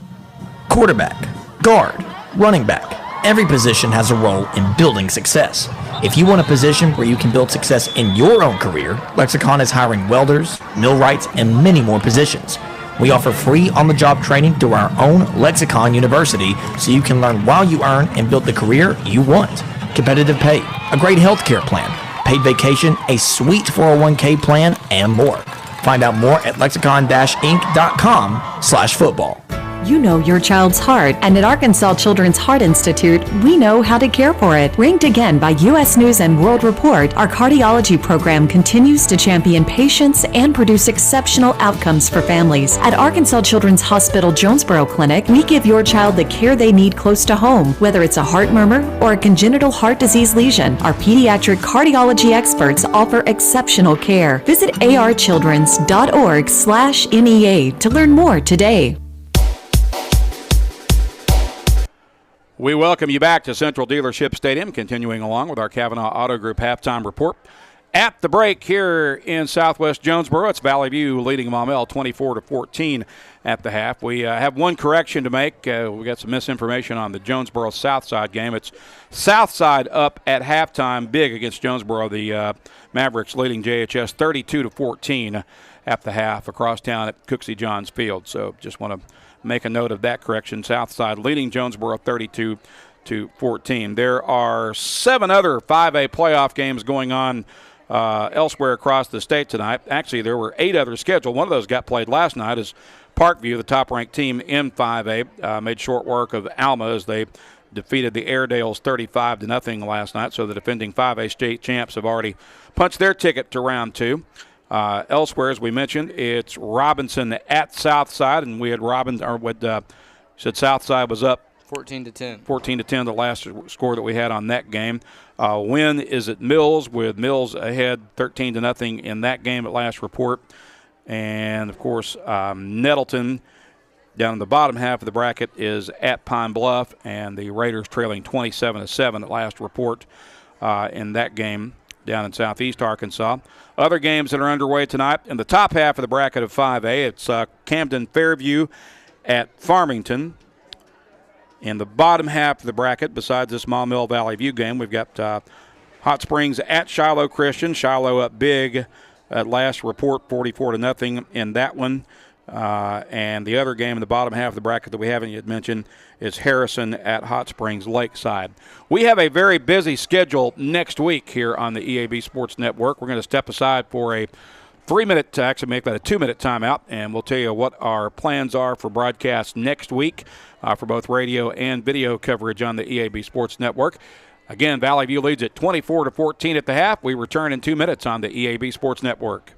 Quarterback, guard, running back. Every position has a role in building success. If you want a position where you can build success in your own career, Lexicon is hiring welders, millwrights, and many more positions. We offer free on-the-job training through our own Lexicon University so you can learn while you earn and build the career you want. Competitive pay, a great health care plan, paid vacation, a sweet 401k plan, and more. Find out more at lexicon-inc.com/football. You know your child's heart, and at Arkansas Children's Heart Institute, we know how to care for it. Ranked again by U.S. News and World Report, our cardiology program continues to champion patients and produce exceptional outcomes for families. At Arkansas Children's Hospital Jonesboro Clinic, we give your child the care they need close to home, whether it's a heart murmur or a congenital heart disease lesion. Our pediatric cardiology experts offer exceptional care. Visit archildrens.org/NEA to learn more today. We welcome you back to Central Dealership Stadium, continuing along with our Kavanaugh Auto Group halftime report. At the break here in Southwest Jonesboro, it's Valley View leading Maumelle 24-14 at the half. We have one correction to make. We got some misinformation on the Jonesboro Southside game. It's Southside up at halftime big against Jonesboro. The Mavericks leading JHS 32-14 at the half across town at Cooksey Johns Field. So just want to make a note of that correction. Southside leading Jonesboro 32-14. There are 7 other 5A playoff games going on elsewhere across the state tonight. Actually, there were 8 others scheduled. One of those got played last night as Parkview, the top-ranked team in 5A, made short work of Alma as they defeated the Airedales 35-0 last night. So the defending 5A state champs have already punched their ticket to round 2. Elsewhere, as we mentioned, it's Robinson at Southside, and we had said Southside was up 14-10. 14-10, the last score that we had on that game. Win is at Mills, with Mills ahead 13-0 in that game at last report. And, of course, Nettleton down in the bottom half of the bracket is at Pine Bluff, and the Raiders trailing 27-7 at last report in that game down in southeast Arkansas. Other games that are underway tonight in the top half of the bracket of 5A, it's Camden Fairview at Farmington. In the bottom half of the bracket, besides this Maumelle Valley View game, we've got Hot Springs at Shiloh Christian. Shiloh up big at last report, 44-0 in that one. And the other game in the bottom half of the bracket that we haven't yet mentioned is Harrison at Hot Springs Lakeside. We have a very busy schedule next week here on the EAB Sports Network. We're going to step aside for a 3-minute, actually make that a 2-minute timeout, and we'll tell you what our plans are for broadcast next week for both radio and video coverage on the EAB Sports Network. Again, Valley View leads at 24-14 at the half. We return in 2 minutes on the EAB Sports Network.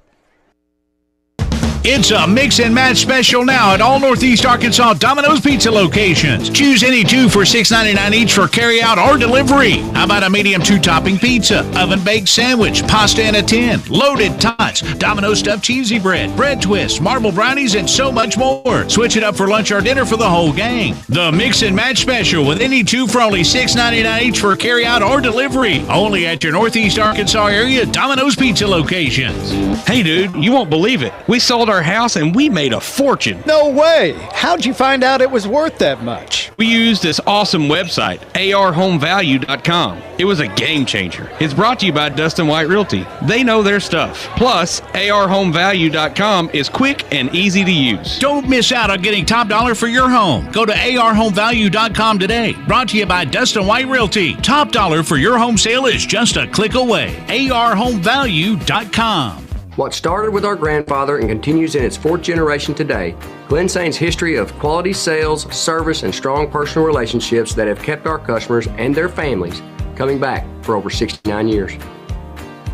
It's a mix and match special now at all Northeast Arkansas Domino's Pizza locations. Choose any two for $6.99 each for carryout or delivery. How about a medium 2-topping pizza, oven-baked sandwich, pasta in a tin, loaded tots, Domino's stuffed cheesy bread, bread twists, marble brownies, and so much more. Switch it up for lunch or dinner for the whole gang. The mix and match special with any two for only $6.99 each for carryout or delivery. Only at your Northeast Arkansas area Domino's Pizza locations. Hey, dude, you won't believe it. We sold our house and we made a fortune. No way! How'd you find out it was worth that much? We used this awesome website, arhomevalue.com. It was a game changer. It's brought to you by Dustin White Realty. They know their stuff. Plus, arhomevalue.com is quick and easy to use. Don't miss out on getting top dollar for your home. Go to arhomevalue.com today. Brought to you by Dustin White Realty. Top dollar for your home sale is just a click away. arhomevalue.com. What started with our grandfather and continues in its 4th generation today, Glen Saint's history of quality sales, service, and strong personal relationships that have kept our customers and their families coming back for over 69 years.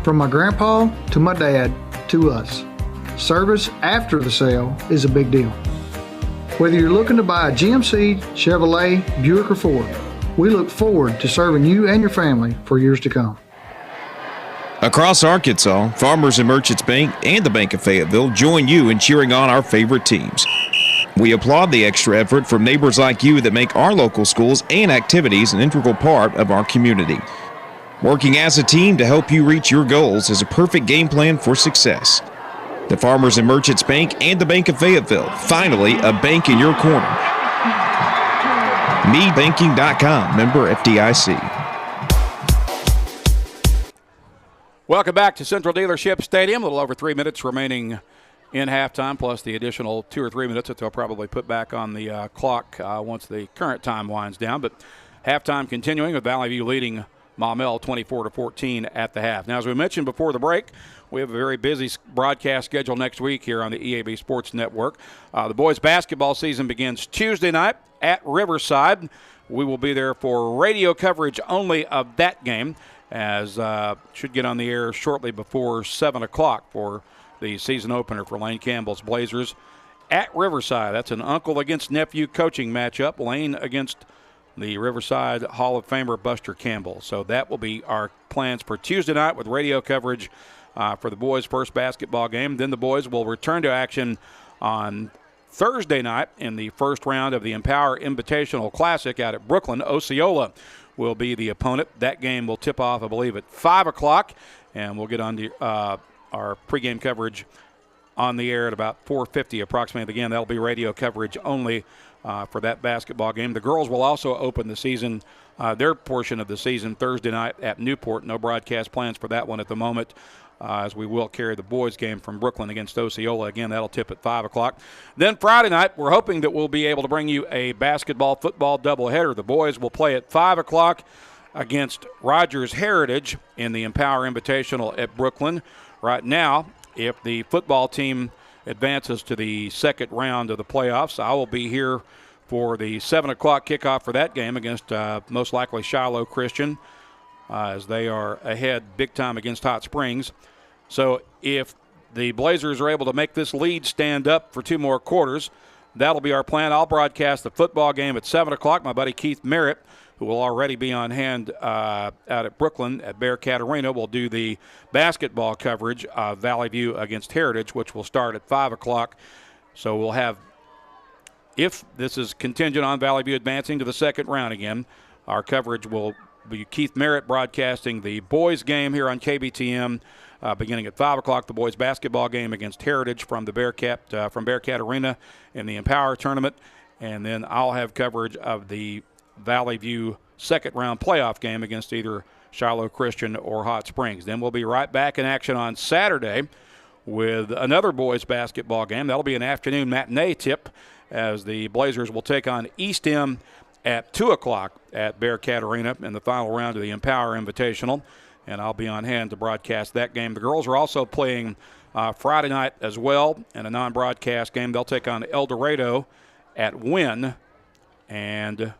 From my grandpa to my dad to us, service after the sale is a big deal. Whether you're looking to buy a GMC, Chevrolet, Buick, or Ford, we look forward to serving you and your family for years to come. Across Arkansas, Farmers and Merchants Bank and the Bank of Fayetteville join you in cheering on our favorite teams. We applaud the extra effort from neighbors like you that make our local schools and activities an integral part of our community. Working as a team to help you reach your goals is a perfect game plan for success. The Farmers and Merchants Bank and the Bank of Fayetteville, finally a bank in your corner. MeBanking.com, member FDIC. Welcome back to Central Dealership Stadium. A little over 3 minutes remaining in halftime, plus the additional 2 or 3 minutes that they'll probably put back on the clock once the current time winds down. But halftime continuing with Valley View leading Maumelle 24-14 at the half. Now, as we mentioned before the break, we have a very busy broadcast schedule next week here on the EAB Sports Network. The boys' basketball season begins Tuesday night at Riverside. We will be there for radio coverage only of that game, as should get on the air shortly before 7 o'clock for the season opener for Lane Campbell's Blazers at Riverside. That's an uncle against nephew coaching matchup, Lane against the Riverside Hall of Famer Buster Campbell. So that will be our plans for Tuesday night with radio coverage for the boys' first basketball game. Then the boys will return to action on Thursday night in the first round of the Empower Invitational Classic out at Brooklyn. Osceola will be the opponent. That game will tip off, I believe, at 5 o'clock, and we'll get on to our pregame coverage on the air at about 4:50 approximately. Again, that'll be radio coverage only for that basketball game. The girls will also open the season, their portion of the season, Thursday night at Newport. No broadcast plans for that one at the moment, as we will carry the boys' game from Brooklyn against Osceola. Again, that'll tip at 5 o'clock. Then Friday night, we're hoping that we'll be able to bring you a basketball-football doubleheader. The boys will play at 5 o'clock against Rogers Heritage in the Empower Invitational at Brooklyn. Right now, if the football team advances to the second round of the playoffs, I will be here for the 7 o'clock kickoff for that game against most likely Shiloh Christian, as they are ahead big time against Hot Springs. So if the Blazers are able to make this lead stand up for 2 more quarters, that'll be our plan. I'll broadcast the football game at 7 o'clock. My buddy Keith Merritt, who will already be on hand out at Brooklyn at Bearcat Arena, will do the basketball coverage of Valley View against Heritage, which will start at 5 o'clock. So we'll have, if this is contingent on Valley View advancing to the second round again, our coverage will be Keith Merritt broadcasting the boys' game here on KBTM beginning at 5 o'clock, the boys' basketball game against Heritage from the Bearcat Arena in the Empower tournament. And then I'll have coverage of the Valley View second round playoff game against either Shiloh Christian or Hot Springs. Then we'll be right back in action on Saturday with another boys basketball game. That'll be an afternoon matinee tip, as the Blazers will take on East End at 2 o'clock at Bearcat Arena in the final round of the Empower Invitational, and I'll be on hand to broadcast that game. The girls are also playing Friday night as well in a non-broadcast game. They'll take on El Dorado at Wynn, and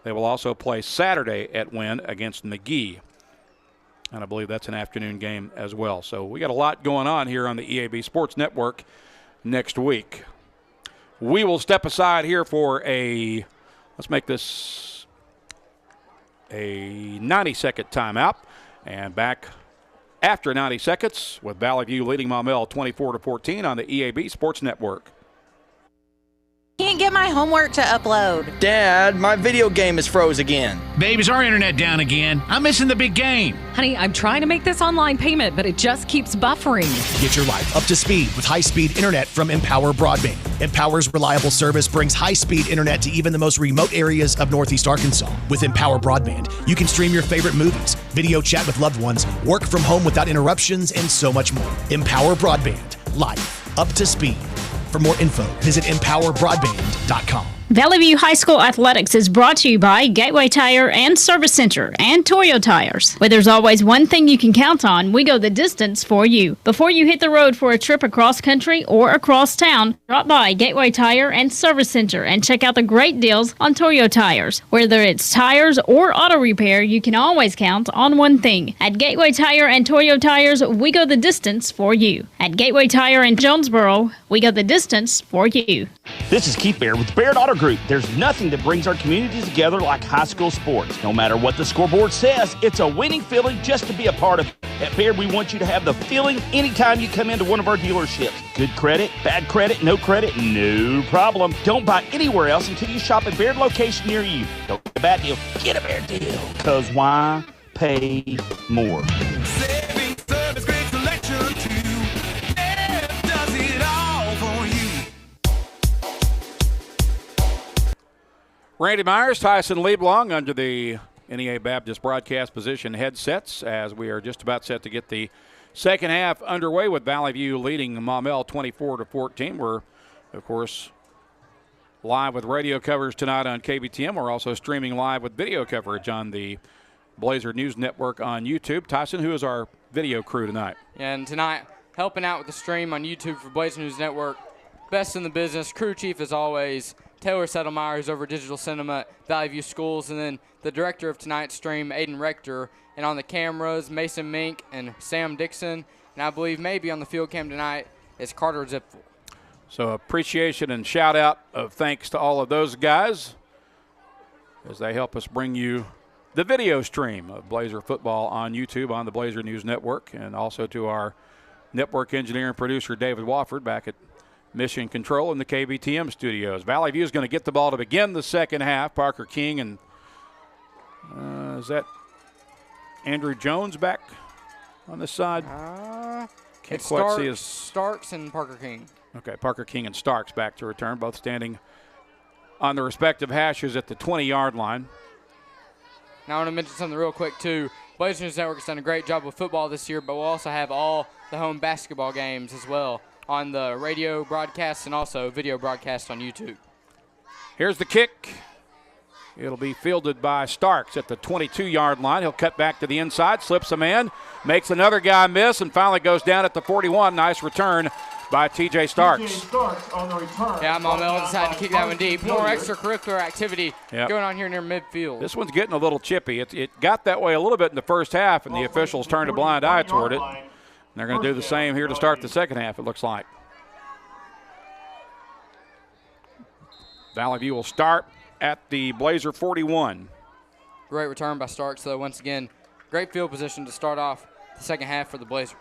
they will also play Saturday at Wynn against McGee, and I believe that's an afternoon game as well. So we got a lot going on here on the EAB Sports Network next week. We will step aside here for let's make this a 90-second timeout, and back after 90 seconds with Valley View leading Maumelle 24-14 on the EAB Sports Network. Can't get my homework to upload. Dad, my video game is froze again. Babe, is our internet down again? I'm missing the big game. Honey, I'm trying to make this online payment, but it just keeps buffering. Get your life up to speed with high-speed internet from Empower Broadband. Empower's reliable service brings high-speed internet to even the most remote areas of Northeast Arkansas. With Empower Broadband, you can stream your favorite movies, video chat with loved ones, work from home without interruptions, and so much more. Empower Broadband. Life up to speed. For more info, visit empowerbroadband.com. Valley View High School Athletics is brought to you by Gateway Tire and Service Center and Toyo Tires. Where there's always one thing you can count on, we go the distance for you. Before you hit the road for a trip across country or across town, drop by Gateway Tire and Service Center and check out the great deals on Toyo Tires. Whether it's tires or auto repair, you can always count on one thing. At Gateway Tire and Toyo Tires, we go the distance for you. At Gateway Tire in Jonesboro, we go the distance for you. This is Keith Baird with Baird Auto Group. There's nothing that brings our communities together like high school sports. No matter what the scoreboard says, it's a winning feeling just to be a part of it. At Baird, we want you to have the feeling anytime you come into one of our dealerships. Good credit, bad credit, no no problem. Don't buy anywhere else until you shop at Baird location near you. Don't get a bad deal, get a Baird deal. Because why pay more? Saving service, great selection too. Baird does it all for you. Randy Myers, Tyson Lieblong under the NEA Baptist broadcast position headsets as we are just about set to get the second half underway with Valley View leading Maumelle 24-14. We're, of course, live with radio coverage tonight on KBTM. We're also streaming live with video coverage on the Blazer News Network on YouTube. Tyson, who is our video crew tonight? Yeah, and tonight, helping out with the stream on YouTube for Blazer News Network, best in the business, crew chief as always, Taylor Settlemeyer, who's over digital cinema at Valley View Schools, and then the director of tonight's stream, Aiden Rector, and on the cameras, Mason Mink and Sam Dixon, and I believe maybe on the field cam tonight is Carter Zipfel. So appreciation and shout out of thanks to all of those guys as they help us bring you the video stream of Blazer football on YouTube on the Blazer News Network, and also to our network engineer and producer, David Wofford, back at Mission Control in the KBTM studios. Valley View is going to get the ball to begin the second half. Parker King and is that Andrew Jones back on this side? It's Starks and Parker King. Okay, Parker King and Starks back to return, both standing on the respective hashes at the 20-yard line. Now I want to mention something real quick, too. Blazer News Network has done a great job with football this year, but we'll also have all the home basketball games as well on the radio broadcast and also video broadcast on YouTube. Here's the kick. It'll be fielded by Starks at the 22-yard line. He'll cut back to the inside, slips a man, makes another guy miss, and finally goes down at the 41. Nice return by T.J. Starks. Yeah, Maumelle decided to kick that one deep. More extracurricular activity going on here near midfield. This one's getting a little chippy. It got that way a little bit in the first half, and the officials turned a blind eye toward it. And they're going to do the same here to start the second half, it looks like. Valley View will start at the Blazer 41. Great return by Starks, though, once again. Great field position to start off the second half for the Blazers.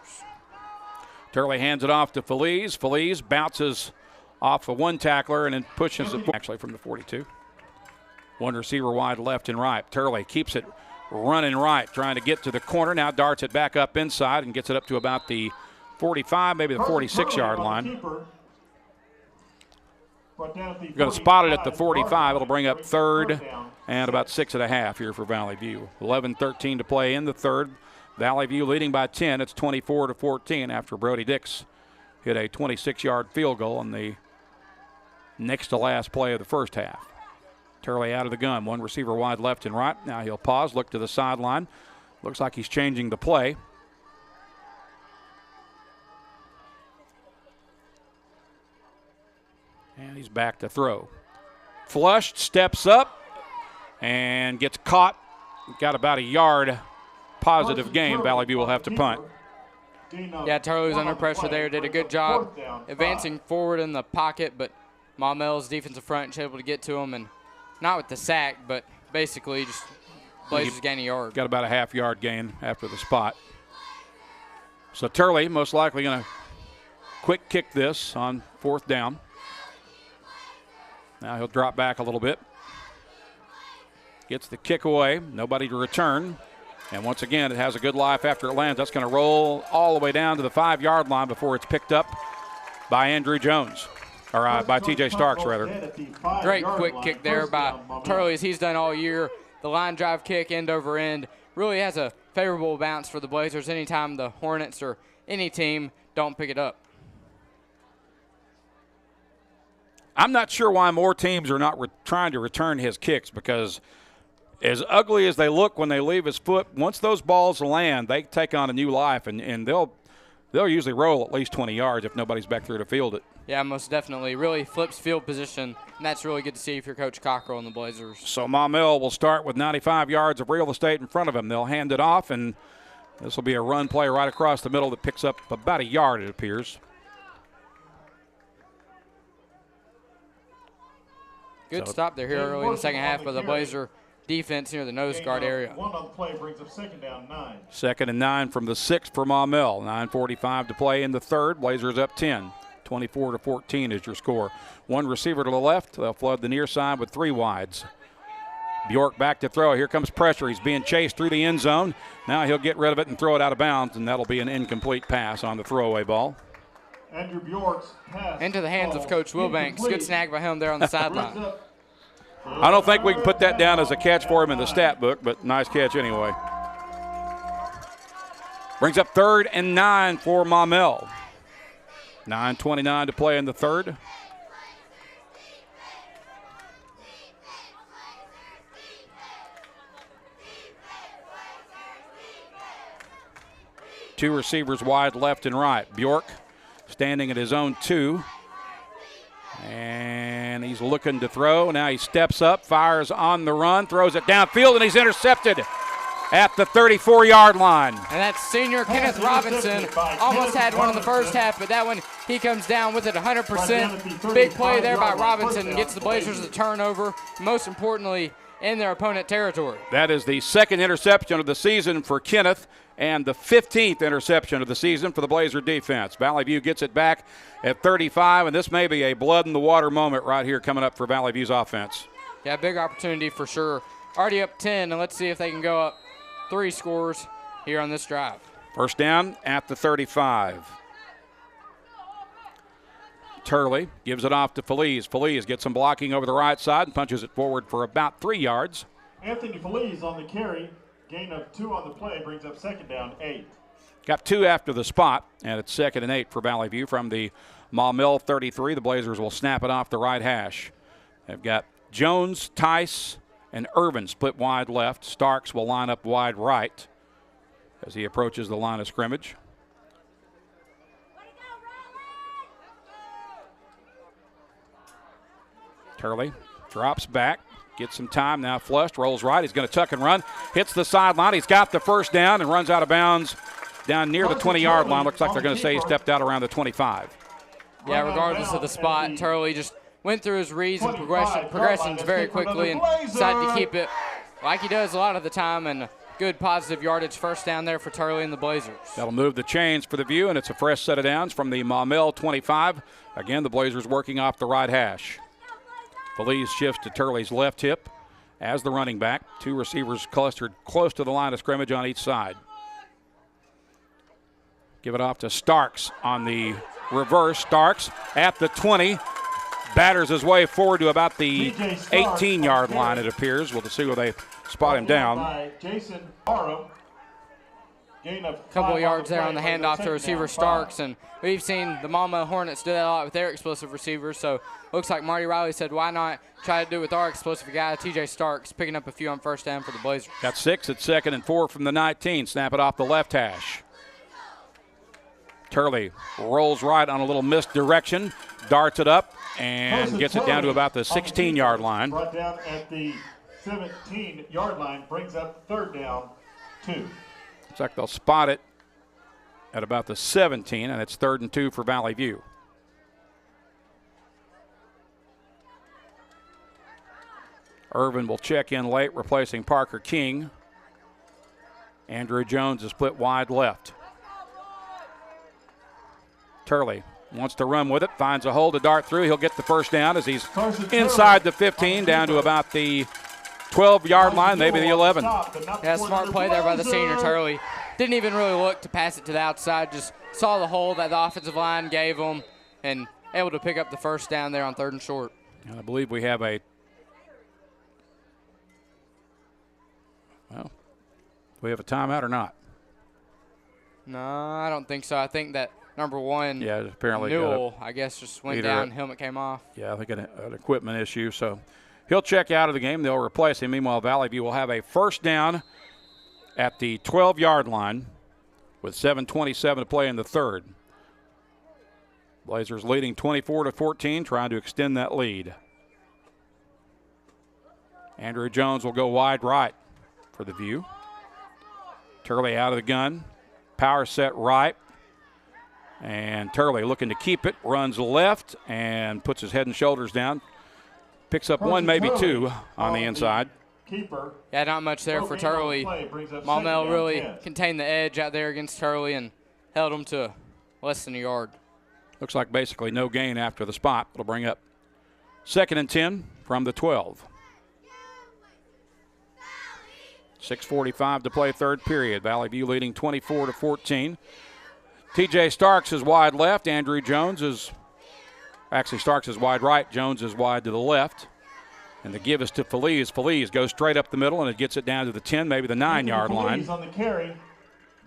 Turley hands it off to Feliz. Feliz bounces off of one tackler and then pushes it actually from the 42. One receiver wide left and right. Turley keeps it running right, trying to get to the corner. Now darts it back up inside and gets it up to about the 45, maybe the 46-yard line. You're going to spot it at the 45. It'll bring up third and about 6.5 here for Valley View. 11-13 to play in the third. Valley View leading by 10. It's 24-14 after Brody Dix hit a 26-yard field goal on the next to last play of the first half. Turley out of the gun. One receiver wide left and right. Now he'll pause, look to the sideline. Looks like he's changing the play. And he's back to throw. Flushed, steps up, and gets caught. Got about a yard. Positive game. Valley View will have to punt. Yeah, Turley was under pressure there, did a good job advancing forward in the pocket, but Maumelle's defensive front was able to get to him, and not with the sack, but basically just Blazers gain a yard. Got about a half-yard gain after the spot. So Turley most likely going to quick kick this on 4th down. Now he'll drop back a little bit. Gets the kick away. Nobody to return. And once again, it has a good life after it lands. That's going to roll all the way down to the 5-yard line before it's picked up by Andrew Jones. Or by TJ Starks, rather. Great quick kick there by Turley, as he's done all year. The line drive kick, end over end, really has a favorable bounce for the Blazers anytime the Hornets or any team don't pick it up. I'm not sure why more teams are not trying to return his kicks, because as ugly as they look when they leave his foot, once those balls land, they take on a new life, and they'll usually roll at least 20 yards if nobody's back there to field it. Yeah, most definitely. Really flips field position, and that's really good to see if you're Coach Cochrell and the Blazers. So Maumelle will start with 95 yards of real estate in front of him. They'll hand it off, and this will be a run play right across the middle that picks up about a yard, it appears. Good stop there here early in the second half by the Blazer defense near the nose guard area. 1 on the play brings up 2nd down 9. 2nd and 9 from the 6 for Maumelle. 9:45 to play in the 3rd. Blazers up 10. 24-14 is your score. 1 receiver to the left. They'll flood the near side with 3 wides. Bjork back to throw. Here comes pressure. He's being chased through the end zone. Now he'll get rid of it and throw it out of bounds, and that'll be an incomplete pass on the throwaway ball. Andrew Bjork's pass. Into the hands of Coach Wilbanks. Good snag by him there on the sideline. I don't think we can put that down as a catch for him in the stat book, but nice catch anyway. Brings up 3rd and 9 for Maumelle. 9:29 to play in the 3rd. Two receivers wide left and right. Bjork standing at his own 2. And he's looking to throw. Now he steps up, fires on the run, throws it downfield, and he's intercepted at the 34-yard line. And that's senior Kenneth Robinson. Almost had one in the first half, but that one he comes down with it 100%. Big play there by Robinson, gets the Blazers a turnover, most importantly, in their opponent territory. That is the 2nd interception of the season for Kenneth and the 15th interception of the season for the Blazer defense. Valley View gets it back at 35, and this may be a blood-in-the-water moment right here coming up for Valley View's offense. Yeah, big opportunity for sure. Already up 10, and let's see if they can go up 3 scores here on this drive. 1st down at the 35. Turley gives it off to Feliz. Feliz gets some blocking over the right side and punches it forward for about 3 yards. Anthony Feliz on the carry. Gain of 2 on the play brings up 2nd down 8. Got 2 after the spot, and it's 2nd and 8 for Valley View from the Maumelle 33. The Blazers will snap it off the right hash. They've got Jones, Tice, and Irvin split wide left. Starks will line up wide right as he approaches the line of scrimmage. Turley drops back, gets some time, now flushed, rolls right. He's going to tuck and run, hits the sideline. He's got the 1st down and runs out of bounds down near the 20-yard line. Looks like they're going to say he stepped out around the 25. Yeah, regardless of the spot, Turley just went through his reads and progressions very quickly and decided to keep it like he does a lot of the time, and good positive yardage 1st down there for Turley and the Blazers. That'll move the chains for the View, and it's a fresh set of downs from the Maumelle 25. Again, the Blazers working off the right hash. Feliz shifts to Turley's left hip as the running back. 2 receivers clustered close to the line of scrimmage on each side. Give it off to Starks on the reverse. Starks at the 20. Batters his way forward to about the 18-yard line, it appears. We'll see where they spot him down. Jason Barham. A couple of yards there on the handoff to receiver Starks, and we've seen the Maumelle Hornets do that a lot with their explosive receivers, so looks like Marty Riley said, why not try to do it with our explosive guy, TJ Starks, picking up a few on 1st down for the Blazers. Got 6 at 2nd and 4 from the 19. Snap it off the left hash. Turley rolls right on a little misdirection, darts it up, and gets it down to about the 16-yard line. Brought down at the 17-yard line, brings up 3rd down 2. Looks like they'll spot it at about the 17, and it's 3rd and 2 for Valley View. Irvin will check in late, replacing Parker King. Andrew Jones is split wide left. Turley wants to run with it, finds a hole to dart through. He'll get the first down as he's inside the 15, down to about the 12-yard line, maybe the 11. Yeah, smart play there by the senior Turley. Didn't even really look to pass it to the outside, just saw the hole that the offensive line gave him and able to pick up the first down there on 3rd and short. And I believe we have a timeout or not? No, I don't think so. I think that number 1, apparently Newell, I guess, just went down, helmet came off. Yeah, I think an equipment issue. So he'll check out of the game. They'll replace him. Meanwhile, Valley View will have a first down at the 12-yard line with 7:27 to play in the 3rd. Blazers leading 24-14, trying to extend that lead. Andrew Jones will go wide right for the View. Turley out of the gun. Power set right. And Turley looking to keep it. Runs left and puts his head and shoulders down. Picks up one, maybe two on the inside. Keeper. Yeah, not much there for Turley. Maumelle really contained the edge out there against Turley and held him to less than a yard. Looks like basically no gain after the spot. It'll bring up 2nd and 10 from the 12. 6:45 to play 3rd period. Valley View leading 24-14. TJ Starks is wide left. Andrew Jones is Starks is wide right. Jones is wide to the left. And the give is to Feliz. Feliz goes straight up the middle, and it gets it down to the 10, maybe the 9-yard line. On the carry.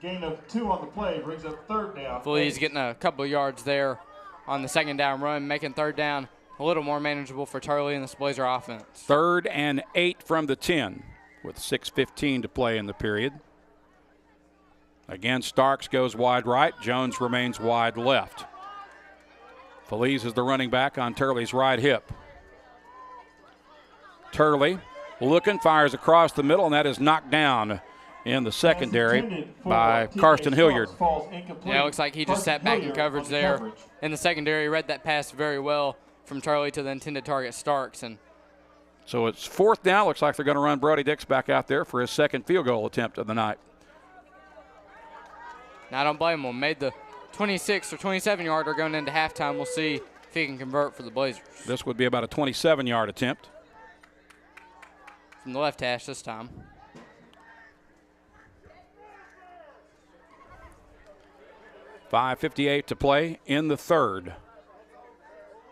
Gain of 2 on the play brings up 3rd down. Feliz getting a couple of yards there on the 2nd down run, making 3rd down a little more manageable for Turley and this Blazer offense. 3rd and 8 from the 10 with 6:15 to play in the period. Again, Starks goes wide right. Jones remains wide left. Feliz is the running back on Turley's right hip. Turley looking, fires across the middle, and that is knocked down in the secondary by Karsten Hilliard. Yeah, it looks like he just sat back in coverage there. In the secondary, read that pass very well from Turley to the intended target, Starks. And so it's 4th down. Looks like they're going to run Brody Dix back out there for his 2nd field goal attempt of the night. Now, I don't blame him. Made the 26 or 27-yarder going into halftime. We'll see if he can convert for the Blazers. This would be about a 27-yard attempt. From the left hash this time. .5:58 to play in the 3rd.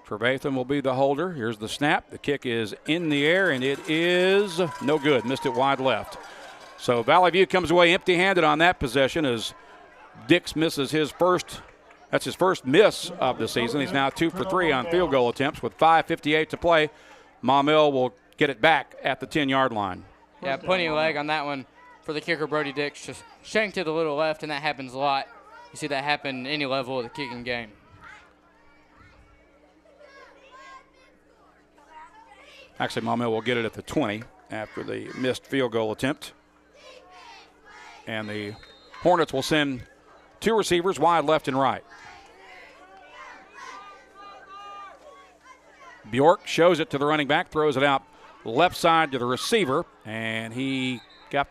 Trevathan will be the holder. Here's the snap. The kick is in the air, and it is no good. Missed it wide left. So Valley View comes away empty-handed on that possession as Dix misses his first. That's his first miss of the season. He's now 2 for 3 on field goal attempts with 5:58 to play. Maumelle will get it back at the 10-yard line. Yeah, plenty of leg on that one for the kicker, Brody Dix. Just shanked it a little left, and that happens a lot. You see that happen any level of the kicking game. Actually, Maumelle will get it at the 20 after the missed field goal attempt. And the Hornets will send 2 receivers wide left and right. Bjork shows it to the running back, throws it out left side to the receiver, and he got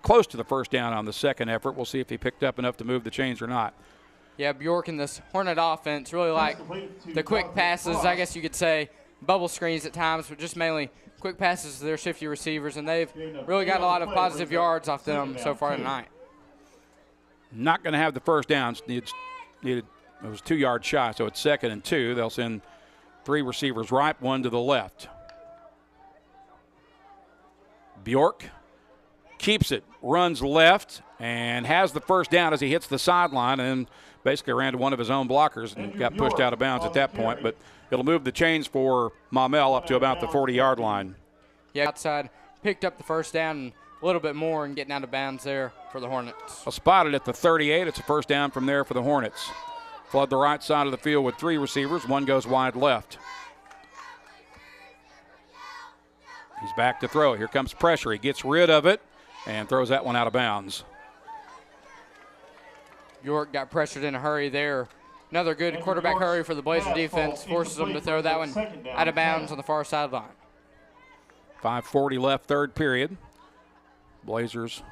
close to the first down on the 2nd effort. We'll see if he picked up enough to move the chains or not. Yeah, Bjork in this Hornet offense really like the quick passes, I guess you could say, bubble screens at times, but just mainly quick passes to their shifty receivers, and they've really got a lot of positive yards off them so far tonight. Not going to have the first down. Needed it was 2 yards shy, so it's 2nd and 2. They'll send 3 receivers right, 1 to the left. Bjork keeps it, runs left, and has the first down as he hits the sideline and basically ran to one of his own blockers and got pushed out of bounds at that point. But it'll move the chains for Maumelle up to about the 40-yard line. Yeah, outside, picked up the first down and a little bit more and getting out of bounds there for the Hornets. Well, spotted at the 38. It's a first down from there for the Hornets. Flood the right side of the field with 3 receivers. 1 goes wide left. He's back to throw. Here comes pressure. He gets rid of it and throws that one out of bounds. Bjork got pressured in a hurry there. Another good quarterback hurry for the Blazer defense. Forces them to throw that one out of bounds on the far sideline. 5:40 left, third period. Blazers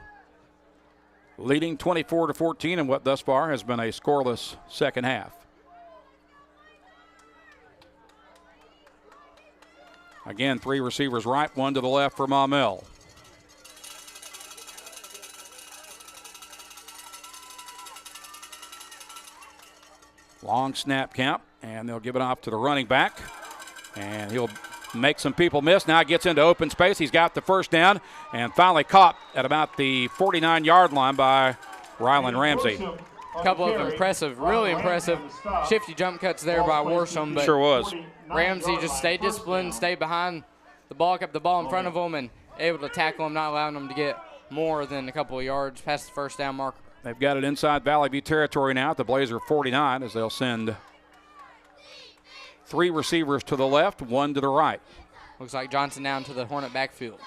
leading 24-14 in what thus far has been a scoreless second half. Again, 3 receivers right, 1 to the left for Maumelle. Long snap count, and they'll give it off to the running back. And he'll make some people miss. Now gets into open space. He's got the first down and finally caught at about the 49-yard line by Rylan Ramsey. A couple of impressive, really impressive shifty jump cuts there by Worsham. But sure was. Ramsey just stayed disciplined, stayed behind the ball, kept the ball in front of him, and able to tackle him, not allowing him to get more than a couple of yards past the first down marker. They've got it inside Valley View territory now at the Blazer 49 as they'll send 3 receivers to the left, 1 to the right. Looks like Johnson down to the Hornet backfield.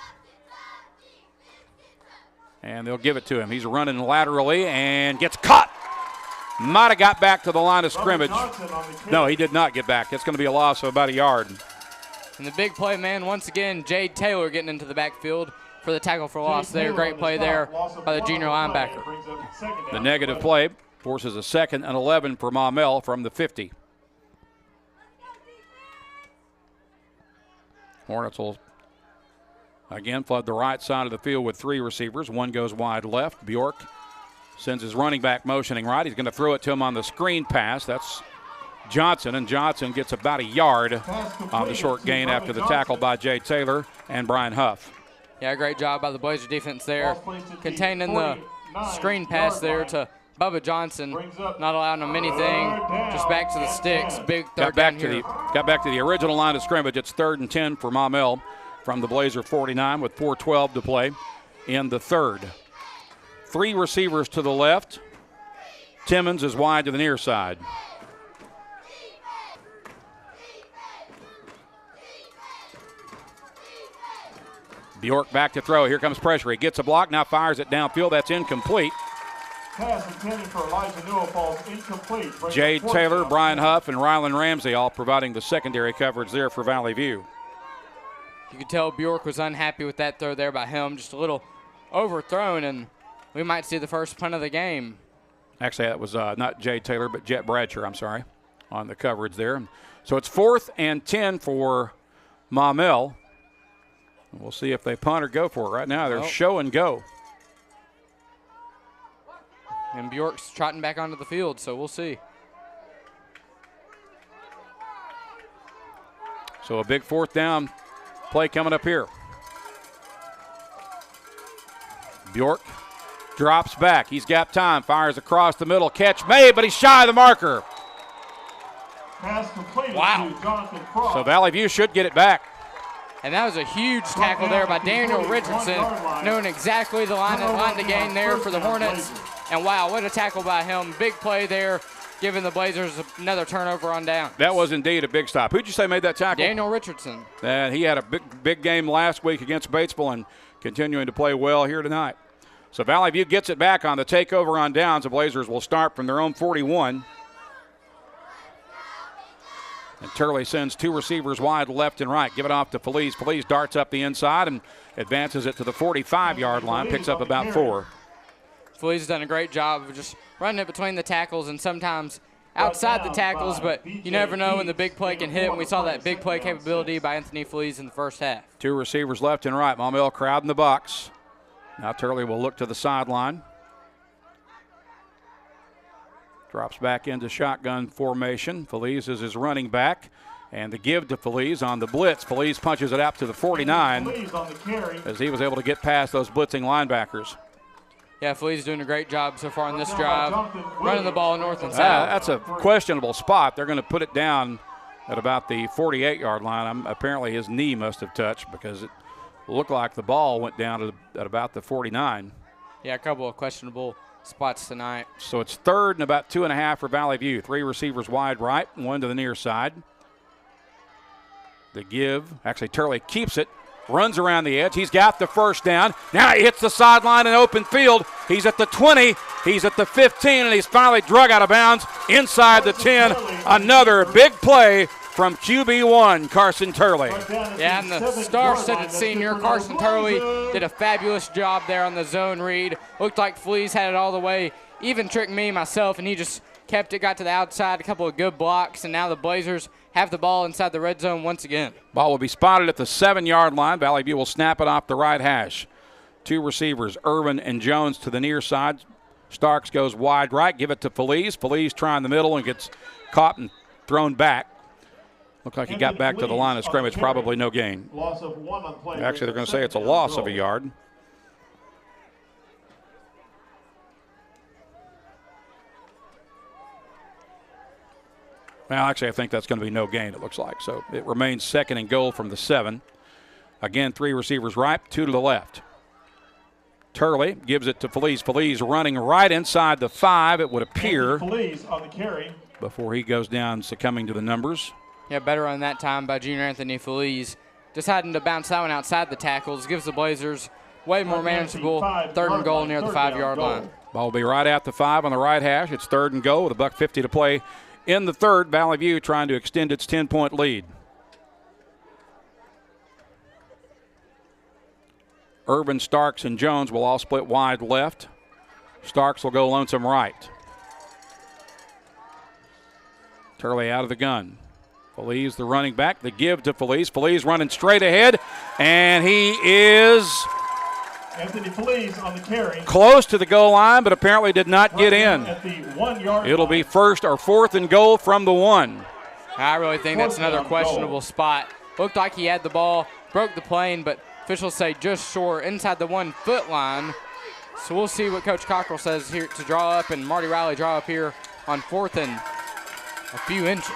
And they'll give it to him. He's running laterally and gets caught. Might have got back to the line of scrimmage. No, he did not get back. It's going to be a loss of about a yard. And the big play, man, once again, Jade Taylor getting into the backfield for the tackle for loss there. Great play there by the junior linebacker. The negative play forces a 2nd and 11 for Maumelle from the 50. Hornets will again flood the right side of the field with 3 receivers. 1 goes wide left. Bjork sends his running back motioning right. He's going to throw it to him on the screen pass. That's Johnson, and Johnson gets about a yard on the short gain after the tackle by Jay Taylor and Brian Huff. Yeah, great job by the Blazer defense there, containing the screen pass there to Bubba Johnson, not allowing him anything, just back to the sticks. Big third down here. Got back to the original line of scrimmage. It's 3rd and 10 for Maumelle from the Blazer 49 with 4:12 to play in the third. 3 receivers to the left. Timmons is wide to the near side. Bjork back to throw. Here comes pressure. He gets a block, now fires it downfield. That's incomplete. Pass intended for Elijah Newell falls incomplete. Jade Taylor, Brian Huff, and Rylan Ramsey all providing the secondary coverage there for Valley View. You could tell Bjork was unhappy with that throw there by him. Just a little overthrown, and we might see the first punt of the game. Actually, that was not Jade Taylor, but Jet Bradshaw, I'm sorry, on the coverage there. So it's 4th and 10 for Maumelle. We'll see if they punt or go for it. Right now, they're show and go. And Bjork's trotting back onto the field, so we'll see. So a big 4th down play coming up here. Bjork drops back. He's got time. Fires across the middle. Catch made, but he's shy of the marker. Pass completed wow. to Jonathan Cross. So Valley View should get it back. And that was a huge tackle there by Daniel Richardson, knowing exactly the line to gain there for the Hornets. And wow, what a tackle by him. Big play there, giving the Blazers another turnover on down. That was indeed a big stop. Who'd you say made that tackle? Daniel Richardson. And he had a big game last week against Batesville and continuing to play well here tonight. So Valley View gets it back on the takeover on downs. The Blazers will start from their own 41. And Turley sends 2 receivers wide left and right. Give it off to Felice. Felice darts up the inside and advances it to the 45-yard line. Picks up about 4. Felice has done a great job of just running it between the tackles and sometimes outside the tackles, but you never know when the big play can hit. And we saw that big play capability by Anthony Felice in the first half. 2 receivers left and right. Maumelle crowd in the box. Now Turley will look to the sideline. Drops back into shotgun formation. Felice is his running back. And the give to Felice on the blitz. Felice punches it out to the 49 as he was able to get past those blitzing linebackers. Yeah, Felice doing a great job so far on this drive, running the ball north and south. That's a questionable spot. They're going to put it down at about the 48-yard line. Apparently his knee must have touched because it looked like the ball went down at about the 49. Yeah, a couple of questionable spots tonight. So it's 3rd and about 2.5 for Valley View. 3 receivers wide right, 1 to the near side. The give, actually Turley keeps it, runs around the edge. He's got the first down. Now he hits the sideline in open field. He's at the 20. He's at the 15, and he's finally drug out of bounds inside the 10. Another big play from QB1, Carson Turley. Yeah, and the star-studded senior, Carson Turley, did a fabulous job there on the zone read. Looked like Fleas had it all the way. Even tricked me, myself, and he just kept it, got to the outside, a couple of good blocks, and now the Blazers have the ball inside the red zone once again. Ball will be spotted at the 7-yard line. Valley View will snap it off the right hash. Two receivers, Irvin and Jones to the near side. Starks goes wide right, give it to Feliz. Feliz trying the middle and gets caught and thrown back. Looked like he got back to the line of scrimmage, probably no gain. Loss of 1 on play. Actually, they're going to say it's a loss of a yard. Well, actually, I think that's going to be no gain, it looks like. So it remains 2nd and goal from the 7. Again, 3 receivers right, 2 to the left. Turley gives it to Feliz. Feliz running right inside the 5, it would appear. Feliz on the carry. Before he goes down, succumbing to the numbers. Yeah, better on that time by junior Anthony Feliz. Deciding to bounce that one outside the tackles. Gives the Blazers way more manageable 3rd and goal near the 5-yard line. Ball will be right at the 5 on the right hash. It's 3rd and goal with $1:50 to play in the 3rd. Valley View trying to extend its 10-point lead. Irvin, Starks, and Jones will all split wide left. Starks will go lonesome right. Turley out of the gun. Feliz, the running back, the give to Feliz. Feliz running straight ahead, and he is Anthony Feliz on the carry. Close to the goal line, but apparently did not get in. At the 1-yard It'll be 1st or 4th and goal from the 1. I really think that's another questionable spot. Looked like he had the ball, broke the plane, but officials say just short inside the 1-foot line. So we'll see what Coach Cochrell says here to draw up, and Marty Riley draw up here on 4th and a few inches.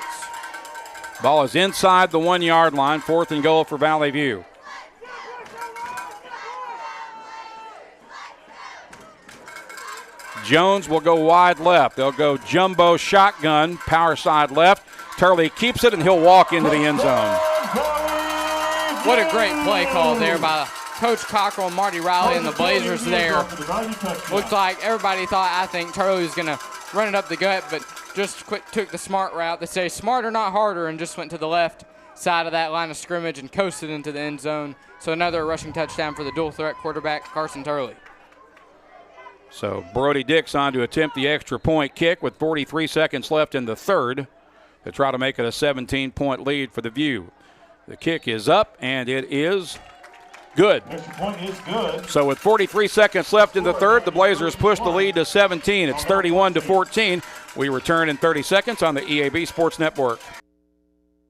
Ball is inside the 1-yard line, 4th and goal for Valley View. Jones will go wide left. They'll go jumbo shotgun, power side left. Turley keeps it, and he'll walk into the end zone. What a great play call there by Coach Cockrell and Marty Riley and the Blazers there. Looks like everybody thought, I think, Turley was going to run it up the gut, but just took the smart route. They say smarter, not harder, and just went to the left side of that line of scrimmage and coasted into the end zone. So another rushing touchdown for the dual threat quarterback, Carson Turley. So Brody Dix on to attempt the extra point kick with 43 seconds left in the 3rd to try to make it a 17-point lead for the View. The kick is up, and it is good. Extra point is good. So with 43 seconds left in the 3rd, the Blazers push the lead to 17. It's 31-14. We return in 30 seconds on the EAB Sports Network.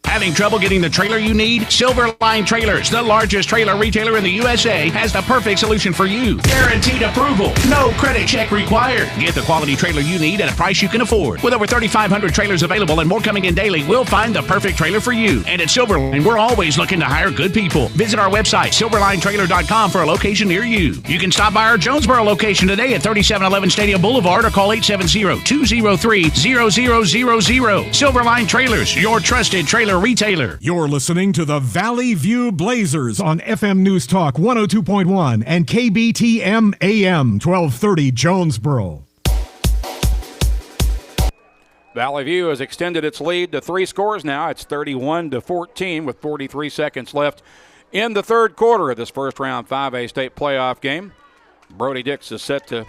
Having trouble getting the trailer you need? Silverline Trailers, the largest trailer retailer in the USA, has the perfect solution for you. Guaranteed approval. No credit check required. Get the quality trailer you need at a price you can afford. With over 3,500 trailers available and more coming in daily, we'll find the perfect trailer for you. And at Silverline, we're always looking to hire good people. Visit our website, silverlinetrailer.com, for a location near you. You can stop by our Jonesboro location today at 3711 Stadium Boulevard or call 870-203-0000. Silverline Trailers, your trusted trailer retailer. You're listening to the Valley View Blazers on FM News Talk 102.1 and KBTM AM 1230 Jonesboro. Valley View has extended its lead to 3 scores now. It's 31-14 with 43 seconds left in the 3rd quarter of this first-round 5A state playoff game. Brody Dix is set to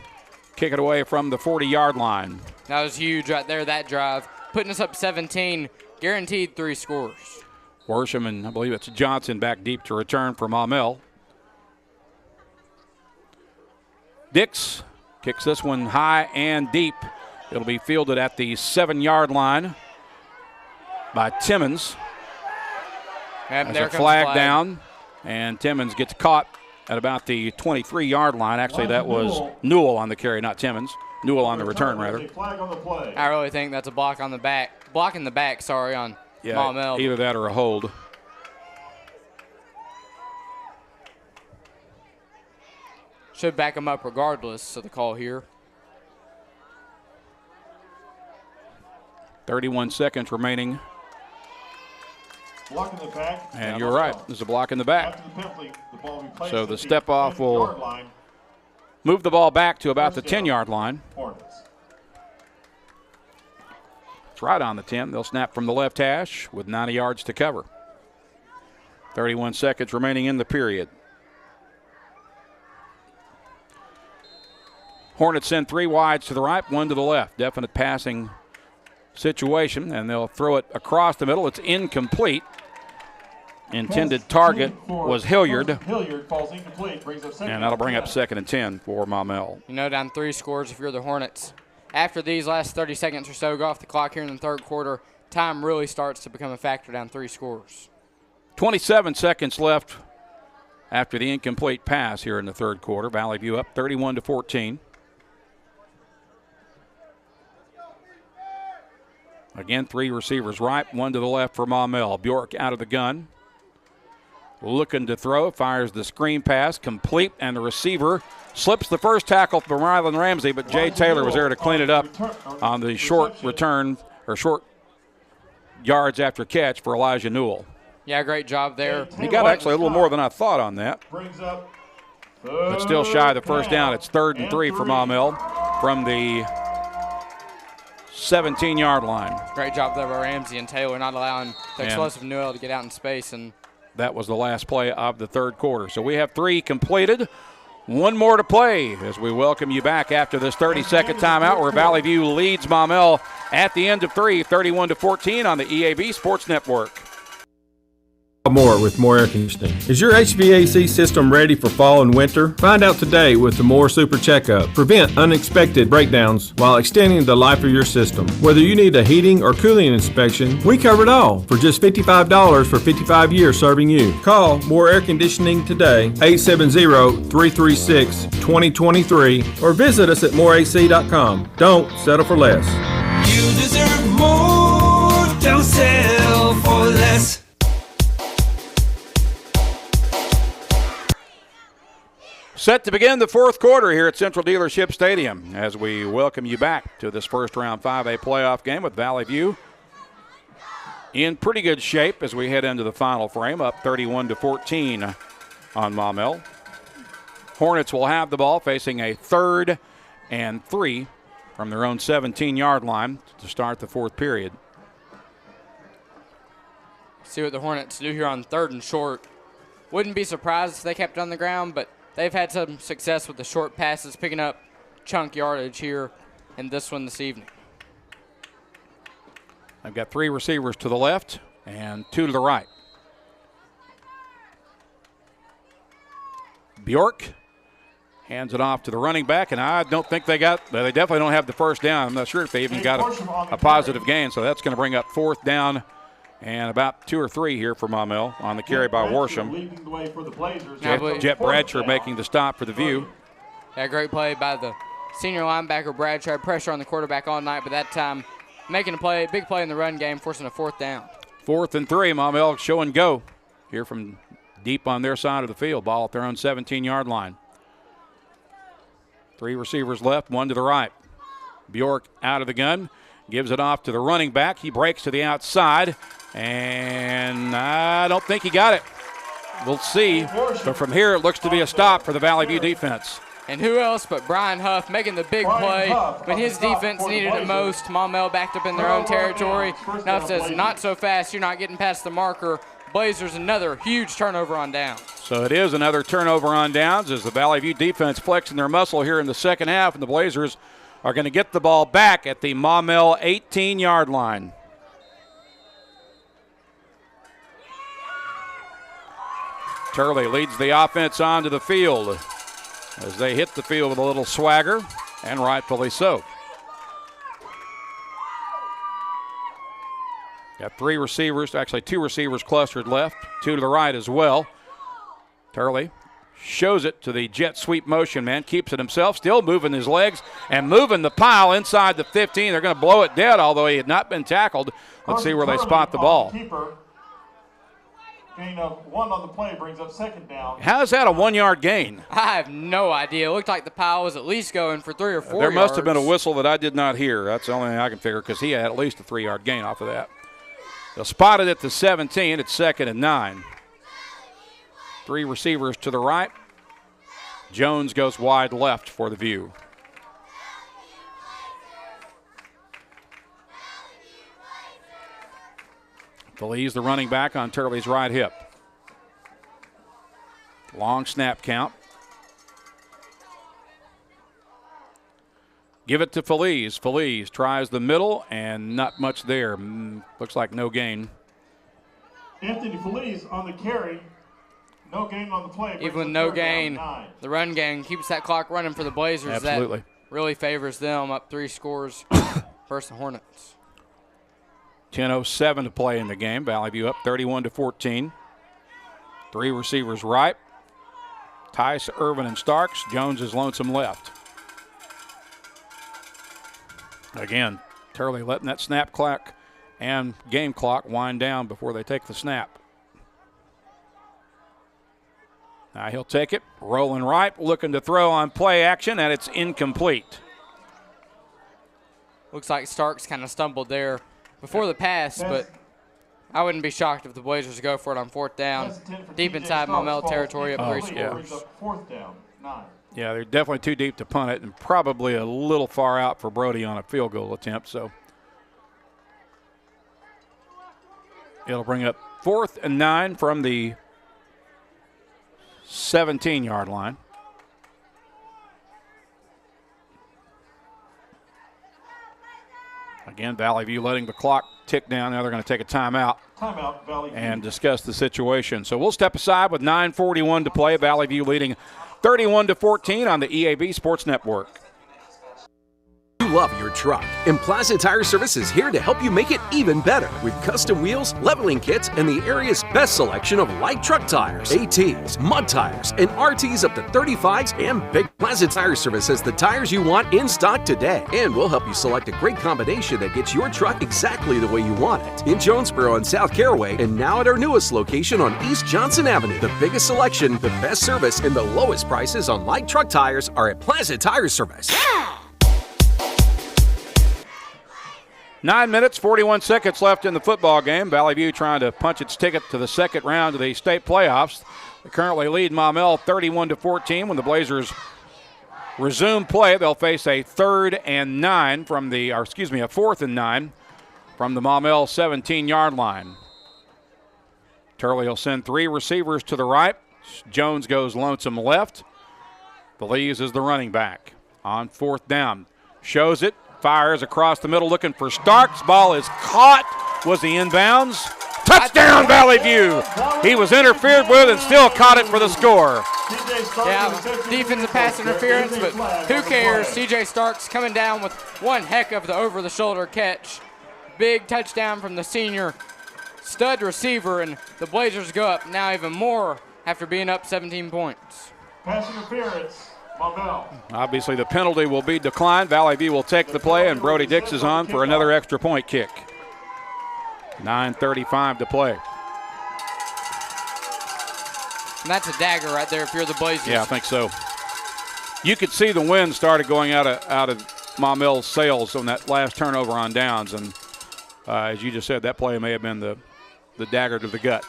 kick it away from the 40-yard line. That was huge right there, that drive. Putting us up 17, guaranteed 3 scores. Worsham and I believe it's Johnson back deep to return for Maumelle. Dix kicks this one high and deep. It'll be fielded at the 7-yard line by Timmons. Yep, there's a flag down, and Timmons gets caught at about the 23-yard line. Actually, that was Newell on the carry, not Timmons. Newell on the return, rather. I really think that's a block on the back. Block in the back, sorry, on Maumelle. Either that or a hold. Should back him up regardless of the call here. 31 seconds remaining Block in the back. And you're right. There's a block in the back. After the penalty, the ball will be placed So the at step off 10-yard will line. move the ball back to about the First down. 10-yard line. Hornets. It's right on the 10. They'll snap from the left hash with 90 yards to cover. 31 seconds remaining in the period. Hornets send 3 wides to the right, 1 to the left. Definite passing situation, and they'll throw it across the middle. It's incomplete. Intended target was Hilliard. Hilliard falls incomplete, brings up second. And that'll bring up 2nd and 10 for Maumelle. You know, down 3 scores if you're the Hornets. After these last 30 seconds or so, go off the clock here in the third quarter, time really starts to become a factor down 3 scores. 27 seconds left after the incomplete pass here in the third quarter. Valley View up 31-14. Again, 3 receivers right, 1 to the left for Maumelle. Bjork out of the gun. Looking to throw, fires the screen pass, complete, and the receiver slips the first tackle from Rylan Ramsey, but Jay Taylor was there to clean it up on the short return, or short yards after catch for Elijah Newell. Yeah, great job there. He got actually a little more than I thought on that. Brings up But still shy of the first down. It's 3rd and 3 for Maumelle from the 17-yard line. Great job there by Ramsey and Taylor, not allowing the explosive Newell to get out in space. And that was the last play of the third quarter. So we have 3 completed. 1 more to play as we welcome you back after this 30-second timeout where Valley View leads Maumelle at the end of 3, 31-14 on the EAB Sports Network. More with More Air Conditioning. Is your HVAC system ready for fall and winter? Find out today with the More Super Checkup. Prevent unexpected breakdowns while extending the life of your system. Whether you need a heating or cooling inspection, we cover it all for just $55 for 55 years serving you. Call More Air Conditioning today, 870-336-2023, or visit us at moreac.com. Don't settle for less. You deserve more. Don't settle for less. Set to begin the fourth quarter here at Central Dealership Stadium as we welcome you back to this first round 5A playoff game with Valley View in pretty good shape as we head into the final frame, up 31-14 on Maumelle. Hornets will have the ball facing a 3rd and 3 from their own 17-yard line to start the fourth period. See what the Hornets do here on 3rd and short. Wouldn't be surprised if they kept it on the ground, but they've had some success with the short passes, picking up chunk yardage here in this one this evening. I've got 3 receivers to the left and 2 to the right. Bjork hands it off to the running back, and I don't think they definitely don't have the first down. I'm not sure if they even got a positive gain, so that's going to bring up 4th down and about 2 or 3 here for Maumelle on the carry by Worsham. Leading the way for the Blazers. Jet Bradshaw making the stop for the View. Yeah, great play by the senior linebacker Bradshaw. Pressure on the quarterback all night, but that time making a play, big play in the run game, forcing a 4th down. 4th and 3, Maumelle show and go here from deep on their side of the field. Ball at their own 17-yard line. 3 receivers left, 1 to the right. Bjork out of the gun, gives it off to the running back. He breaks to the outside, and I don't think he got it. We'll see, but from here it looks to be a stop for the Valley View defense. And who else but Brian Huff making the big play when his defense needed it most. Maumelle backed up in their own territory. Huff says, not so fast, you're not getting past the marker. Blazers another huge turnover on downs. So it is another turnover on downs as the Valley View defense flexing their muscle here in the second half, and the Blazers are going to get the ball back at the Maumelle 18-yard line. Turley leads the offense onto the field as they hit the field with a little swagger, and rightfully so. Got 3 receivers, actually 2 receivers clustered left, 2 to the right as well. Turley shows it to the jet sweep motion man, keeps it himself, still moving his legs and moving the pile inside the 15. They're going to blow it dead, although he had not been tackled. Let's see where they spot the ball. Gain of 1 on the play brings up 2nd down. How is that a 1-yard gain? I have no idea. It looked like the pile was at least going for 3 or 4 There must yards. have been a whistle that I did not hear. That's the only thing I can figure because he had at least a 3-yard gain off of that. They'll spot it at the 17. It's 2nd and 9. 3 receivers to the right. Jones goes wide left for the view. Feliz, the running back, on Turley's right hip. Long snap count. Give it to Feliz. Feliz tries the middle, and not much there. Looks like no gain. Anthony Feliz on the carry. No gain on the play. Even with no gain, the run game keeps that clock running for the Blazers. Absolutely. That really favors them, up 3 scores versus the Hornets. 10:07 to play in the game. Valley View up 31-14. 3 receivers right. Tice, Irvin, and Starks. Jones is lonesome left. Again, Turley letting that snap clock and game clock wind down before they take the snap. Now he'll take it, rolling right, looking to throw on play action, and it's incomplete. Looks like Starks kind of stumbled there before the pass, but I wouldn't be shocked if the Blazers go for it on 4th down, deep inside Maumelle territory up 3 scores. 4th down, 9. Yeah, they're definitely too deep to punt it, and probably a little far out for Brody on a field goal attempt. So it'll bring up 4th and 9 from the 17-yard line. Again, Valley View letting the clock tick down. Now they're going to take a timeout. Timeout, Valley View. And discuss the situation. So we'll step aside with 9:41 to play. Valley View leading 31-14 on the EAB Sports Network. You love your truck, and Plaza Tire Service is here to help you make it even better with custom wheels, leveling kits, and the area's best selection of light truck tires, ATs, mud tires, and RTs up to 35s, and Big Plaza Tire Service has the tires you want in stock today. And we'll help you select a great combination that gets your truck exactly the way you want it. In Jonesboro and South Caraway, and now at our newest location on East Johnson Avenue. The biggest selection, the best service, and the lowest prices on light truck tires are at Plaza Tire Service. 9 minutes, 41 seconds left in the football game. Valley View trying to punch its ticket to the 2nd round of the state playoffs. They currently lead Maumelle 31-14. When the Blazers resume play, they'll face a 4th and 9 from the Maumelle 17-yard line. Turley will send 3 receivers to the right. Jones goes lonesome left. Feliz is the running back on 4th down. Shows it. Fires across the middle looking for Starks. Ball is caught. Was he inbounds? Touchdown, Valley View. He was interfered with and still caught it for the score. Yeah, defensive pass interference, but who cares? CJ Starks coming down with one heck of the over-the-shoulder catch. Big touchdown from the senior stud receiver, and the Blazers go up now even more after being up 17 points. Pass interference. Maumelle. Obviously, the penalty will be declined. Valley View will take the play, and Brody Dix is on for another extra point kick. 9:35 to play. And that's a dagger right there if you're the Blazers. Yeah, I think so. You could see the wind started going out of Maumelle's sails on that last turnover on downs, and as you just said, that play may have been the dagger to the gut.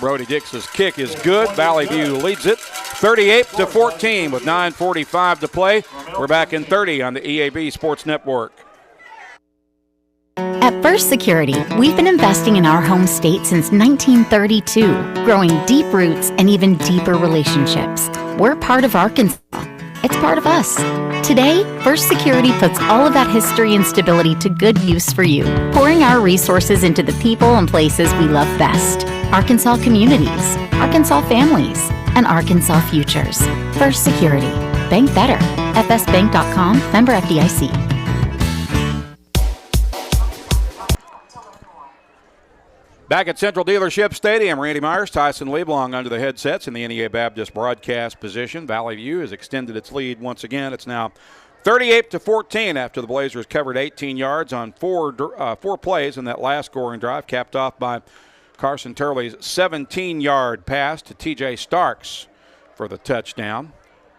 Brody Dix's kick is good. Valley View leads it 38-14 with 9:45 to play. We're back in 30 on the EAB Sports Network. At First Security, we've been investing in our home state since 1932, growing deep roots and even deeper relationships. We're part of Arkansas. It's part of us. Today, First Security puts all of that history and stability to good use for you, pouring our resources into the people and places we love best. Arkansas communities, Arkansas families, and Arkansas futures. First Security. Bank better. FSbank.com, member FDIC. Back at Central Dealership Stadium, Randy Myers, Tyson Leblong under the headsets in the NEA Baptist broadcast position. Valley View has extended its lead once again. It's now 38-14 after the Blazers covered 18 yards on four plays in that last scoring drive, capped off by Carson Turley's 17-yard pass to TJ Starks for the touchdown.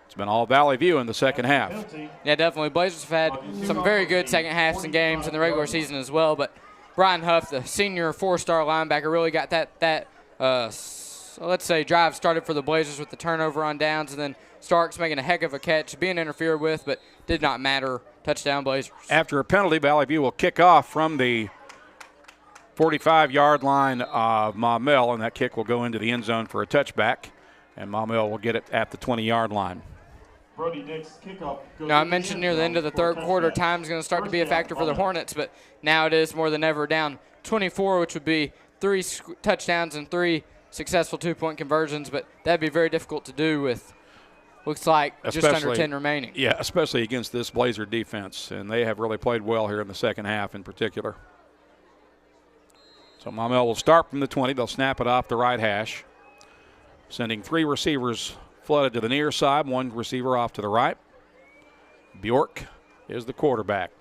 It's been all Valley View in the second half. Yeah, definitely. Blazers have had some very good second halves and games in the regular season as well, but Brian Huff, the senior 4-star linebacker, really got that let's say drive started for the Blazers with the turnover on downs, and then Starks making a heck of a catch, being interfered with, but did not matter. Touchdown Blazers. After a penalty, Valley View will kick off from the 45-yard line of Maumelle, and that kick will go into the end zone for a touchback, and Maumelle will get it at the 20-yard line. Brody Dick's kickoff. Now, I mentioned near the end of the third quarter, time's going to start to be a factor for the Hornets, but now it is more than ever down 24, which would be 3 touchdowns and 3 successful 2-point conversions, but that'd be very difficult to do with, looks like, just under 10 remaining. Yeah, especially against this Blazer defense, and they have really played well here in the second half in particular. So Maumelle will start from the 20. They'll snap it off the right hash, sending 3 receivers flooded to the near side, 1 receiver off to the right. Bjork is the quarterback.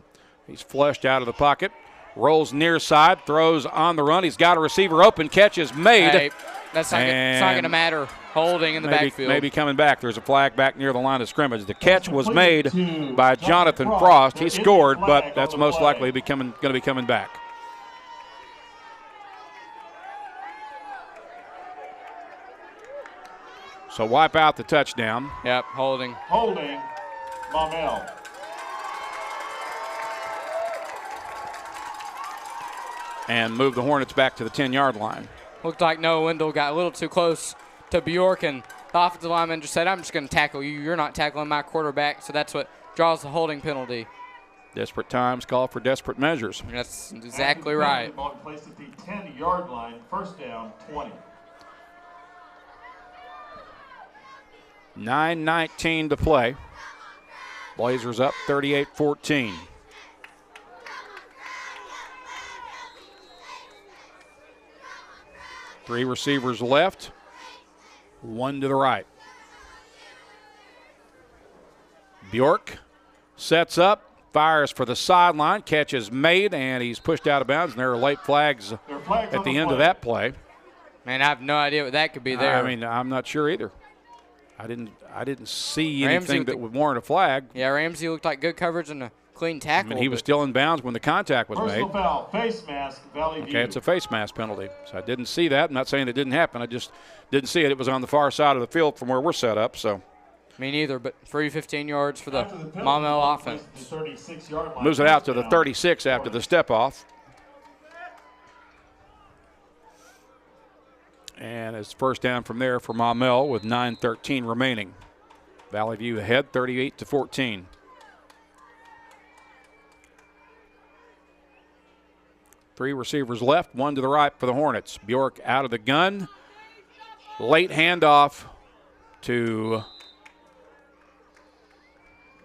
He's flushed out of the pocket, rolls near side, throws on the run. He's got a receiver open, catch is made. Hey, that's not going to matter. Holding in the backfield. Maybe coming back. There's a flag back near the line of scrimmage. The catch was made by Jonathan Frost. He scored, but that's most likely going to be coming back. So wipe out the touchdown. Yep, holding. Holding, Maumelle. And move the Hornets back to the 10-yard line. Looked like Noah Wendell got a little too close to Bjork, and the offensive lineman just said, I'm just going to tackle you. You're not tackling my quarterback, so that's what draws the holding penalty. Desperate times call for desperate measures. That's exactly right. Ball placed at the 10-yard line, first down, 20. 9:19 to play. Blazers up 38-14. Three receivers left, 1 to the right. Bjork sets up, fires for the sideline, catch is made, and he's pushed out of bounds, and there are late flags at the end of that play. Man, I have no idea what that could be there. I mean, I'm not sure either. I didn't see anything that would warrant a flag. Yeah, Ramsey looked like good coverage and a clean tackle. I mean, he was still in bounds when the contact was made. Personal foul, face mask, Valley View. Okay, it's a face mask penalty. So I didn't see that. I'm not saying it didn't happen. I just didn't see it. It was on the far side of the field from where we're set up. So me neither, but free 15 yards for the Maumelle offense. Moves it out to the 36 after the step off. And it's first down from there for Maumelle with 9:13 remaining. Valley View ahead 38-14. Three receivers left, 1 to the right for the Hornets. Bjork out of the gun. Late handoff to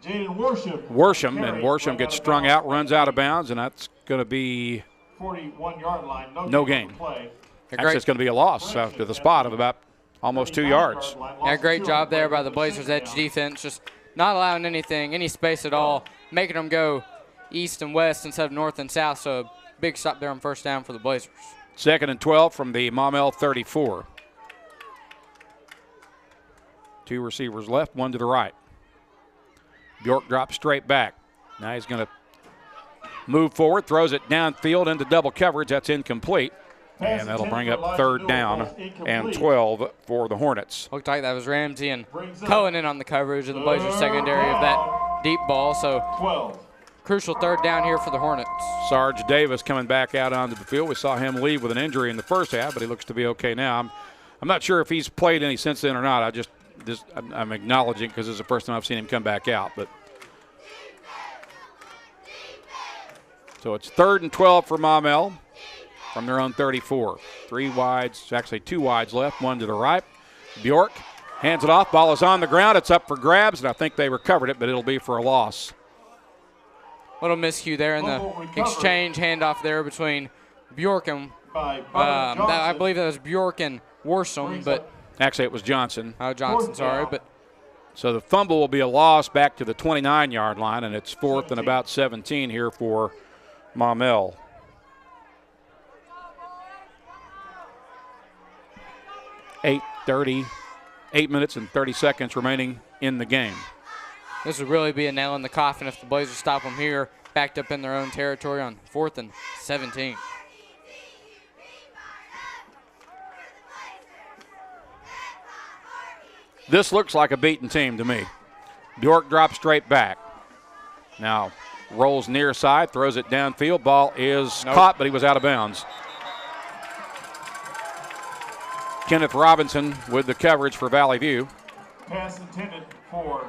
Worsham, and Worsham gets strung out, runs out of bounds, and that's going to be 41-yard line. No gain. Actually, it's going to be a loss after the spot of about almost 2 yards. Yeah, great job there by the Blazers' edge defense, just not allowing any space at all, making them go east and west instead of north and south, so big stop there on first down for the Blazers. 2nd and 12 from the Maumelle 34. 2 receivers left, 1 to the right. Bjork drops straight back. Now he's going to move forward, throws it downfield into double coverage. That's incomplete. And that'll bring up 3rd down and 12 for the Hornets. Looked like that was Ramsey and Cohen in on the coverage of the Blazers secondary of that deep ball. So crucial 3rd down here for the Hornets. Sarge Davis coming back out onto the field. We saw him leave with an injury in the first half, but he looks to be okay now. I'm not sure if he's played any since then or not. I'm acknowledging because this is the first time I've seen him come back out. But so it's 3rd and 12 for Maumelle from their own 34. 3 wides, actually 2 wides left, 1 to the right. Bjork hands it off. Ball is on the ground. It's up for grabs, and I think they recovered it, but it'll be for a loss. Little miscue there in the exchange handoff there between Bjork and I believe that was Bjork and Worsham, but actually it was Johnson. Oh, Johnson, sorry, but so the fumble will be a loss back to the 29-yard line, and it's 4th and about 17 here for Maumelle. Eight minutes and 30 seconds remaining in the game. This would really be a nail in the coffin if the Blazers stop them here. backed up in their own territory on 4th and 17. This looks like a beaten team to me. Bjork drops straight back. Now rolls near side, throws it downfield. Ball is caught, but he was out of bounds. Kenneth Robinson with the coverage for Valley View. Pass intended for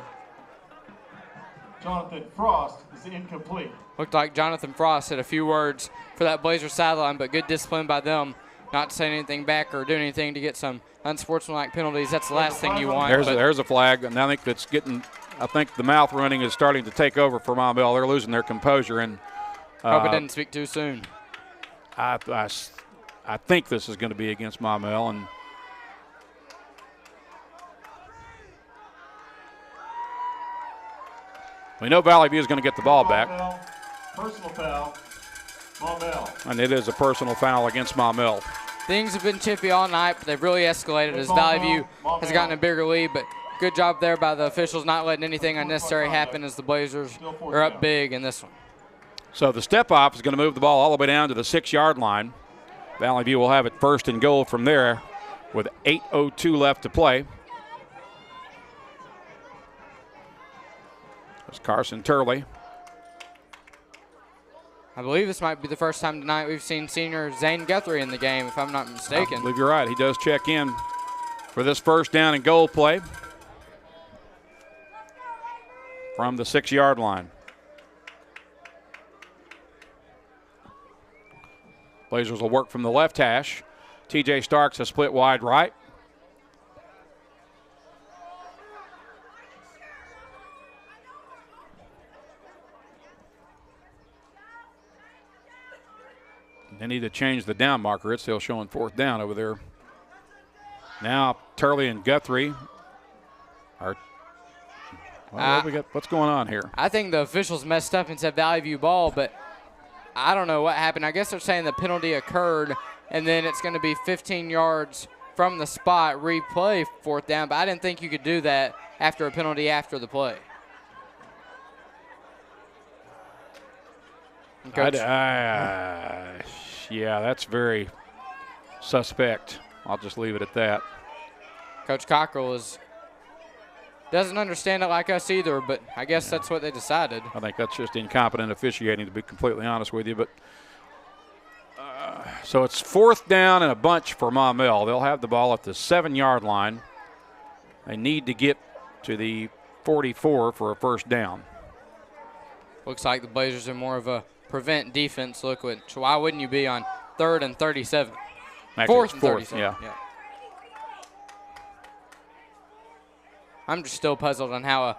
Jonathan Frost is incomplete. Looked like Jonathan Frost had a few words for that Blazer sideline, but good discipline by them not to say anything back or do anything to get some unsportsmanlike penalties. That's the last thing you want. There's a flag, and I think that's getting. I think the mouth running is starting to take over for Maumelle. They're losing their composure, and hope it didn't speak too soon. I think this is going to be against Maumelle, and we know Valley View is going to get the ball back. Personal foul, Maumelle. And it is a personal foul against Maumelle. Things have been chippy all night, but they've really escalated as Valley View has gotten a bigger lead. But good job there by the officials not letting anything unnecessary happen as the Blazers are up big in this one. So the step-off is going to move the ball all the way down to the 6-yard line. Valley View will have it first and goal from there with 8:02 left to play. There's Carson Turley. I believe this might be the first time tonight we've seen senior Zane Guthrie in the game, if I'm not mistaken. I believe you're right. He does check in for this first down and goal play from the 6-yard line. Blazers will work from the left hash. TJ Starks has split wide right. They need to change the down marker. It's still showing 4th down over there. Now Turley and Guthrie are. What's going on here? I think the officials messed up and said Valley View ball, but I don't know what happened. I guess they're saying the penalty occurred, and then it's going to be 15 yards from the spot, replay 4th down. But I didn't think you could do that after a penalty after the play. Yeah, that's very suspect. I'll just leave it at that. Coach Cochrell doesn't understand it like us either, but I guess that's what they decided. I think that's just incompetent officiating, to be completely honest with you. But so it's 4th down and a bunch for Maumelle. They'll have the ball at the 7-yard line. They need to get to the 44 for a first down. Looks like the Blazers are more of a prevent defense look, which why wouldn't you be on 3rd and 37? Actually, 4th and 37. Yeah. I'm just still puzzled on how a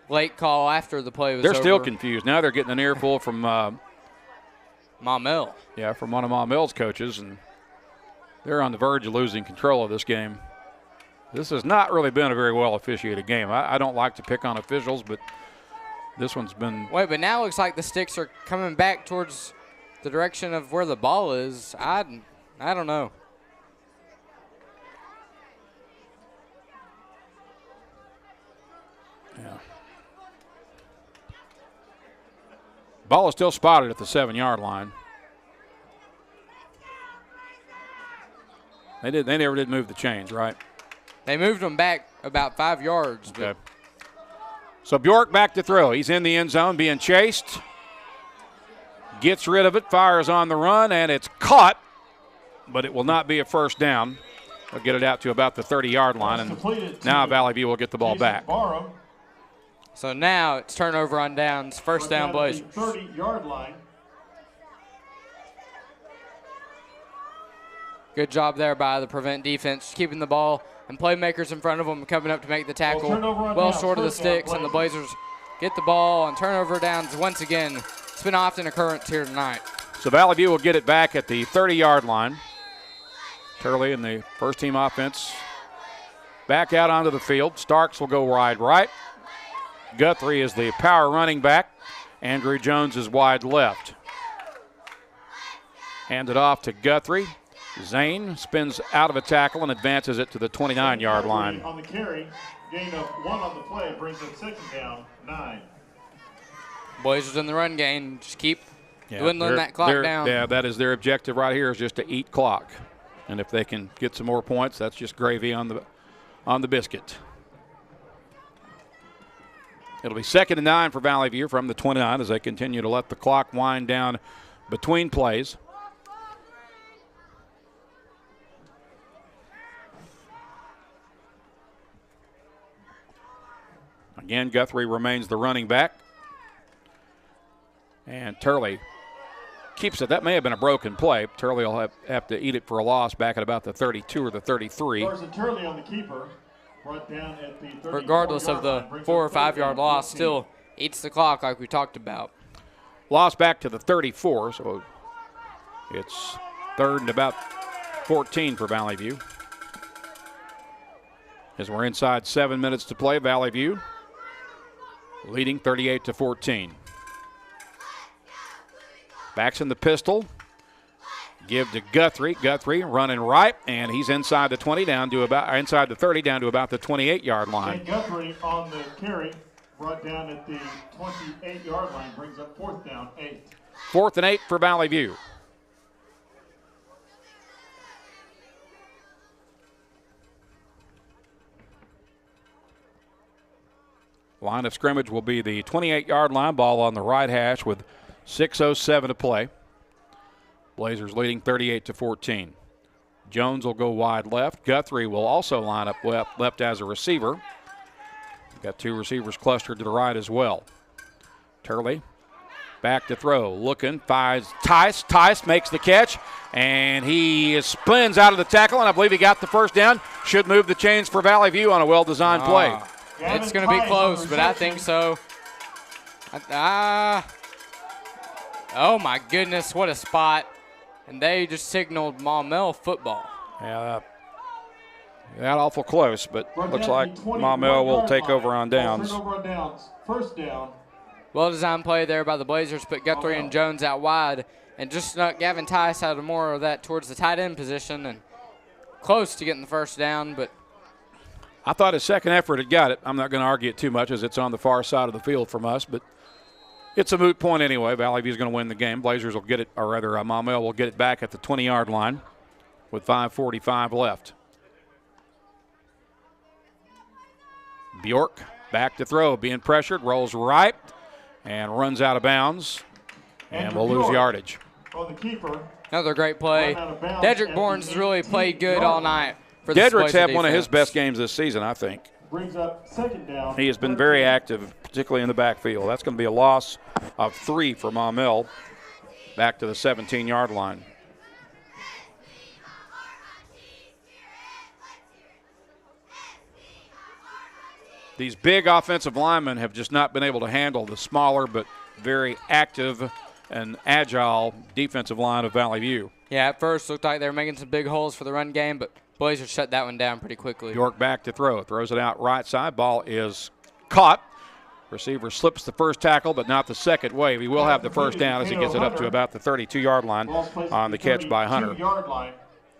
late call after the play was over. They're still confused. Now they're getting an earful from Maumelle. Yeah, from one of Maumelle's coaches, and they're on the verge of losing control of this game. This has not really been a very well officiated game. I don't like to pick on officials, but this one's been. Wait, but now it looks like the sticks are coming back towards the direction of where the ball is. I don't know. Yeah. Ball is still spotted at the 7-yard line. They never did move the chains, right? They moved them back about 5 yards. Okay. So Bjork back to throw. He's in the end zone being chased. Gets rid of it, fires on the run, and it's caught, but it will not be a first down. They'll get it out to about the 30-yard line, and now Valley View will get the ball back. So now it's turnover on downs, first down Blazers. 30-yard line. Good job there by the prevent defense, keeping the ball and playmakers in front of them coming up to make the tackle. Well short of the sticks, and the Blazers get the ball on turnover downs once again. It's been often occurrence here tonight. So Valley View will get it back at the 30-yard line. Turley and the first-team offense back out onto the field. Starks will go wide right. Guthrie is the power running back. Andrew Jones is wide left. Handed off to Guthrie. Zane spins out of a tackle and advances it to the 29-yard line. On the carry, gain of 1 on the play, brings up 2nd down, 9. Blazers in the run game. Just keep dwindling that clock down. Yeah, that is their objective right here, is just to eat clock. And if they can get some more points, that's just gravy on the biscuit. It'll be 2nd and 9 for Valley View from the 29 as they continue to let the clock wind down between plays. Again, Guthrie remains the running back. And Turley keeps it. That may have been a broken play. Turley will have to eat it for a loss back at about the 32 or the 33. Turley on the keeper, brought down at the regardless of the 4 or 5 yard loss, still eats the clock like we talked about. Loss back to the 34, so it's 3rd and about 14 for Valley View. As we're inside 7 minutes to play, Valley View leading 38-14. Backs in the pistol. Give to Guthrie. Guthrie running right, and he's inside the 20 down to about inside the 30 down to about the 28-yard line. Guthrie on the carry, brought down at the 28-yard line, brings up 4th down, 8. 4th and 8 for Valley View. Line of scrimmage will be the 28-yard line. Ball on the right hash with 6:07 to play. Blazers leading 38-14. Jones will go wide left. Guthrie will also line up left as a receiver. Got 2 receivers clustered to the right as well. Turley back to throw. Looking, finds Tice. Tice makes the catch, and he spins out of the tackle, and I believe he got the first down. Should move the chains for Valley View on a well-designed play. It's going to be close, but I think so. Oh, my goodness, what a spot. And they just signaled Maumelle football. Yeah, that awful close, but looks like Maumelle will take over on downs. First down. Well-designed play there by the Blazers, put Guthrie and Jones out wide, and just snuck Gavin Tice out of more of that towards the tight end position, and close to getting the first down, but I thought his second effort had got it. I'm not going to argue it too much as it's on the far side of the field from us, but it's a moot point anyway. Valley View's going to win the game. Blazers will get it, or rather Maumelle will get it back at the 20-yard line with 5:45 left. Bjork back to throw, being pressured, rolls right, and runs out of bounds, and we'll lose yardage. On the keeper. Another great play. Dedrick Bournes has really played good all night. Dedrick's had one of his best games this season, I think. Brings up 2nd down. He has been very active, particularly in the backfield. That's going to be a loss of 3 for Maumelle, back to the 17-yard line. These big offensive linemen have just not been able to handle the smaller but very active and agile defensive line of Valley View. Yeah, at first looked like they were making some big holes for the run game, but Blazers shut that one down pretty quickly. York back to throw. Throws it out right side. Ball is caught. Receiver slips the first tackle, but not the second wave. He will have the first down as he gets it up to about the 32-yard line on the catch by Hunter. I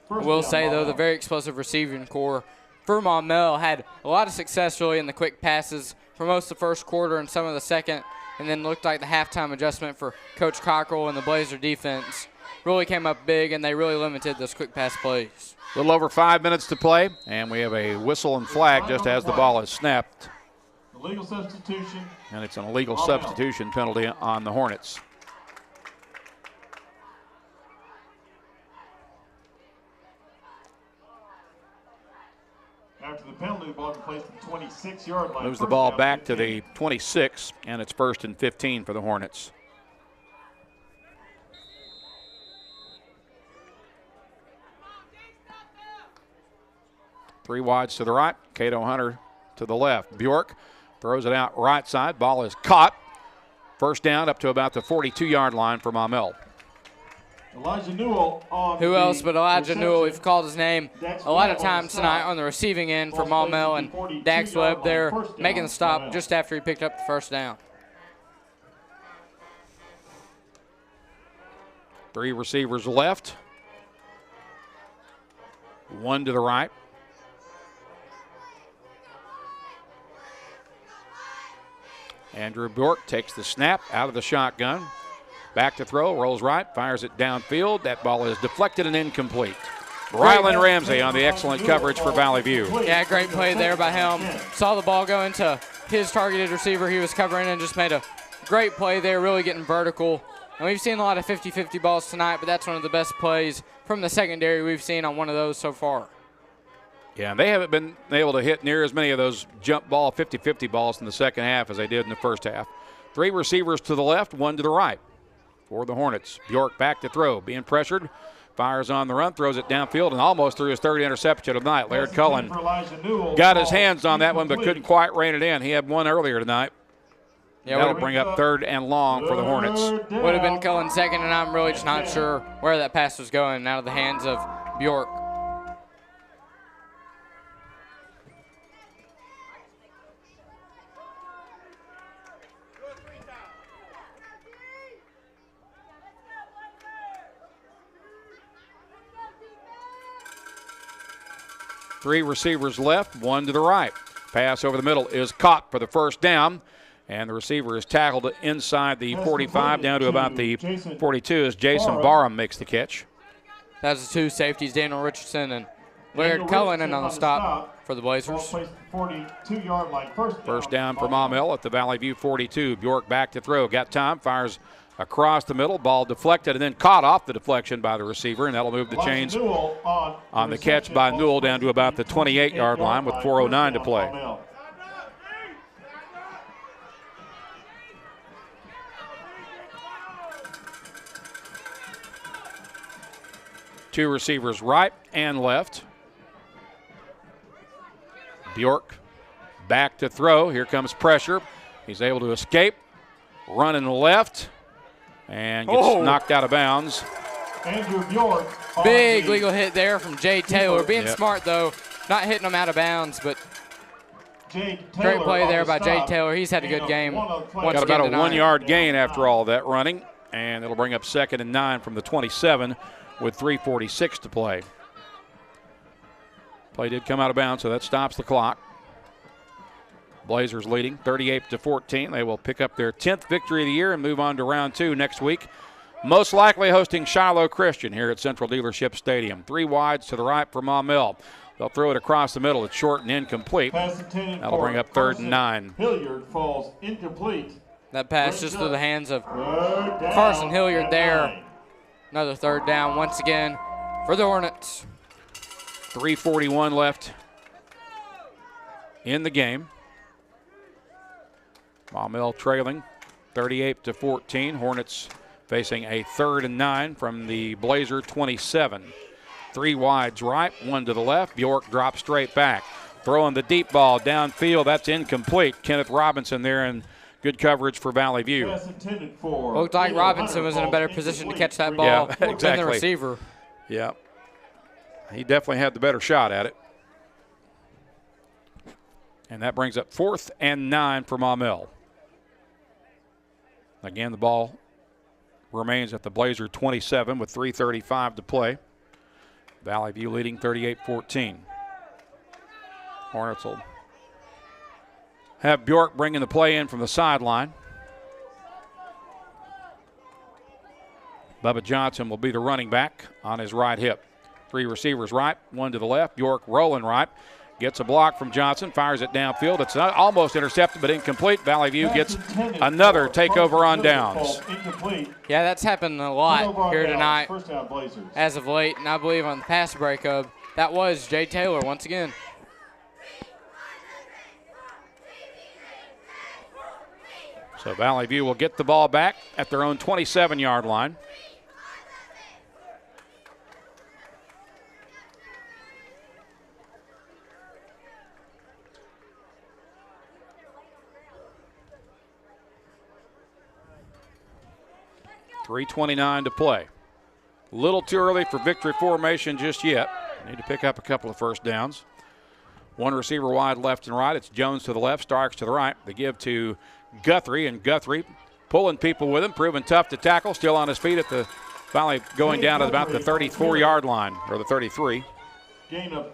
will say, though, the very explosive receiving core for Maumelle had a lot of success really in the quick passes for most of the first quarter and some of the second, and then looked like the halftime adjustment for Coach Cochrell and the Blazer defense really came up big, and they really limited those quick pass plays. A little over 5 minutes to play, and we have a whistle and flag just as the ball is snapped. Illegal substitution. And it's an illegal substitution penalty on the Hornets. After the penalty, the ball is placed at the 26-yard line. Moves the ball back to the 26, and it's 1st and 15 for the Hornets. Three wides to the right. Cato Hunter to the left. Bjork throws it out right side. Ball is caught. First down up to about the 42-yard line for Maumelle. Elijah Newell on Who else but Elijah Newell? We've called his name a lot of times tonight on the receiving end for Maumelle, and Dax Webb there making the stop just after he picked up the first down. 3 receivers left. 1 to the right. Andrew Bjork takes the snap out of the shotgun. Back to throw, rolls right, fires it downfield. That ball is deflected and incomplete. Rylan Ramsey on the excellent coverage for Valley View. Yeah, great play there by him. Saw the ball go into his targeted receiver he was covering and just made a great play there, really getting vertical. And we've seen a lot of 50-50 balls tonight, but that's one of the best plays from the secondary we've seen on one of those so far. Yeah, and they haven't been able to hit near as many of those jump ball 50-50 balls in the second half as they did in the first half. 3 receivers to the left, 1 to the right for the Hornets. Bjork back to throw, being pressured. Fires on the run, throws it downfield, and almost threw his third interception of the night. Laird Cullen got his hands on that one but couldn't quite rein it in. He had one earlier tonight. Yeah, that'll bring up 3rd and long for the Hornets. Would have been Cullen's second, and I'm really just not sure where that pass was going out of the hands of Bjork. Three receivers left, 1 to the right. Pass over the middle is caught for the first down, and the receiver is tackled inside the 45 down to about the 42 as Jason Barham makes the catch. That's the 2 safeties, Daniel Richardson and Laird Cullen, on the stop for the Blazers. 42-yard line. First down for Maumelle at the Valley View 42. Bjork back to throw. Got time, fires across the middle. Ball deflected and then caught off the deflection by the receiver, and that'll move the chains on the catch by Newell down to about the 28-yard line with 4:09 to play. Two receivers right and left. Bjork back to throw. Here comes pressure. He's able to escape. Running left. And gets knocked out of bounds. Andrew Bjork. Big legal hit there from Jay Taylor. Being smart, though, not hitting him out of bounds, but great play there by Jay Taylor. He's had a good game. Got about a 1-yard gain after all that running, and it'll bring up 2nd and 9 from the 27 with 3:46 to play. Play did come out of bounds, so that stops the clock. Blazers leading 38-14. They will pick up their 10th victory of the year and move on to round 2 next week. Most likely hosting Shiloh Christian here at Central Dealership Stadium. 3 wides to the right for Maumelle. They'll throw it across the middle. It's short and incomplete. That'll bring up 3rd and 9. Hilliard falls incomplete. That pass just through the hands of Carson Hilliard there. Another 3rd down once again for the Hornets. 3:41 left in the game. Maumelle trailing 38-14. Hornets facing a 3rd and 9 from the Blazer 27. 3 wides right, 1 to the left. Bjork drops straight back. Throwing the deep ball downfield. That's incomplete. Kenneth Robinson there, and good coverage for Valley View. Looked like Robinson was in a better position to catch that ball than the receiver. Yeah. He definitely had the better shot at it. And that brings up 4th and 9 for Maumelle. Again, the ball remains at the Blazer 27 with 3:35 to play. Valley View leading 38-14. Hornets will have Bjork bringing the play in from the sideline. Bubba Johnson will be the running back on his right hip. 3 receivers right, 1 to the left. Bjork rolling right. Gets a block from Johnson, fires it downfield. It's not almost intercepted, but incomplete. Valley View gets another takeover on downs. Yeah, that's happened a lot here tonight as of late, and I believe on the pass breakup, that was Jay Taylor once again. So Valley View will get the ball back at their own 27-yard line. .329 to play. A little too early for victory formation just yet. Need to pick up a couple of first downs. 1 receiver wide left and right. It's Jones to the left, Starks to the right. They give to Guthrie, and Guthrie pulling people with him, proving tough to tackle, still on his feet at the finally going down at about the 34-yard line, or the 33.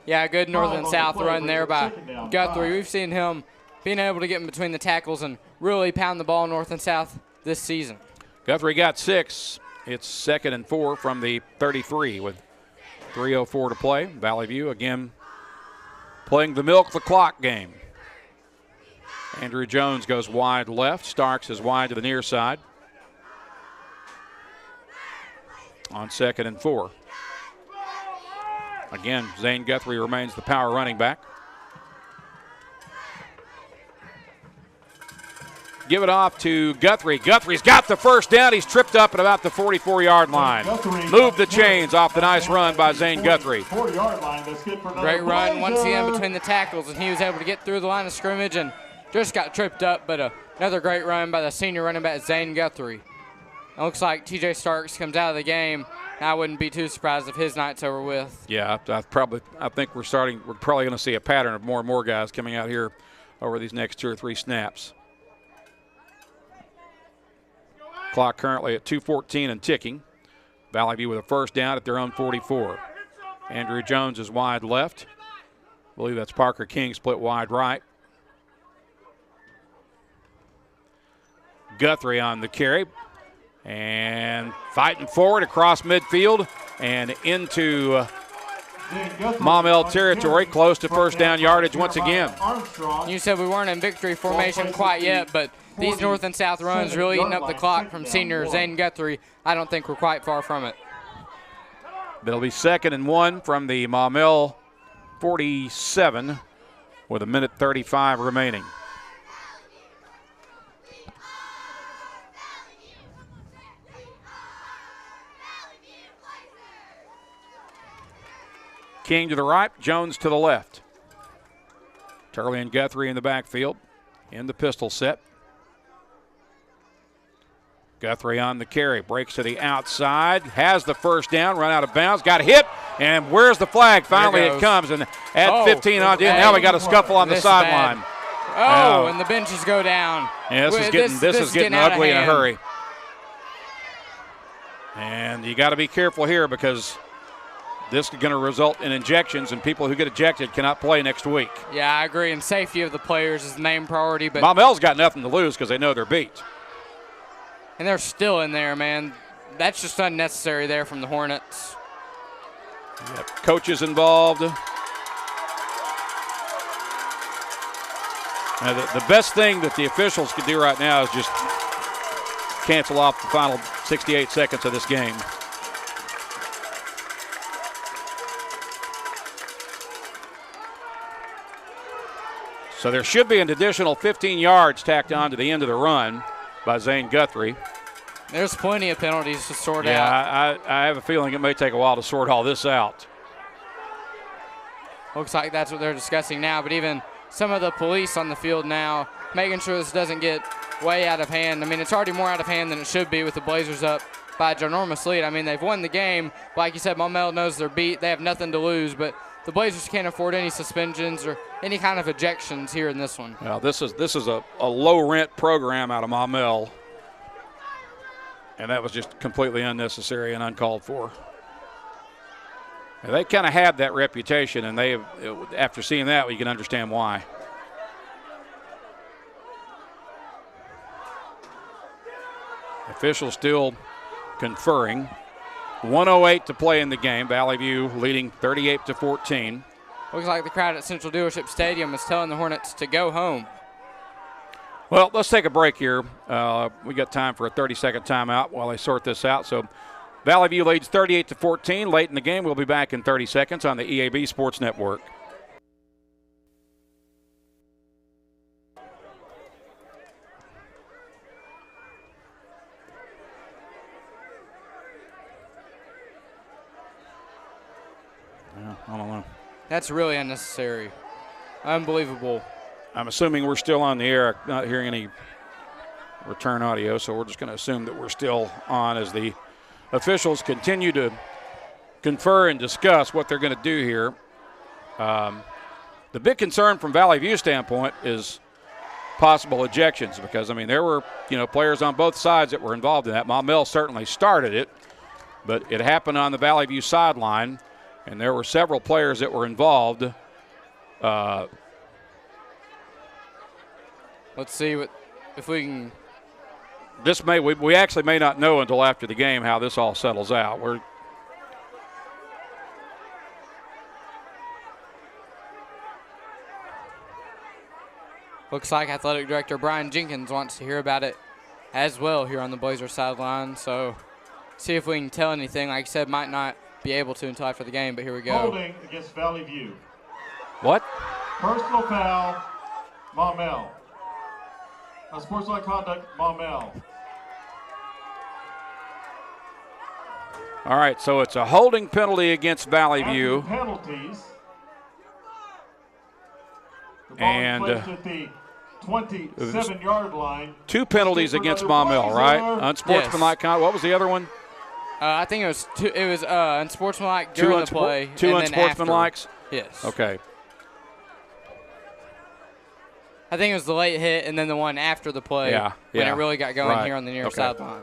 Yeah, good north and south run there by Guthrie. We've seen him being able to get in between the tackles and really pound the ball north and south this season. Guthrie got 6. It's 2nd and 4 from the 33 with 3:04 to play. Valley View again playing the milk the clock game. Andrew Jones goes wide left. Starks is wide to the near side. On 2nd and 4. Again, Zane Guthrie remains the power running back. Give it off to Guthrie. Guthrie's got the first down. He's tripped up at about the 44-yard line. Moved the chains off the nice run by Zane Guthrie. Great run once again between the tackles, and he was able to get through the line of scrimmage and just got tripped up, but another great run by the senior running back, Zane Guthrie. It looks like TJ Starks comes out of the game. I wouldn't be too surprised if his night's over with. Yeah, I think we're probably going to see a pattern of more and more guys coming out here over these next 2 or 3 snaps. Clock currently at 2:14 and ticking. Valley View with a first down at their own 44. Andrew Jones is wide left. I believe that's Parker King split wide right. Guthrie on the carry. And fighting forward across midfield and into Maumelle territory, close to first down yardage once again. You said we weren't in victory formation quite yet, but these north and south runs really eating up the clock from senior Zane Guthrie. I don't think we're quite far from it. It'll be 2nd and 1 from the Maumelle 47 with 1:35 remaining. King to the right, Jones to the left. Turley and Guthrie in the backfield in the pistol set. Guthrie on the carry, breaks to the outside, has the first down, run out of bounds, got hit, and where's the flag? Finally it comes, and add 15 on in. Now we got a scuffle on the sideline. And the benches go down. Yeah, this is getting ugly in a hurry. And you got to be careful here because this is going to result in injections, and people who get ejected cannot play next week. Yeah, I agree, and safety of the players is the main priority. But Maumelle's got nothing to lose because they know they're beat. And they're still in there, man. That's just unnecessary there from the Hornets. Yep. Coaches involved. Now, the best thing that the officials could do right now is just cancel off the final 68 seconds of this game. So there should be an additional 15 yards tacked on to the end of the run by Zane Guthrie. There's plenty of penalties to sort out. Yeah, I have a feeling it may take a while to sort all this out. Looks like that's what they're discussing now, but even some of the police on the field now making sure this doesn't get way out of hand. I mean, it's already more out of hand than it should be with the Blazers up by a ginormous lead. I mean, they've won the game. Like you said, Maumelle knows they're beat. They have nothing to lose, but the Blazers can't afford any suspensions or any kind of ejections here in this one. Well, this is a low-rent program out of Maumelle, and that was just completely unnecessary and uncalled for. And they kind of had that reputation, and they, after seeing that, you can understand why. Officials still conferring. 1:08 to play in the game. Valley View leading 38-14. Looks like the crowd at Central Dealership Stadium is telling the Hornets to go home. Well, let's take a break here. We got time for a 30-second timeout while they sort this out. So Valley View leads 38-14 late in the game. We'll be back in 30 seconds on the EAB Sports Network. I don't know. That's really unnecessary. Unbelievable. I'm assuming we're still on the air. I'm not hearing any return audio, so we're just going to assume that we're still on as the officials continue to confer and discuss what they're going to do here. The big concern from Valley View standpoint is possible ejections because, I mean, there were, players on both sides that were involved in that. Maumelle certainly started it, but it happened on the Valley View sideline. And there were several players that were involved let's see if we can. We actually may not know until after the game how this all settles out. Looks like Athletic Director Brian Jenkins wants to hear about it as well here on the Blazers sideline. So see if we can tell anything. Like I said, might not be able to until after the game, but here we go. Holding against Valley View. What? Personal foul, Maumelle. Unsportsmanlike conduct, Maumelle. All right, so it's a holding penalty against Valley View. Penalties. The ball and is placed at the 27-yard line. 2 penalties against Maumelle, right? Unsportsmanlike conduct. What was the other one? I think it was two. It was unsportsmanlike during the play. Two and unsportsmanlikes? Yes. Okay. I think it was the late hit and then the one after the play when it really got going here on the near sideline.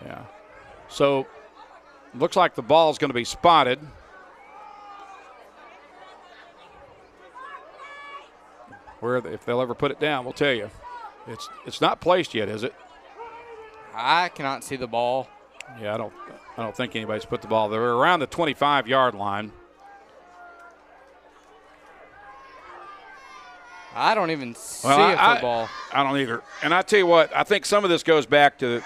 Yeah. So, looks like the ball's going to be spotted. If they'll ever put it down, we'll tell you. It's not placed yet, is it? I cannot see the ball. Yeah, I don't think anybody's put the ball there. We're around the 25-yard line. I don't even see a football. I don't either. And I tell you what, I think some of this goes back to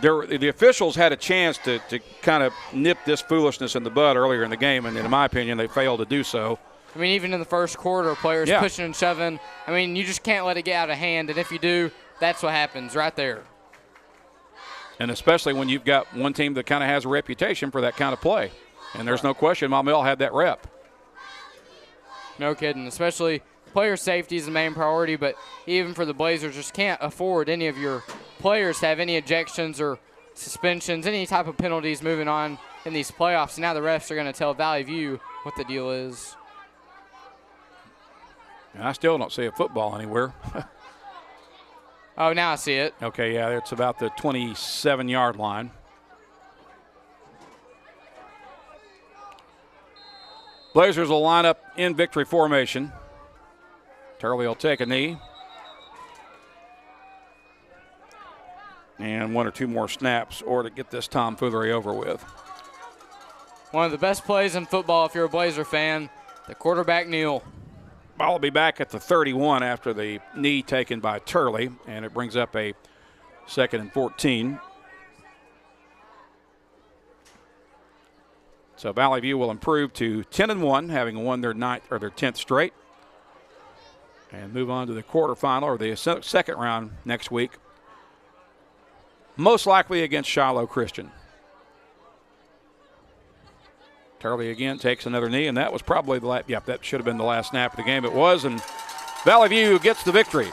the officials had a chance to kind of nip this foolishness in the bud earlier in the game, and in my opinion, they failed to do so. I mean, even in the first quarter, players pushing and shoving. I mean, you just can't let it get out of hand, and if you do, that's what happens right there. And especially when you've got one team that kind of has a reputation for that kind of play. And there's no question Maumelle had that rep. No kidding. Especially player safety is the main priority, but even for the Blazers, just can't afford any of your players to have any ejections or suspensions, any type of penalties moving on in these playoffs. And now the refs are going to tell Valley View what the deal is. And I still don't see a football anywhere. Oh, now I see it. Okay, yeah, it's about the 27-yard line. Blazers will line up in victory formation. Turley will take a knee. And 1 or 2 more snaps or to get this tomfoolery over with. One of the best plays in football if you're a Blazer fan, the quarterback kneel. Ball will be back at the 31 after the knee taken by Turley, and it brings up a 2nd and 14. So Valley View will improve to 10-1, having won their 10th straight, and move on to the quarterfinal or the second round next week, most likely against Shiloh Christian. Turley again takes another knee, and that was probably the last. Yep, that should have been the last snap of the game. It was, and Valley View gets the victory.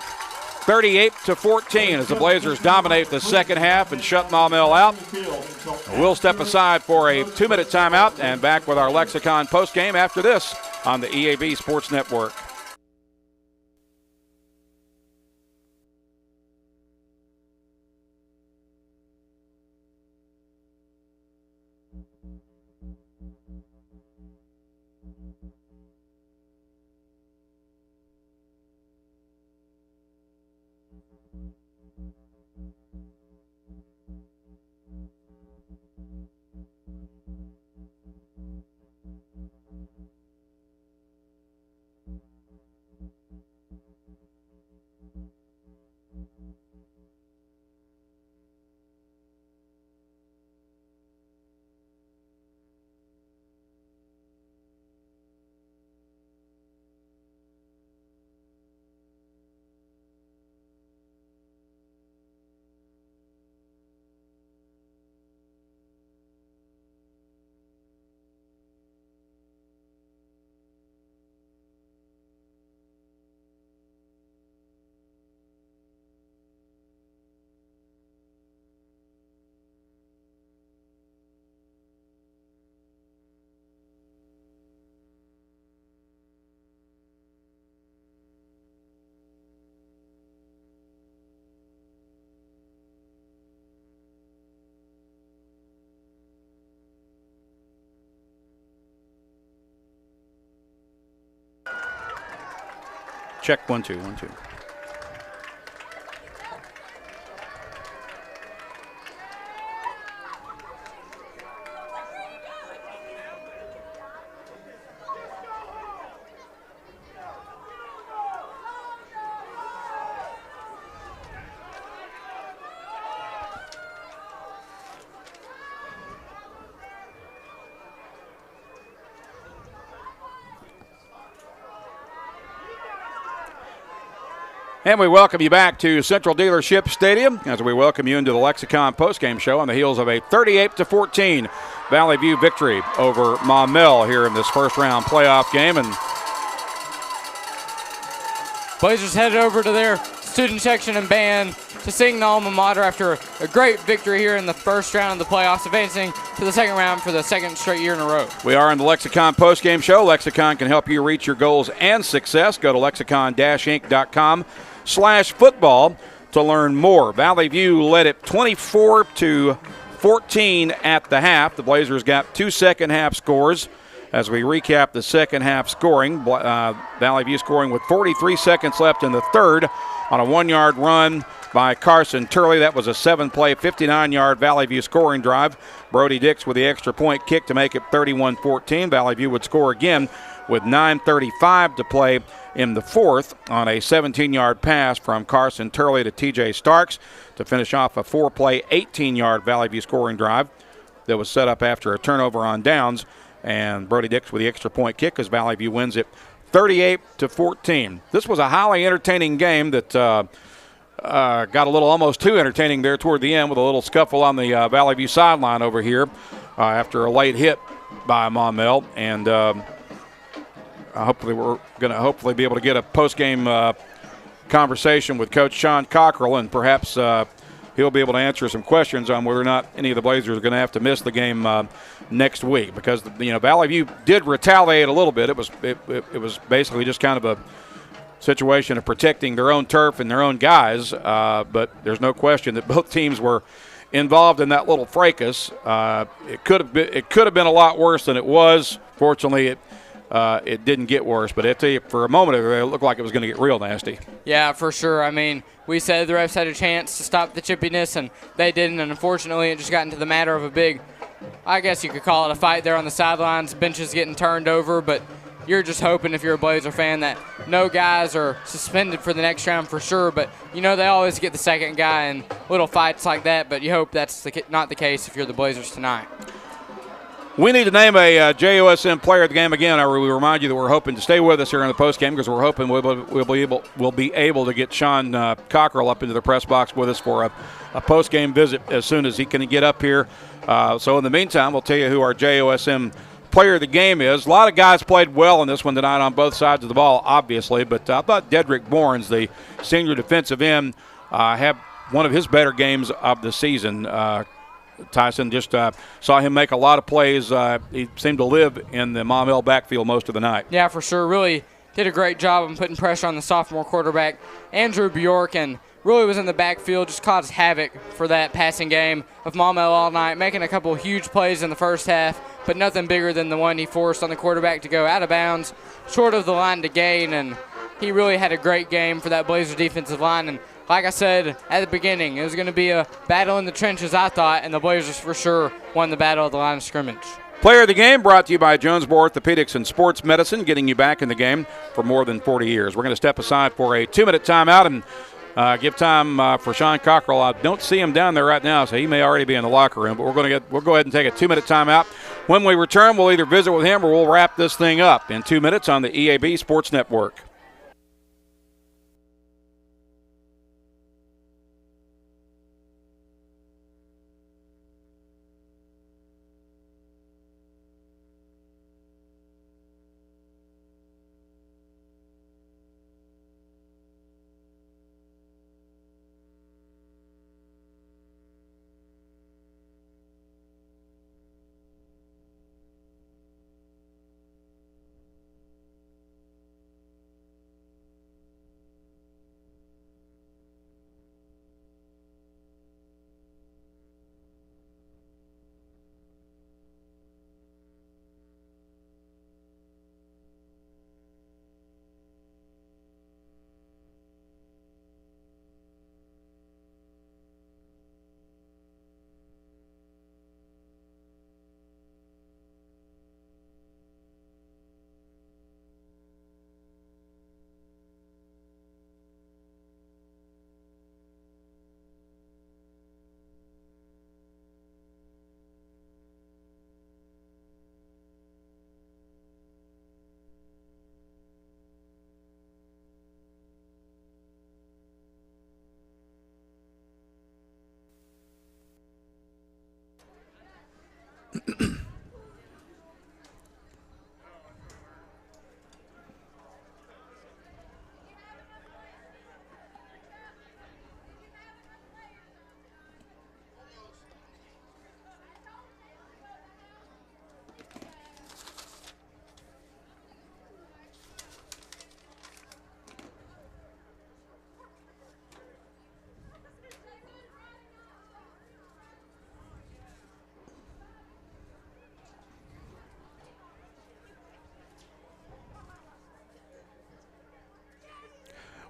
38-14 as the Blazers dominate the second half and shut Maumelle out. We'll step aside for a 2-minute timeout and back with our Lexicon postgame after this on the EAB Sports Network. Check 1 2 1 2. And we welcome you back to Central Dealership Stadium as we welcome you into the Lexicon postgame show on the heels of a 38-14 Valley View victory over Maumelle here in this first round playoff game. And Blazers headed over to their student section and band to sing the alma mater after a great victory here in the first round of the playoffs, advancing to the second round for the second straight year in a row. We are in the Lexicon postgame show. Lexicon can help you reach your goals and success. Go to lexicon-inc.com/football to learn more. Valley View led it 24-14 at the half. The Blazers got 2 second half scores. As we recap the second half scoring, Valley View scoring with 43 seconds left in the third on a 1-yard run by Carson Turley. That was a 7-play, 59-yard Valley View scoring drive. Brody Dix with the extra point kick to make it 31-14. Valley View would score again with 9:35 to play in the fourth on a 17-yard pass from Carson Turley to T.J. Starks to finish off a 4-play, 18-yard Valley View scoring drive that was set up after a turnover on downs. And Brody Dix with the extra point kick as Valley View wins it 38-14. This was a highly entertaining game that got a little almost too entertaining there toward the end with a little scuffle on the Valley View sideline over here after a late hit by Maumelle. And hopefully we're going to be able to get a post-game conversation with Coach Sean Cochrell, and perhaps he'll be able to answer some questions on whether or not any of the Blazers are going to have to miss the game next week, because Valley View did retaliate a little bit. It was basically just kind of a situation of protecting their own turf and their own guys, but there's no question that both teams were involved in that little fracas. It could have been a lot worse than it was. Fortunately, it didn't get worse, but I tell you, for a moment it looked like it was going to get real nasty. Yeah, for sure. I mean, we said the refs had a chance to stop the chippiness, and they didn't, and unfortunately it just got into the matter of a big, I guess you could call it a fight there on the sidelines, benches getting turned over, but you're just hoping, if you're a Blazer fan, that no guys are suspended for the next round for sure, but they always get the second guy in little fights like that, but you hope that's not the case if you're the Blazers tonight. We need to name a JOSM player of the game again. We remind you that we're hoping to stay with us here in the postgame, because we're hoping we'll be able to get Sean Cockrell up into the press box with us for a postgame visit as soon as he can get up here. So in the meantime, we'll tell you who our JOSM player of the game is. A lot of guys played well in this one tonight on both sides of the ball, obviously, but I thought Dedrick Bournes, the senior defensive end, had one of his better games of the season. Tyson just saw him make a lot of plays. He seemed to live in the Maumelle backfield most of the night. Yeah, for sure. Really did a great job of putting pressure on the sophomore quarterback, Andrew Bjork, and really was in the backfield, just caused havoc for that passing game of Maumelle all night, making a couple of huge plays in the first half, but nothing bigger than the one he forced on the quarterback to go out of bounds, short of the line to gain, and he really had a great game for that Blazer defensive line. And like I said at the beginning, it was going to be a battle in the trenches, I thought, and the Blazers for sure won the battle at the line of scrimmage. Player of the game brought to you by Jonesboro Orthopedics and Sports Medicine, getting you back in the game for more than 40 years. We're going to step aside for a 2-minute timeout and give time for Sean Cockrell. I don't see him down there right now, so he may already be in the locker room, but we'll go ahead and take a 2-minute timeout. When we return, we'll either visit with him or we'll wrap this thing up in 2 minutes on the EAB Sports Network.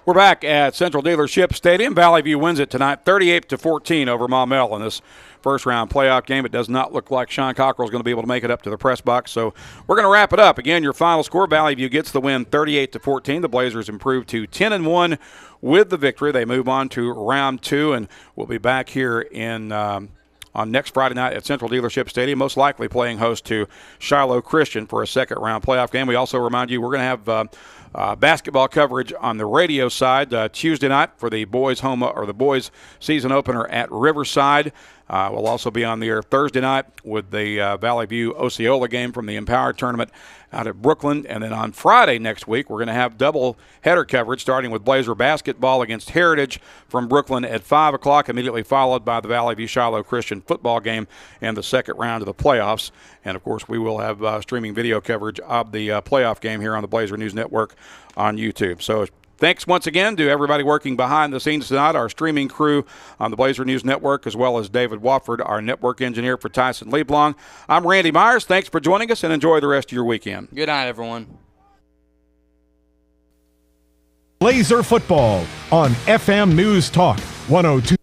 We're back at Central Dealership Stadium. Valley View wins it tonight, 38-14 over Maumelle in this first-round playoff game. It does not look like Sean Cockrell is going to be able to make it up to the press box, so we're going to wrap it up. Again, your final score, Valley View gets the win 38-14. The Blazers improve to 10-1 with the victory. They move on to round 2, and we'll be back here in on next Friday night at Central Dealership Stadium, most likely playing host to Shiloh Christian for a second-round playoff game. We also remind you we're going to have basketball coverage on the radio side Tuesday night for the boys season opener at Riverside. We'll also be on the air Thursday night with the Valley View Osceola game from the Empower Tournament out of Brooklyn. And then on Friday next week, we're going to have double header coverage, starting with Blazer basketball against Heritage from Brooklyn at 5 o'clock, immediately followed by the Valley View Shiloh Christian football game and the second round of the playoffs. And, of course, we will have streaming video coverage of the playoff game here on the Blazer News Network on YouTube. So thanks once again to everybody working behind the scenes tonight, our streaming crew on the Blazer News Network, as well as David Wofford, our network engineer for Tyson Leblong. I'm Randy Myers. Thanks for joining us, and enjoy the rest of your weekend. Good night, everyone. Blazer football on FM News Talk 102.